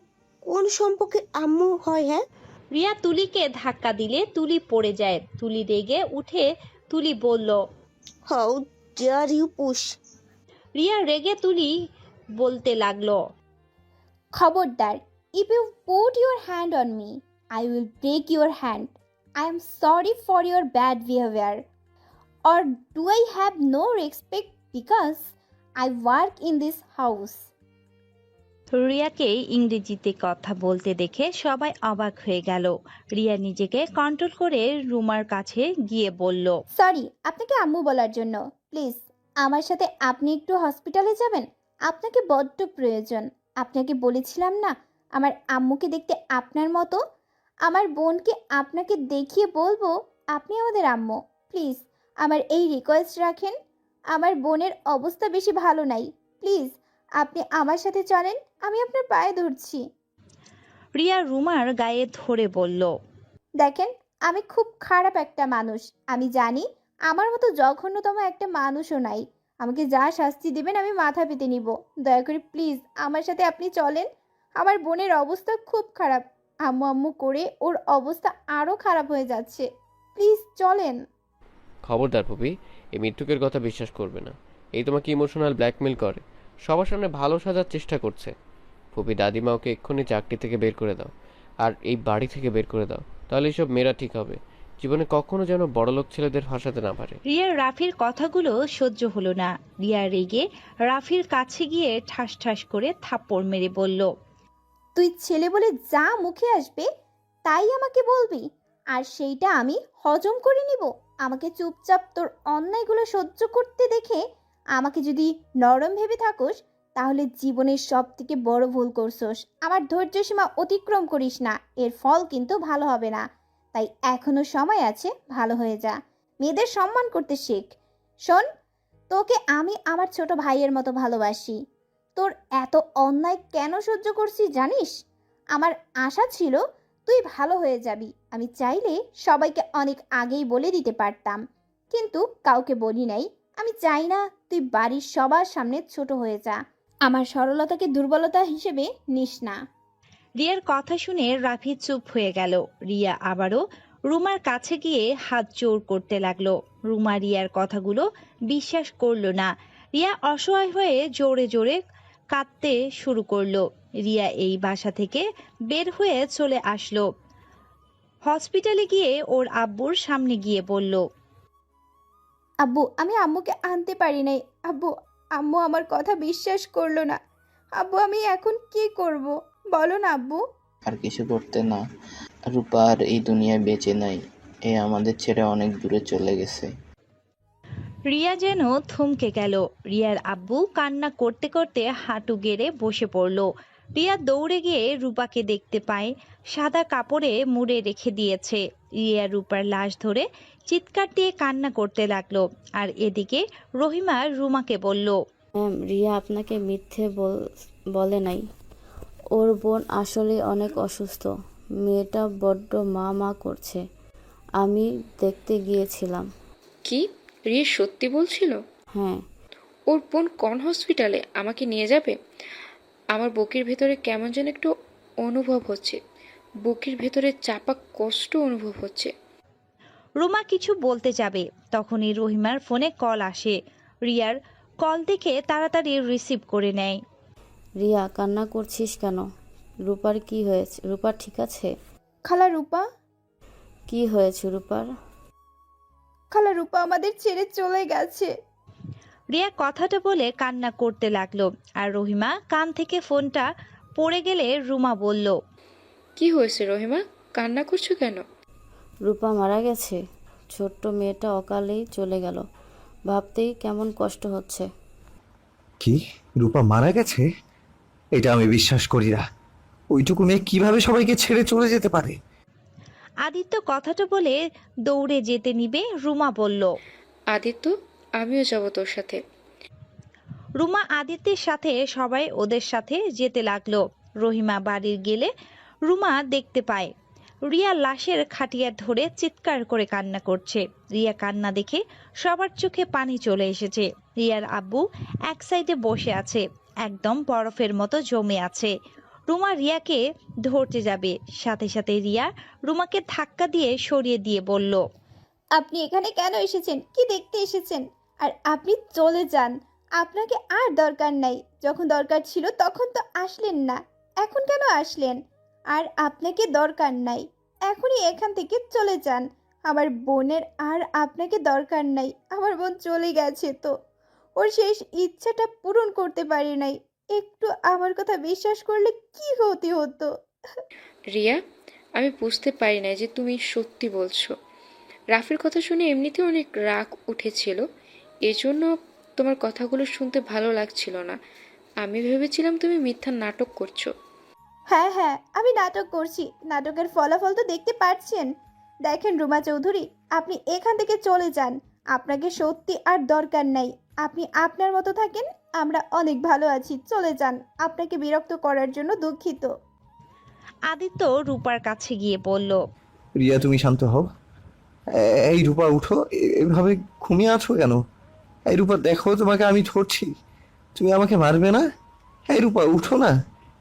কোন সম্পর্কে আম্মু হয়? হ্যাঁ, রিয়া তুলিকে ধাক্কা দিলে তুলি পড়ে যায়। তুলি রেগে উঠে তুলি বলল, how dare you push! Riya রেগে তুলি বলতে লাগলো, খবরদার, if you put your hand on me, I will break your hand. I am sorry for your bad behaviour. Or do I have no respect because I work in this house? রিয়াকে ইংরেজিতে কথা বলতে দেখে সবাই অবাক হয়ে গেল। রিয়া নিজেকে কন্ট্রোল করে রুমার কাছে গিয়ে বলল, সরি আপনাকে আম্মু বলার জন্য। প্লিজ আমার সাথে আপনি একটু হসপিটালে যাবেন, আপনাকে বড্ড প্রয়োজন। আপনাকে বলেছিলাম না আমার আম্মুকে দেখতে আপনার মতো। আমার বোনকে আপনাকে দেখিয়ে বলবো আপনি আমাদের আম্মু। প্লিজ আমার এই রিকোয়েস্ট রাখেন। আমার বোনের অবস্থা বেশি ভালো নাই। প্লিজ আপনি আমার সাথে চলেন, আমি আপনার পায়ে ধরছি। রিয়া রুমার গায়ে ধরে বলল, দেখেন, আমি খুব খারাপ একটা মানুষ। আমি জানি আমার মতো জঘন্যতম একটা মানুষও নাই। আমাকে যা শাস্তি দেবেন আমি মাথা পেতে নিব। দয়া করে প্লিজ আমার সাথে আপনি চলেন। আমার বোনের অবস্থা খুব খারাপ। আম্মু আম্মু করে ওর অবস্থা আরও খারাপ হয়ে যাচ্ছে। প্লিজ চলেন। খবরদার পুপি, এই মৃত্যুকের কথা বিশ্বাস করবে না। এই তোমাকে ইমোশনাল ব্ল্যাকমেল করে, সবার সামনে ভালো সাজার চেষ্টা করছে। পুপি, দাদিমা ওকে এক্ষুনি চাকরি থেকে বের করে দাও, আর এই বাড়ি থেকে বের করে দাও। তাহলে এসব মেয়েরা ঠিক হবে, জীবনে কখনো যেন বড়লোক ছেলেদের ফাঁসাতে না পারে। রিয়ার রাফির কথাগুলো সহ্য হলো না। রিয়া রেগে রাফির কাছে গিয়ে ঠাস ঠাস করে থাপ্পড় মেরে বলল, তুই ছেলে বলে যা মুখে আসবে তাই আমাকে বলবি, আর সেইটা আমি হজম করে নিব। আমাকে চুপচাপ তোর অন্যায়গুলো সহ্য করতে দেখে আমাকে যদি নরম ভেবে থাকোস, তাহলে জীবনের সব থেকে বড় ভুল করছোস। আমার ধৈর্য সীমা অতিক্রম করিস না, এর ফল কিন্তু ভালো হবে না। তাই এখনো সময় আছে, ভালো হয়ে যা। মেয়েদের সম্মান করতে শেখ। শোন, তোকে আমি আমার ছোট ভাইয়ের মতো ভালোবাসি। তোর এত অন্যায় কেন সহ্য করছি জানিস? আমার আশা ছিল তুই ভালো হয়ে যাবি। আমি চাইলে সবাইকে অনেক আগেই বলে দিতে পারতাম, কিন্তু কাউকে বলি নাই। আমি চাই না তুই বাড়ির সবার সামনে ছোট হয়ে যা। আমার সরলতাকে দুর্বলতা হিসেবে নিস না। রিয়ার কথা শুনে রাফি চুপ হয়ে গেল। রিয়া আবারও রুমার কাছে গিয়ে হাত জোর করতে লাগলো। রুমা রিয়ার কথাগুলো বিশ্বাস করলো না। রিয়া অসহায় হয়ে জোরে জোরে কাঁদতে শুরু করলো। রিয়া এই বাসা থেকে বের হয়ে চলে আসলো। হসপিটালে গিয়ে ওর আব্বুর সামনে গিয়ে বলল, আব্বু, আমি আম্মুকে আনতে পারি নাই। আব্বু, আম্মু আমার কথা বিশ্বাস করলো না। আব্বু, আমি এখন কি করব বলো না আব্বু। আর কিছু করতে না, রূপা আর এই দুনিয়ায় বেঁচে নাই। এ আমাদের ছেড়ে অনেক দূরে চলে গেছে। রিয়া যেন থমকে গেল। রিয়ার আব্বু কান্না করতে করতে হাঁটু গেড়ে বসে পড়ল। রিয়া দৌড়ে গিয়ে রূপাকে দেখতে পায় সাদা কাপড়ে মুড়ে রেখে দিয়েছে। রিয়া রূপার লাশ ধরে চিৎকার দিয়ে কান্না করতে লাগলো। আর এদিকে রহিমা রুমাকে বলল, ম্যাম, রিয়া আপনাকে মিথ্যে বলে নাই। ওর বোন আসলে অনেক অসুস্থ। মেয়েটা বড্ড মা মা করছে। আমি দেখতে গিয়েছিলাম। কি, রিয়া সত্যি বলছিল? হ্যাঁ। ওর বোন কোন হসপিটালে? আমাকে নিয়ে যাবে? আমার বুকের ভেতরে কেমন যেন একটু অনুভব হচ্ছে, বুকের ভেতরে চাপা কষ্ট অনুভব হচ্ছে। রুমা কিছু বলতে যাবে, তখনই রহিমার ফোনে কল আসে। রিয়ার কল দেখে তাড়াতাড়ি রিসিভ করে নেয়। রিয়া, কান্না করছিস কেন? রূপার কি হয়েছে? রূপা ঠিক আছে? খালা রূপা, কি হয়েছে রূপার? খালা রূপা আমাদের ছেড়ে চলে গেছে। রিয়া কথাটা বলে কান্না করতে লাগলো। আর রহিমা কান থেকে ফোনটা পড়ে গেলে রুমা বলল, কি হয়েছে রহিমা, কান্না করছো কেন? রূপা মারা গেছে। ছোট্ট মেয়েটা অকালেই চলে গেল। ভাবতেই কেমন কষ্ট হচ্ছে। কি, রূপা মারা গেছে? এটা আমি বিশ্বাস করি না। ওইটুকু মেয়ে কিভাবে সবাইকে ছেড়ে চলে যেতে পারে? আদিত্য কথাটা বলে দৌড়ে যেতে নিবে। রুমা বলল, আদিত্য, আমিও যাব তোর সাথে। রুমা আদিত্যের সাথে সবাই ওদের সাথে যেতে লাগলো। রহিমা বাড়ির গেলে রুমা দেখতে পায় রিয়া লাশের খাটিয়া ধরে চিৎকার করে কান্না করছে। রিয়া কান্না দেখে সবার চোখে পানি চলে এসেছে। রিয়ার আব্বু এক সাইডে বসে আছে, একদম বরফের মতো জমে আছে। রুমা রিয়াকে ধরতে যাবে, সাথে সাথে রিয়া রুমাকে ধাক্কা দিয়ে সরিয়ে দিয়ে বলল, আপনি এখানে কেন এসেছেন? কি দেখতে এসেছেন? আর আপনি চলে যান। আপনাকে আর দরকার নাই। যখন দরকার ছিল তখন তো আসলেন না, এখন কেন আসলেন? আর আপনাকে দরকার নাই, এখনই এখান থেকে চলে যান। আমার বোনের আর আপনাকে দরকার নাই। আমার বোন চলে গেছে তো, ওর শেষ ইচ্ছাটা পূরণ করতে পারি নাই। একটু আমার কথা বিশ্বাস করলে কি ক্ষতি হতো? রিয়া, আমি বুঝতে পারি না যে তুমি সত্যি বলছো। রাফির কথা শুনে এমনিতে অনেক রাগ উঠেছিল, এজন্য তোমার কথাগুলো শুনতে ভালো লাগছিল না। আমি ভেবেছিলাম তুমি মিথ্যা নাটক করছো। হ্যাঁ হ্যাঁ, আমি নাটক করছি। নাটকের ফলাফল তো দেখতে পাচ্ছেন। দেখেন রুমা চৌধুরী, আপনি এখান থেকে চলে যান। আপনাকে সত্যি আর দরকার নাই। আপনি আপনার মতো থাকেন, আমরা অনেক ভালো আছি, চলে যান। আপনাকে বিরক্ত করার জন্য দুঃখিত। আদিত্য রূপার কাছে গিয়ে বলল, রিয়া তুমি শান্ত হও। এই রূপা উঠো, এভাবে ঘুমিয়ে আছো কেন? এই রূপা দেখো, তোমাকে আমি ধরছি, তুমি আমাকে মারবে না? এই রূপা উঠো না,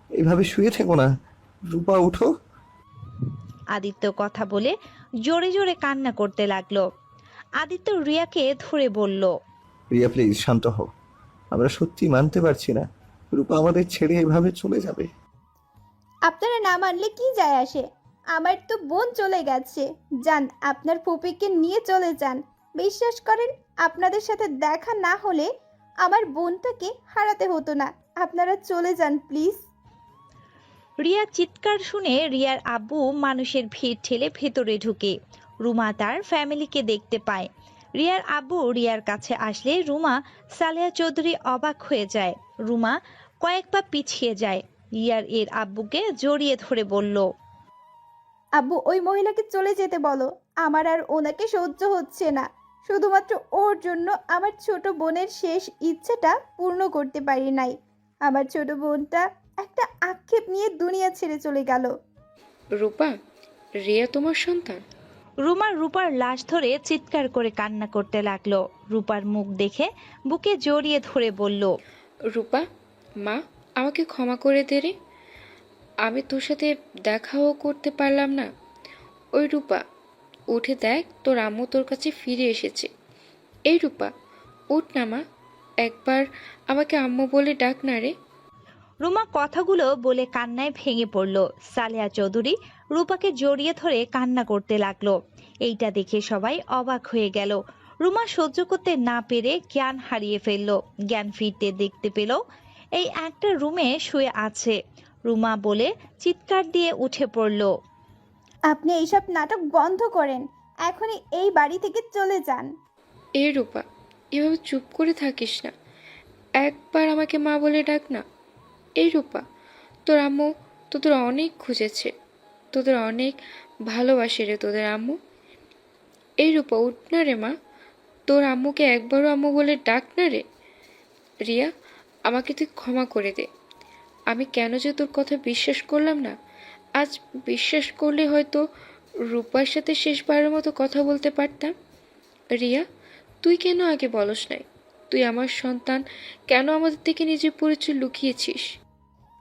এইভাবে শুয়ে থেকো না। রূপা উঠো। আদিত্য কথা বলে জোরে জোরে কান্না করতে লাগলো। আদিত্য রিয়াকে ধরে বলল, রিয়া প্লিজ শান্ত হও, আমরা সত্যি মানতে পারছি না রূপা আমাদের ছেড়ে এভাবে চলে যাবে। আপনারা না মানলে কি যায় আসে? আমার তো বোন চলে গেছে। যান, আপনার ফুপিকে নিয়ে চলে যান। বিশ্বাস করেন, আপনাদের সাথে দেখা না হলে আমার বোনটাকে হারাতে হতো না। আপনারা চলে যান প্লিজ। রিয়ার চিৎকার শুনে রিয়ার আব্বু মানুষের ভিড় ঠেলে ভেতরে ঢুকে রুমা তার ফ্যামিলিকে দেখতে পায়। রিয়ার আব্বু রিয়ার কাছে আসলে রুমা সালেহা চৌধুরী অবাক হয়ে যায়। রুমা কয়েক পা পিছিয়ে যায়। রিয়ার এর আব্বুকে জড়িয়ে ধরে বলল, আব্বু, ওই মহিলাকে চলে যেতে বলো। আমার আর ওনাকে সহ্য হচ্ছে না। শুধুমাত্র ওর জন্য আমার ছোট বোনের শেষ ইচ্ছেটা পূর্ণ করতে পারি নাই। আমার ছোট বোনটা একটা আক্ষেপ নিয়ে দুনিয়া ছেড়ে চলে গেল। রূপা, রিয়া তোমার সন্তান? রুমা রূপার লাশ ধরে চিৎকার করে কান্না করতে লাগলো। রূপার মুখ দেখে বুকে জড়িয়ে ধরে বলল, রূপা মা, আমাকে ক্ষমা করে দে রে, আমি তোর সাথে দেখাও করতে পারলাম না। ওই রূপা, উঠে দেখ, তোর আম্মু তোর কাছে ফিরে এসেছে। এই রূপা, উঠ না মা, একবার আমাকে আম্মু বলে ডাক না রে। রুমা কথাগুলো বলে কান্নায় ভেঙে পড়ল। সালেহা চৌধুরী রূপাকে জড়িয়ে ধরে কান্না করতে লাগলো। এইটা দেখে সবাই অবাক হয়ে গেল। রুমা সহ্য করতে না পেরে জ্ঞান হারিয়ে ফেলল। জ্ঞান ফিরতে দেখতে পেল এই একটা রুমে শুয়ে আছে। রুমা বলে চিৎকার দিয়ে উঠে পড়ল, আপনি এইসব নাটক বন্ধ করেন, এখনই এই বাড়ি থেকে চলে যান। এই রূপা, এভাবে চুপ করে থাকিস না, একবার আমাকে মা বলে ডাক না। এই রূপা, তোর আম্মু তোদের অনেক খুঁজেছে, তোদের অনেক ভালোবাসে রে তোদের আম্মু। এই রূপা, উঠ না রে মা, তোর আম্মুকে একবারও আম্মু বলে ডাক না রে। রিয়া, আমাকে তুই ক্ষমা করে দে। আমি কেন যে তোর কথা বিশ্বাস করলাম না। আজ বিশ্বাস করলে হয়তো রূপার সাথে শেষবারের মতো কথা বলতে পারতাম। রিয়া, তুই কেন আগে বলস নাই? তুই আমার সন্তান, কেন আমাদের থেকে নিজের পরিচয় লুকিয়েছিস?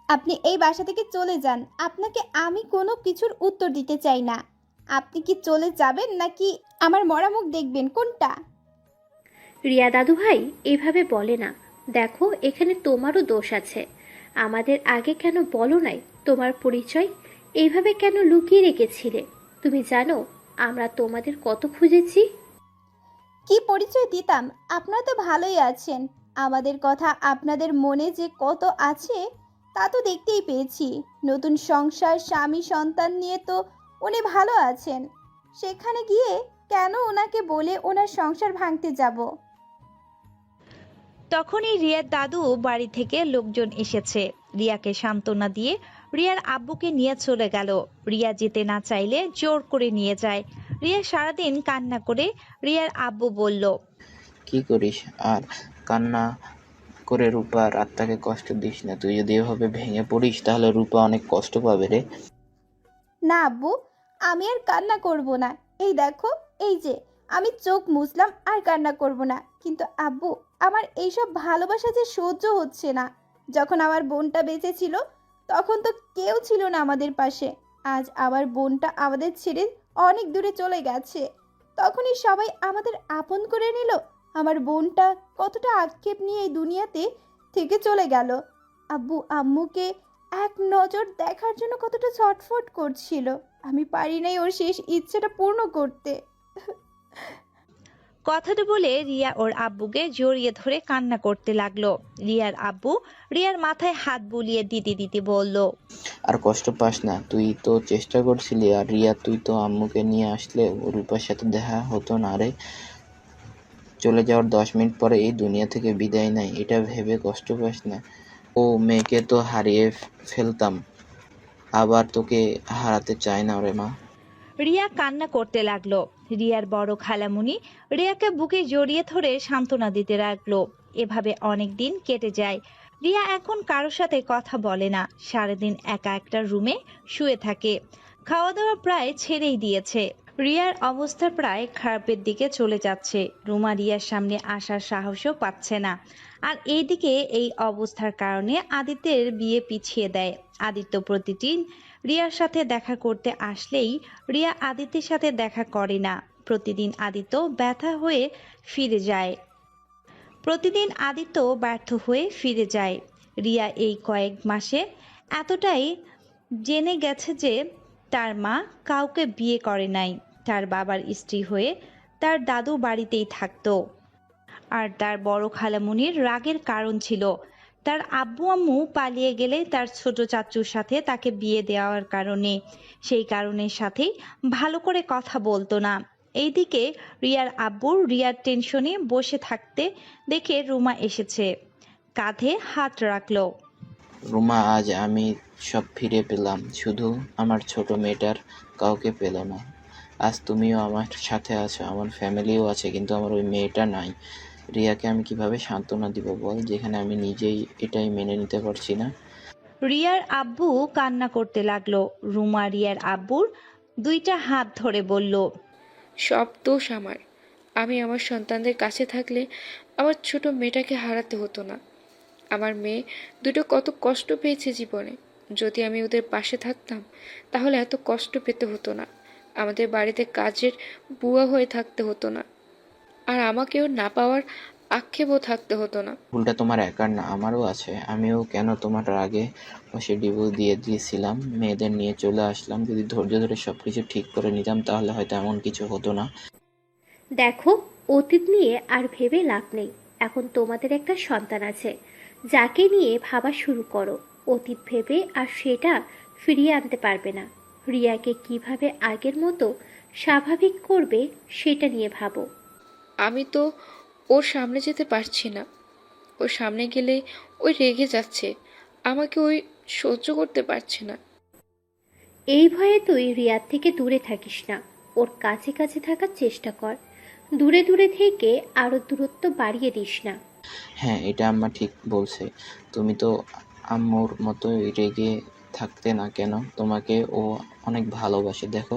আপনি এই বাসা থেকে চলে যান। আপনাকে আমি কোনো কিছুর উত্তর দিতে চাই না। আপনি কি চলে যাবেন নাকি আমার মরা মুখ দেখবেন, কোনটা? রিয়া দাদু ভাই এইভাবে বলে না। দেখো, এখানে তোমারও দোষ আছে। আমাদের আগে কেন বলো নাই তোমার পরিচয়? এইভাবে কেন লুকিয়ে রেখেছিলে? তুমি জানো আমরা তোমাদের কত খুঁজেছি। কি পরিচয় দিতাম? আপনারা তো ভালোই আছেন। আমাদের কথা আপনাদের মনে যে কত আছে তা তো দেখতেই পেয়েছি। নতুন সংসার, স্বামী, সন্তান নিয়ে তো উনি ভালো আছেন। সেখানে গিয়ে কেন ওনাকে বলে ওনার সংসার ভাঙতে যাব? তখনই রিয়ার দাদু বাড়ি থেকে লোকজন এসেছে। রিয়াকে সান্ত্বনা দিয়ে রিয়ার আব্বুকে নিয়ে চলে গেল। রিয়া যেতে না চাইলে জোর করে নিয়ে যায়। রিয়া সারাদিন কান্না করে। রিয়ার আব্বু বলল, কি করিস আর কান্না করে রূপার আত্মাকে কষ্ট দিস না। তুই যদি এভাবে ভেঙে পড়িস তাহলে রূপা অনেক কষ্ট পাবে রে। না আব্বু, আমি আর কান্না করব না। এই দেখো, এই যে আমি চোখ মুছলাম, আর কান্না করব না। কিন্তু আব্বু, আমার এইসব ভালোবাসা যে সহ্য হচ্ছে না। যখন আমার বোনটা বেঁচে ছিল তখন তো কেউ ছিল না আমাদের পাশে। আজ আমার বোনটা আমাদের ছেড়ে অনেক দূরে চলে গেছে, তখনই সবাই আমাদের আপন করে নিল। আমার বোনটা কতটা আক্ষেপ নিয়ে এই দুনিয়াতে থেকে চলে গেল। আব্বু আম্মুকে এক নজর দেখার জন্য কতটা ছটফট করছিল। আমি পারি নাই ওর শেষ ইচ্ছেটা পূর্ণ করতে। কথাটা বলে রিয়া ওর আব্বুকে জড়িয়ে ধরে কান্না করতে লাগলো। রিয়ার আব্বু রিয়ার মাথায় হাত বুলিয়ে দিতে দিতে বলল, আর কষ্ট পাস না, তুই তো চেষ্টা করছিলি। আর রিয়া, তুই তো আম্মুকে নিয়ে আসলে রূপার সাথে দেখা হতো না রে। চলে যাওয়ার 10 মিনিট পরে এই দুনিয়া থেকে বিদায় নেয়, এটা ভেবে কষ্ট পাস না। ও মেয়েকে তো হারিয়ে ফেলতাম, আবার তোকে হারাতে চাই না রে মা। রিয়া কান্না করতে লাগলো। রিয়ার বড় খালামুনি রিয়াকে বুকে জড়িয়ে ধরে সান্ত্বনা দিতে লাগলো। এভাবে অনেক দিন কেটে যায়। রিয়া এখন কারোর সাথে কথা বলে না, সারাদিন একা একটা রুমে শুয়ে থাকে। খাওয়া দাওয়া প্রায় ছেড়েই দিয়েছে। রিয়ার অবস্থা প্রায় খারাপের দিকে চলে যাচ্ছে। রুমা রিয়ার সামনে আসার সাহসও পাচ্ছে না। আর এইদিকে এই অবস্থার কারণে আদিত্যের বিয়ে পিছিয়ে দেয়। আদিত্য প্রতিদিন রিয়ার সাথে দেখা করতে আসলেই রিয়া আদিত্যের সাথে দেখা করে না। প্রতিদিন আদিত্য ব্যর্থ হয়ে ফিরে যায়। রিয়া এই কয়েক মাসে এতটাই জেনে গেছে যে তার মা কাউকে বিয়ে করে নাই, তার বাবার স্ত্রী হয়ে তার দাদু বাড়িতেই থাকতো। আর তার বড় খালামুনির রাগের কারণ ছিল তার আব্বু আম্মু পালিয়ে গেলে তার ছোট চাচুর সাথে তাকে বিয়ে দেওয়ার কারণে। সেই কারণের সাথেই ভালো করে কথা বলতো না। এইদিকে রিয়ার আব্বুর রিয়ার টেনশনে বসে থাকতে দেখে রুমা এসেছে, কাঁধে হাত রাখলো। রুমা, আজ আমি সব ফিরে পেলাম, শুধু আমার ছোট মেয়েটার কাউকে পেল না। আজ তুমিও আমার সাথে আছো, আমার ফ্যামিলিও আছে, কিন্তু আমার ওই মেয়েটা নাই। রিয়াকে আমি কিভাবে সান্ত্বনা দিব বল, যেখানে আমি নিজেই এটাই মেনে নিতে পারছি না। রিয়ার আব্বু কান্না করতে লাগলো। রুমা রিয়ার আব্বুর দুইটা হাত ধরে বলল, সব দোষ আমার। আমি আমার সন্তানদের কাছে থাকলে আমার ছোট মেয়েটাকে হারাতে হতো না। আমার মেয়ে দুটো কত কষ্ট পেয়েছে জীবনে। যদি আমি ওদের পাশে থাকতাম তাহলে এত কষ্ট পেতে হতো না। আমাদের বাড়িতে কাজের বুয়া হয়ে থাকতে হতো না, আর আমাকেও না পাওয়ার আক্ষেপও থাকতে হতো না। ভুলটা তোমার একার না, আমারও আছে। আমিও কেন তোমার আগে বসে ডিভোর্স দিয়ে দিয়েছিলাম, মেয়েদের নিয়ে চলে আসলাম। যদি ধৈর্য ধরে সবকিছু ঠিক করে নিতাম তাহলে হয়তো এমন কিছু হতো না। দেখো, অতীত নিয়ে আর ভেবে লাভ নেই। এখন তোমাদের একটা সন্তান আছে, যাকে নিয়ে ভাবা শুরু করো। অতীত ভেবে আর সেটা ফিরিয়ে আনতে পারবে না। রিয়াকে কিভাবে আগের মতো স্বাভাবিক করবে সেটা নিয়ে ভাবো। আমি তো ওর সামনে যেতে পারছি না। ওর সামনে গেলে ওই রেগে যাচ্ছে, আমাকে ওই সহ্য করতে পারছে না। এই ভয়ে তুই রিয়ার থেকে দূরে থাকিস না, ওর কাছে কাছে থাকার চেষ্টা কর। দূরে দূরে থেকে আরো দূরত্ব বাড়িয়ে দিস না। হ্যাঁ, এটা আম্মা ঠিক বলছে। তুমি তো আম্মুর মতোই রেগে থাকতে না কেন? তোমাকে ও অনেক ভালোবাসে, দেখো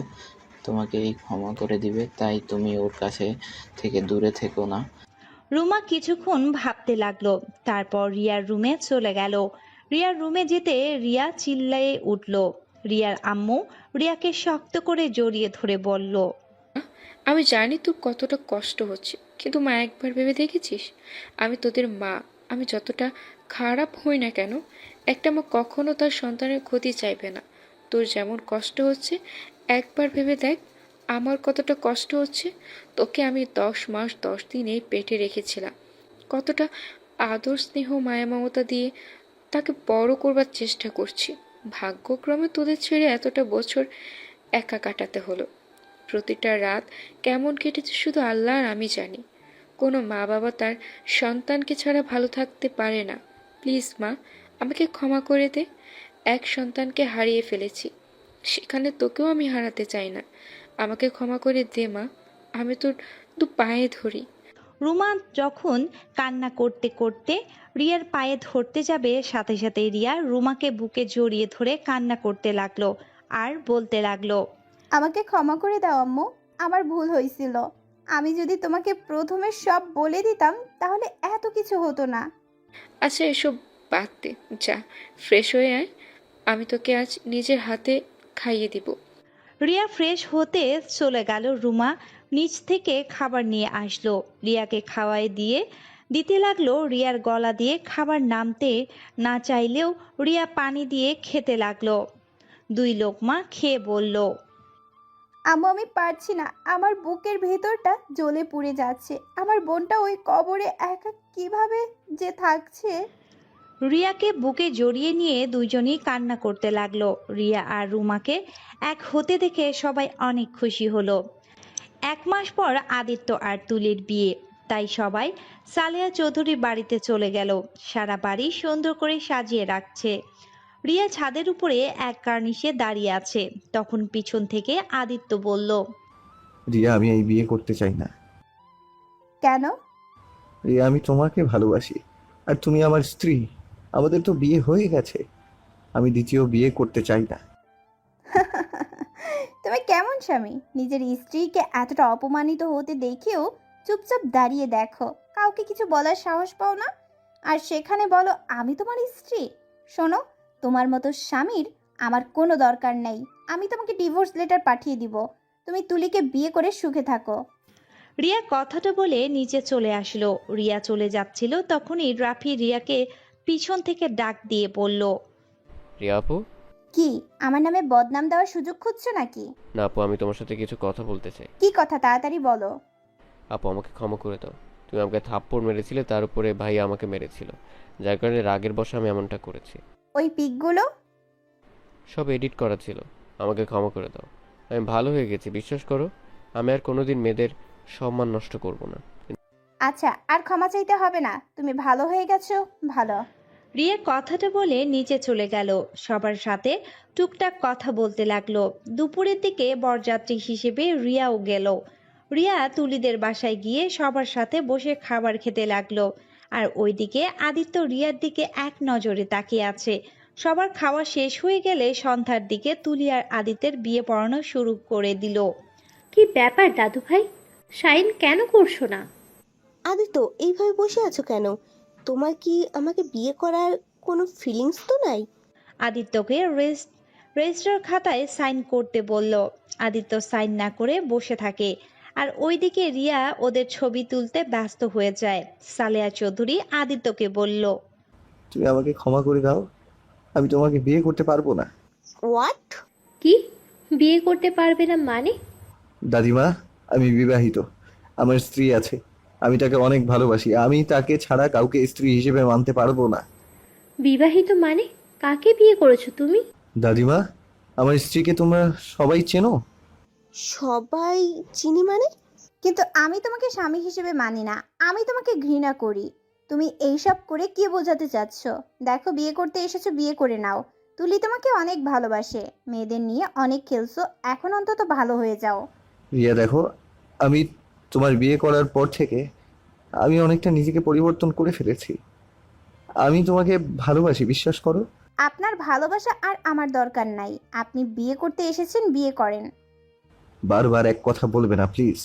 তোমাকে এই ক্ষমা করে দিবে, তাই তুমি ওর কাছে থেকে দূরে থেকো না। রুমা কিছুক্ষণ ভাবতে লাগলো, তারপর রিয়ার রুমে চলে গেল। রিয়ার রুমে যেতে রিয়া চিল্লায়ে উঠল। রিয়ার আম্মু রিয়াকে শক্ত করে জড়িয়ে ধরে বলল, আমি জানি তোর কতটা কষ্ট হচ্ছে, কিন্তু মা একবার ভেবে দেখেছিস? আমি তোদের মা। আমি যতটা খারাপ হই না কেন, একটা মা কখনো তার সন্তানের ক্ষতি চাইবে না। তোর যেমন কষ্ট হচ্ছে, একবার ভেবে দেখ আমার কতটা কষ্ট হচ্ছে। তোকে আমি 10 মাস 10 দিন এই পেটে রেখেছিলাম, কতটা আদর স্নেহ মায়া মমতা দিয়ে তাকে বড় করবার চেষ্টা করছি। ভাগ্যক্রমে তোদের ছেড়ে এতটা বছর একা কাটাতে হলো। প্রতিটা রাত কেমন কেটেছে শুধু আল্লাহ আর আমি জানি। কোনো মা বাবা তার সন্তানকে ছাড়া ভালো থাকতে পারে না। প্লিজ মা, আমাকে ক্ষমা করে দে। এক সন্তানকে হারিয়ে ফেলেছি, সেখানে তোকেও আমি হারাতে চাই না। আমাকে ক্ষমা করে দে মা, আমি তোর দু পায়ে ধরি। রুমা যখন কান্না করতে করতে রিয়ার পায়ে ধরতে যাবে, সাথে সাথে রিয়া রুমাকে বুকে জড়িয়ে ধরে কান্না করতে লাগলো আর বলতে লাগলো, আমাকে ক্ষমা করে দাও আম্মু, আমার ভুল হয়েছিল। আমি যদি তোমাকে প্রথমে সব বলে দিতাম তাহলে এত কিছু হতো না। আচ্ছা, এসব বাদ দে, যা ফ্রেশ হয়ে আয়। আমি তোকে আজ নিজের হাতে খাইয়ে দিব। রিয়া ফ্রেশ হতে চলে গেল। রুমা নিচ থেকে খাবার নিয়ে আসলো, রিয়াকে খাওয়াই দিতে লাগলো। রিয়ার গলা দিয়ে খাবার নামতে না চাইলেও রিয়া পানি দিয়ে খেতে লাগলো। 2 লোকমা খেয়ে বলল, আম্মু আমি পারছি না, আমার বুকের ভেতরটা জ্বলে পুড়ে যাচ্ছে। আমার বোনটা ওই কবরে একা কিভাবে যে থাকছে। রিয়াকে বুকে জড়িয়ে নিয়ে দুইজনই কান্না করতে লাগলো। রিয়া আর রুমাকে এক হতে দেখে সবাই অনেক খুশি হলো। 1 মাস পর আদিত্য আর তুলির বিয়ে, তাই সবাই সালেহা চৌধুরীর বাড়িতে চলে গেল। সারা বাড়ি সুন্দর করে সাজিয়ে রাখছে। রিয়া ছাদের উপরে এক কার্নিশে দাঁড়িয়ে আছে, তখন পিছন থেকে আদিত্য বলল, রিয়া, আমি এই বিয়ে করতে চাই না। কেন? রিয়া, আমি তোমাকে ভালোবাসি, আর তুমি আমার স্ত্রী। আমাদের তো বিয়ে হয়ে গেছে। আমি দ্বিতীয় বিয়ে করতে চাই না। তুমি কেমন স্বামী? নিজের স্ত্রীকে এতটা অপমানিত হতে দেখেও চুপচাপ দাঁড়িয়ে দেখো, কাউকে কিছু বলার সাহস পাও না, আর সেখানে বলো আমি তোমার স্ত্রী। শোনো, তোমার মতো স্বামীর আমার কোনো দরকার নেই। আমি তোমাকে ডিভোর্স লেটার পাঠিয়ে দিব। তুমি তুলিকে বিয়ে করে সুখে থাকো। রিয়া কথাটা বলে নিচে চলে আসলো। রিয়া চলে যাচ্ছিল তখনই রাফি রিয়াকে পিছন থেকে ডাক দিয়ে বলল, রিয়া আপু। কি আমার নামে বদনাম দেওয়ার সুযোগ খুঁজছো নাকি? না আপু, আমি তোমার সাথে কিছু কথা বলতে চাই। কি কথা, তাড়াতাড়ি বলো। আপু, আমাকে ক্ষমা করে দাও। তুমি আমাকে থাপ্পড় মেরেছিলে, তার উপরে ভাই আমাকে মেরেছিল, যার কারণে রাগের বশে আমি এমনটা করেছি। ওই পিকগুলো সব এডিট করা ছিল। আমাকে ক্ষমা করে দাও। আমি ভালো হয়ে গেছি, বিশ্বাস করো। আমি আর কোনোদিন মেয়েদের সম্মান নষ্ট করব না। আচ্ছা, আর ক্ষমা চাইতে হবে না, তুমি ভালো হয়ে গেছো। ভালো। রিয়া কথাটা বলে নিচে চলে গেল। সবার সাথে টুকটাক কথা বলতে লাগলো। দুপুরের দিকে বরযাত্রী হিসেবে রিয়াও গেল। রিয়া তুলিদের বাসায় গিয়ে সবার সাথে বসে খাবার খেতে লাগলো। আর ওইদিকে আদিত্য রিয়ার দিকে এক নজরে তাকিয়ে আছে। সবার খাওয়া শেষ হয়ে গেলে সন্ধ্যার দিকে তুলি আর আদিত্যের বিয়ে পড়ানো শুরু করে দিল। কি ব্যাপার দাদু ভাই, শাইন কেন করছো না? আদিত্য, এইভাবে বসে আছো কেন? তোমার কি আমাকে বিয়ে করার কোনো ফিলিংস তো নাই? আদিত্যকে রেজিস্টার খাতায় সাইন করতে বলল। আদিত্য সাইন না করে বসে থাকে। আর ওইদিকে রিয়া ওদের ছবি তুলতে ব্যস্ত হয়ে যায়। সালেহা চৌধুরী আদিত্যকে বলল, তুমি আমাকে ক্ষমা করে দাও। আমি তোমাকে বিয়ে করতে পারবো না। হোয়াট? কি, বিয়ে করতে পারবে না মানে? দাদিমা, আমি বিবাহিত। আমার স্ত্রী আছে। আমি তাকে অনেক ভালোবাসি। আমি তাকে ছাড়া কাউকে স্ত্রী হিসেবে মানতে পারবো না। বিবাহিত মানে? কাকে বিয়ে করেছো তুমি? দাদিমা, আমার স্ত্রীকে তোমরা সবাই চেনো? সবাই চিনি মানে? কিন্তু আমি তোমাকে স্বামী হিসেবে মানি না, আমি তোমাকে ঘৃণা করি। তুমি এইসব করে কি বোঝাতে চাচ্ছ? দেখো, বিয়ে করতে এসেছো, বিয়ে করে নাও। তুলি তোমাকে অনেক ভালোবাসে, মেয়েদের নিয়ে অনেক খেলছো, এখন অন্তত ভালো হয়ে যাও। রিয়া দেখো, আমি তোমার বিয়ে করার পর থেকে আমি অনেকটা নিজেকে পরিবর্তন করে ফেলেছি। আমি তোমাকে ভালোবাসি, বিশ্বাস করো। আপনার ভালোবাসা আর আমার দরকার নাই। আপনি বিয়ে করতে এসেছেন, বিয়ে করেন। বারবার এক কথা বলবে না প্লিজ।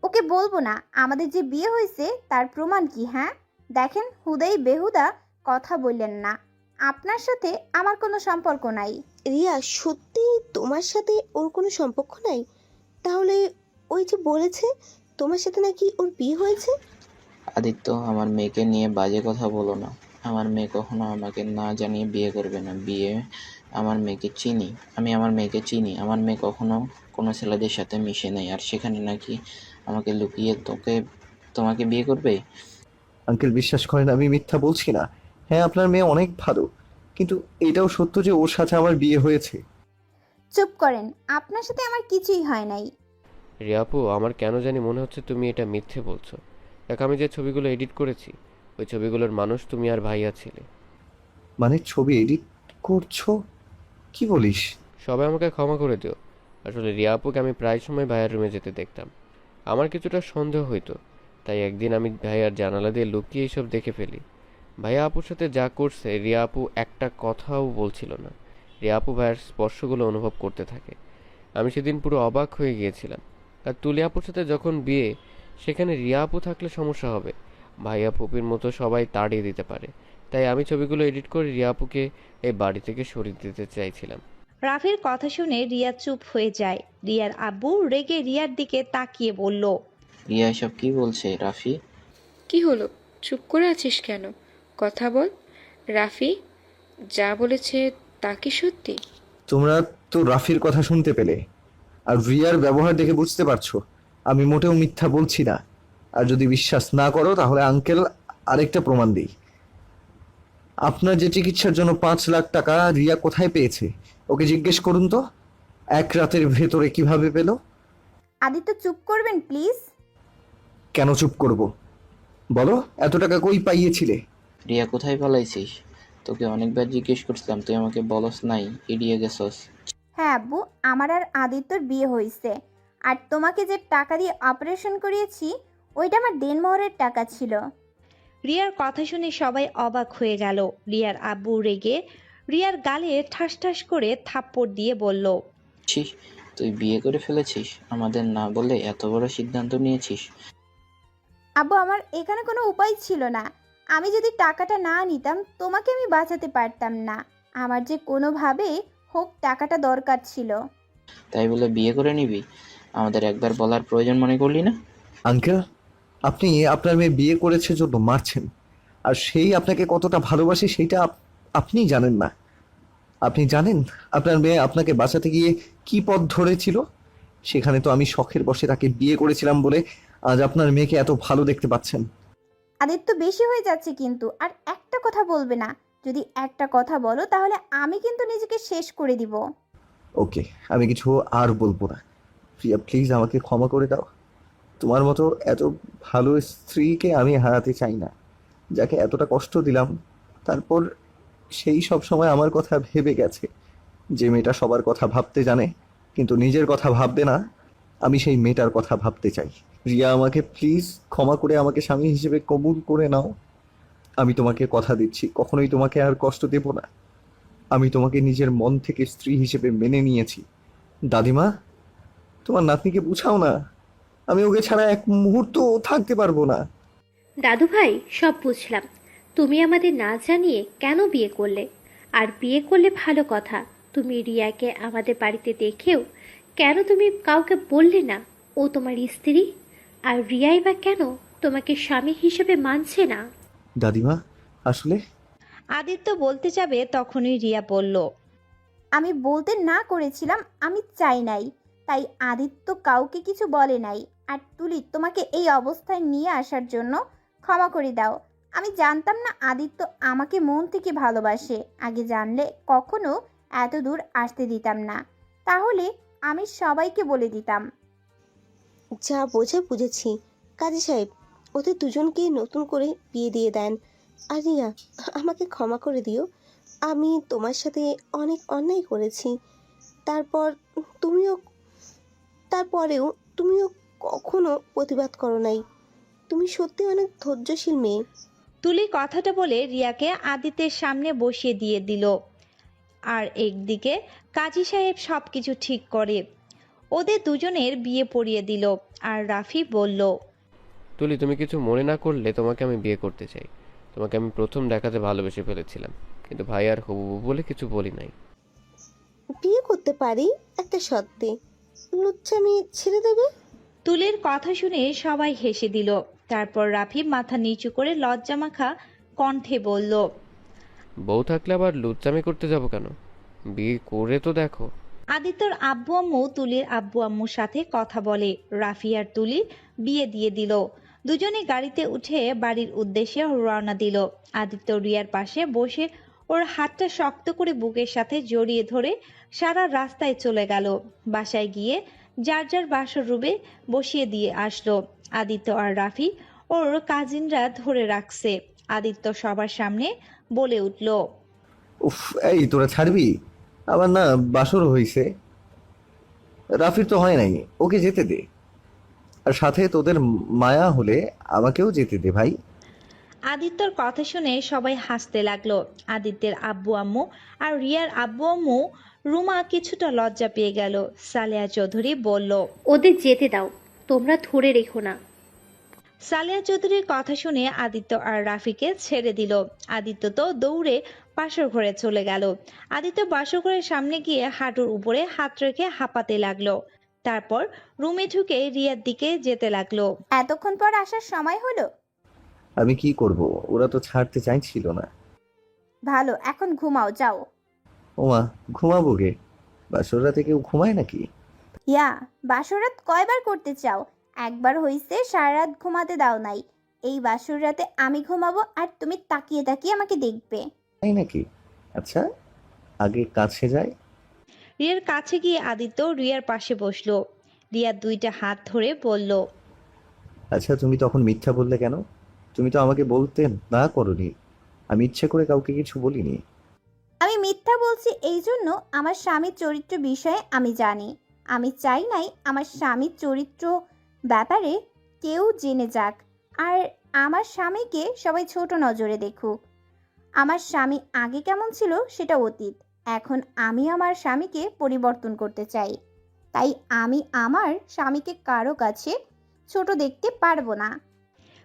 ওকে বলবো না। আমাদের যে বিয়ে হয়েছে তার প্রমাণ কি? হ্যাঁ দেখেন, হুদাই বেহুদা কথা বললেন না। আপনার সাথে আমার কোনো সম্পর্ক নাই। রিয়া, সত্যি তোমার সাথে ওর কোনো সম্পর্ক নাই? তাহলে ওই যে বলেছে তোমার সাথে নাকি ওর বিয়ে হয়েছে। আদিত্য, আমার মেয়েকে নিয়ে বাজে কথা বলো না। আমার মেয়ে কখনো আমাকে না জানিয়ে বিয়ে করবে না। আমার মেয়েকে চিনি, আমি আমার মেয়েকে চিনি। আমার মেয়ে কখনো কোনো ছেলেদের সাথে মিশে নেই, আর সেখানে নাকি আমাকে লুকিয়ে তোমাকে বিয়ে করবে। আঙ্কেল, বিশ্বাস করেন আমি মিথ্যা বলছি না। হ্যাঁ, আপনার মেয়ে অনেক ভালো, কিন্তু এটাও সত্য যে ওর সাথে আমার বিয়ে হয়েছে। চুপ করেন, আপনার সাথে আমার কিছুই হয় নাই। রিয়া আপু, আমার কেন জানি মনে হচ্ছে তুমি এটা মিথ্যে বলছো। দেখ, আমি যে ছবিগুলো এডিট করেছি, ওই ছবিগুলোর মানুষ তুমি আর ভাইয়া ছিলে। মানে ছবি এডিট করছো? কি বলিস? সবাই আমাকে ক্ষমা করে দিও। আসলে রিয়া আপুকে আমি প্রায় সময় ভাইয়ার রুমে যেতে দেখতাম। আমার কিছুটা সন্দেহ হইতো, তাই একদিন আমি ভাইয়ার জানালা দিয়ে লুকিয়ে এইসব দেখে ফেলি। ভাইয়া আপুর সাথে যা করছে, রিয়া আপু একটা কথাও বলছিল না। রিয়া আপু ভাইয়ার স্পর্শগুলো অনুভব করতে থাকে। আমি সেদিন পুরো অবাক হয়ে গিয়েছিলাম। আর তুলি আপুর সাথে যখন বিয়ে, সেখানে রিয়া আপু থাকলে সমস্যা হবে। ভাইয়া পুপির মতো সবাই তাড়িয়ে দিতে পারে। তাই আমি ছবিগুলো এডিট করে রিয়া আপুকে এই বাড়ি থেকে সরিয়ে দিতে চাইছিলাম। রাফির কথা শুনে রিয়া চুপ হয়ে যায়। রিয়ার আব্বু রেগে রিয়ার দিকে তাকিয়ে বলল, রিয়া এসব কি বলছে রাফি? কি হলো, চুপ করে আছিস কেন? কথা বল। রাফি যা বলেছে তা কি সত্যি? তোমরা তো রাফির কথা শুনতে পেলে, আর রিয়ার ব্যবহার দেখে বুঝতে পারছো আমি মোটেও মিথ্যা বলছি না। আর যদি বিশ্বাস না করো তাহলে আঙ্কেল আরেকটা প্রমাণ দিই। আপনার যে চিকিৎসার জন্য 5 লাখ টাকা রিয়া কোথায় পেয়েছে ওকে জিজ্ঞেস করুন তো। এক রাতের ভেতরে কিভাবে পেল? আদিত্য, চুপ করবেন প্লিজ। কেন চুপ করব? বলো, এত টাকা কই পাইয়েছিলে? রিয়া কোথায় পালাইছিস? তোকে অনেকবার জিজ্ঞেস করছিলাম, তুই আমাকে বলস নাই, এড়িয়ে গেছস। হ্যাঁ আব্বু, আমার আর আদিত্যর বিয়ে হয়েছে। আর তোমাকে যে টাকা দিয়ে অপারেশন করিয়েছি ওইটা আমার দেনমোহরের টাকা ছিল। রিয়ার কথা শুনে সবাই অবাক হয়ে গেল। রিয়ার আব্বু রেগে রিয়ার গালে ঠাস ঠাস করে থাপ্পড় দিয়ে বলল, ছিস, তুই বিয়ে করে ফেলেছিস? আমাদের না বলে এত বড় সিদ্ধান্ত নিয়েছিস? আব্বু, আমার এখানে কোনো উপায় ছিল না। আমি যদি টাকাটা না নিতাম তোমাকে আমি বাঁচাতে পারতাম না। আমার যে কোনোভাবে হোক টাকাটা দরকার ছিল। তাই বলে বিয়ে করে নিবি? আমাদের একবার বলার প্রয়োজন মনে করলি না? আঙ্কেল, আপনি আপনার মেয়ে বিয়ে করেছে জন্য মারছেন, আর সেই আপনাকে কতটা ভালোবাসে সেইটা আপনিই জানেন না। আপনি জানেন আপনার মেয়ে আপনাকে বাঁচাতে গিয়ে কি পথ ধরেছিল? সেখানে তো আমি শখের বশে তাকে বিয়ে করেছিলাম বলে আজ আপনার মেয়েকে এত ভালো দেখতে পাচ্ছেন। আদিত্য, বেশি হয়ে যাচ্ছে কিন্তু। আর একটা কথা বলবে না। যদি একটা কথা বলো তাহলে আমি কিন্তু নিজেকে শেষ করে দিব। ওকে, আমি কিছু আর বলবো না। প্রিয়া, প্লিজ আমাকে ক্ষমা করে দাও। তোমার মতো এত ভালো স্ত্রীকে আমি হারাতে চাই না, যাকে এতটা কষ্ট দিলাম। তারপর সেই সব সময় আমার কথা ভেবে গেছে। যে মেয়েটা সবার কথা ভাবতে জানে কিন্তু নিজের কথা ভাববে না, আমি সেই মেয়েটার কথা ভাবতে চাই। রিয়া, আমাকে প্লিজ ক্ষমা করে আমাকে স্বামী হিসেবে কবুল করে নাও। আমি তোমাকে কথা দিচ্ছি কখনোই তোমাকে আর কষ্ট দেব না। আমি তোমাকে নিজের মন থেকে স্ত্রী হিসেবে মেনে নিয়েছি। দাদিমা, তোমার নাতনিকে বুঝাও না, আমি ওকে ছাড়া এক মুহূর্ত থাকতে পারবো না। দাদু ভাই, সব বুঝলাম। তুমি আমাদের না জানিয়ে কেন বিয়ে করলে? আর বিয়ে করলে ভালো কথা, তুমি রিয়াকে আমাদের বাড়িতে দেখেও কেন তুমি কাউকে বললে না ও তোমার স্ত্রী? আর রিয়াই বা কেন তোমাকে স্বামী হিসেবে মানছে না? দাদিমা, আসলে আদিত্য বলতে যাবে তখনই রিয়া বলল, আমি বলতে না করেছিলাম, আমি চাই নাই, তাই আদিত্য কাউকে কিছু বলে নাই। আর তুলি, তোমাকে এই অবস্থায় নিয়ে আসার জন্য ক্ষমা করে দাও। আমি জানতাম না আদিত্য আমাকে মন থেকে ভালোবাসে। আগে জানলে কখনো এত দূর আসতে দিতাম না। তাহলে আমি সবাইকে বলে দিতাম। যা বোঝা বুঝেছি। কাজী সাহেব, ওদের দুজনকেই নতুন করে বিয়ে দিয়ে দেন। আর রিয়া, আমাকে ক্ষমা করে দিও। আমি তোমার সাথে অনেক অন্যায় করেছি। তারপর তারপরেও তুমিও কখনো প্রতিবাদ করো নাই। তুমি সত্যি অনেক ধৈর্যশীল মেয়ে। তুলি কথাটা বলে রিয়াকে আদিত্যের সামনে বসিয়ে দিয়ে দিল। আর একদিকে কাজী সাহেব সবকিছু ঠিক করে ওদের দুজনের বিয়ে পড়িয়ে দিল। আর রাফি বলল, তুলি, তুমি কিছু মনে না করলে তোমাকে আমি বিয়ে করতে চাই। তোমাকে আমি প্রথম দেখাতে ভালোবেসে ফেলেছিলাম, কিন্তু ভাই আর হবু বলে কিছু বলি নাই। বিয়ে করতে পারি একটা শর্তে। লুচ্চামি ছেড়ে দেবে? তুলির কথা শুনে সবাই হেসে দিল। তারপর রাফি মাথা নিচু করে লজ্জামাখা কণ্ঠে বলল, বউ থাকলে আবার লুচ্চামি করতে যাব কেন? বিয়ে করে তো দেখো। আদিত্যর আব্বু আম্মু তুলির আব্বু আম্মুর সাথে কথা বলে রাফি আর তুলি বিয়ে দিয়ে দিল। দুজনে গাড়িতে উঠে বাড়ির উদ্দেশ্যে রওনা দিল। আদিত্য রিয়ার পাশে বসে ওর হাতটা শক্ত করে বুকের সাথে জড়িয়ে ধরে সারা রাস্তায় চলে গেল। বাসায় গিয়ে যার যার বাসর রুমে বসিয়ে দিয়ে আসলো। আদিত্য আর রাফি ওর কাজিনরা ধরে রাখছে। আদিত্য সবার সামনে বলে উঠল, উফ, এই তোরা ছাড়বি? আবার না বাসর হইছে। রাফির তো হয় নাই, ওকে যেতে দে। আর সাথে তোদের মায়া হলে আমাকেও যেতে দে ভাই। আদিত্যর কথা শুনে সবাই হাসতে লাগলো। আদিত্যের আব্বু আম্মু আর রিয়ার আব্বু আম্মু রুমা কিছুটা লজ্জা পেয়ে গেল। সালেহা চৌধুরী বলল, ওদের যেতে দাও, তোমরা ধরে রেখো না। সালেহা চৌধুরীর কথা শুনে আদিত্য আর রাফিকে ছেড়ে দিল। আদিত্য তো দৌড়ে বাসর ঘরে চলে গেল। আদিত্য বাসর ঘরের সামনে গিয়ে হাঁটুর উপরে হাত রেখে হাঁপাতে লাগলো। তারপর রুমে ঢুকে রিয়ার দিকে যেতে লাগলো। এতক্ষণ পর আসার সময় হলো? আমি কি করব, ওরা তো ছাড়তে চাইছিল না। ভালো, এখন ঘুমাও, যাও। ওমা, ঘুমাবো গে? বাসর রাতে কেউ ঘুমায় নাকি? ইয়া, বাসরাত কয়বার করতে চাও? একবার হইছে সারা রাত ঘুমাতে দাও নাই। এই বাসর রাতে আমি ঘুমাবো আর তুমি তাকিয়ে তাকিয়ে আমাকে দেখবে। তাই নাকি? আচ্ছা, আগে কাছে যাই। রিয়ার কাছে গিয়ে আদিত্য রিয়ার পাশে বসলো। রিয়ার দুইটা হাত ধরে বলল, আচ্ছা, তুমি তখন মিথ্যা বললে কেন? তুমি তো আমাকে বলতে না করনি। আমি ইচ্ছে করে কাউকে কিছু বলিনি। আমি মিথ্যা বলছি এই জন্য আমার স্বামীর চরিত্র বিষয়ে আমি জানি। আমি চাই নাই আমার স্বামীর চরিত্র ব্যাপারে কেউ জেনে যাক। আর আমার স্বামীকে সবাই ছোট নজরে দেখুক। আমার স্বামী আগে কেমন ছিল সেটা অতীত। এখন আমি আমার স্বামীকে পরিবর্তন করতে চাই। তাই আমি আমার স্বামীকে কারো কাছে ছোট দেখতে পারবো না।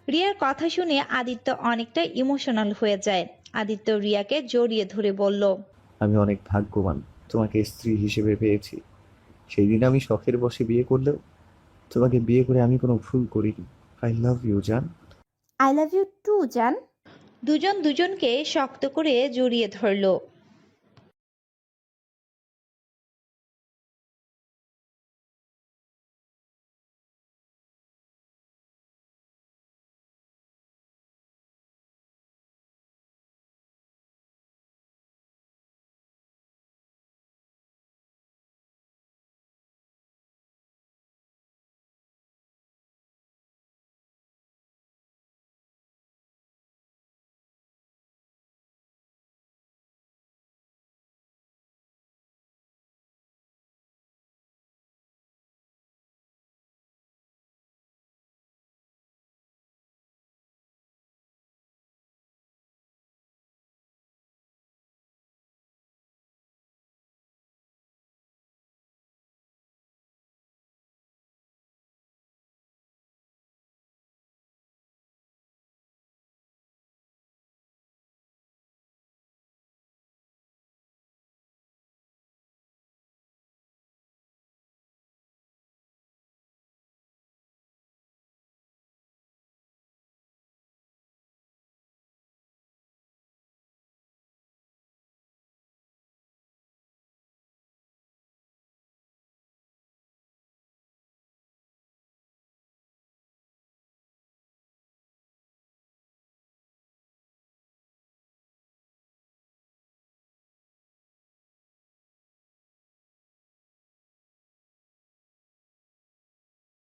রিয়ার কথা শুনে আদিত্য অনেকটা ইমোশনাল হয়ে যায়। আদিত্য রিয়াকে জড়িয়ে ধরে বলল, আমি অনেক ভাগ্যবান তোমাকে স্ত্রী হিসেবে পেয়েছি। সেই দিন আমি শখের বশে বিয়ে করলেও তোমাকে বিয়ে করে আমি কোনো ভুল করিনি। আই লাভ ইউ জান। আই লাভ ইউ টু জান। দুজন দুজনকে শক্ত করে জড়িয়ে ধরলো।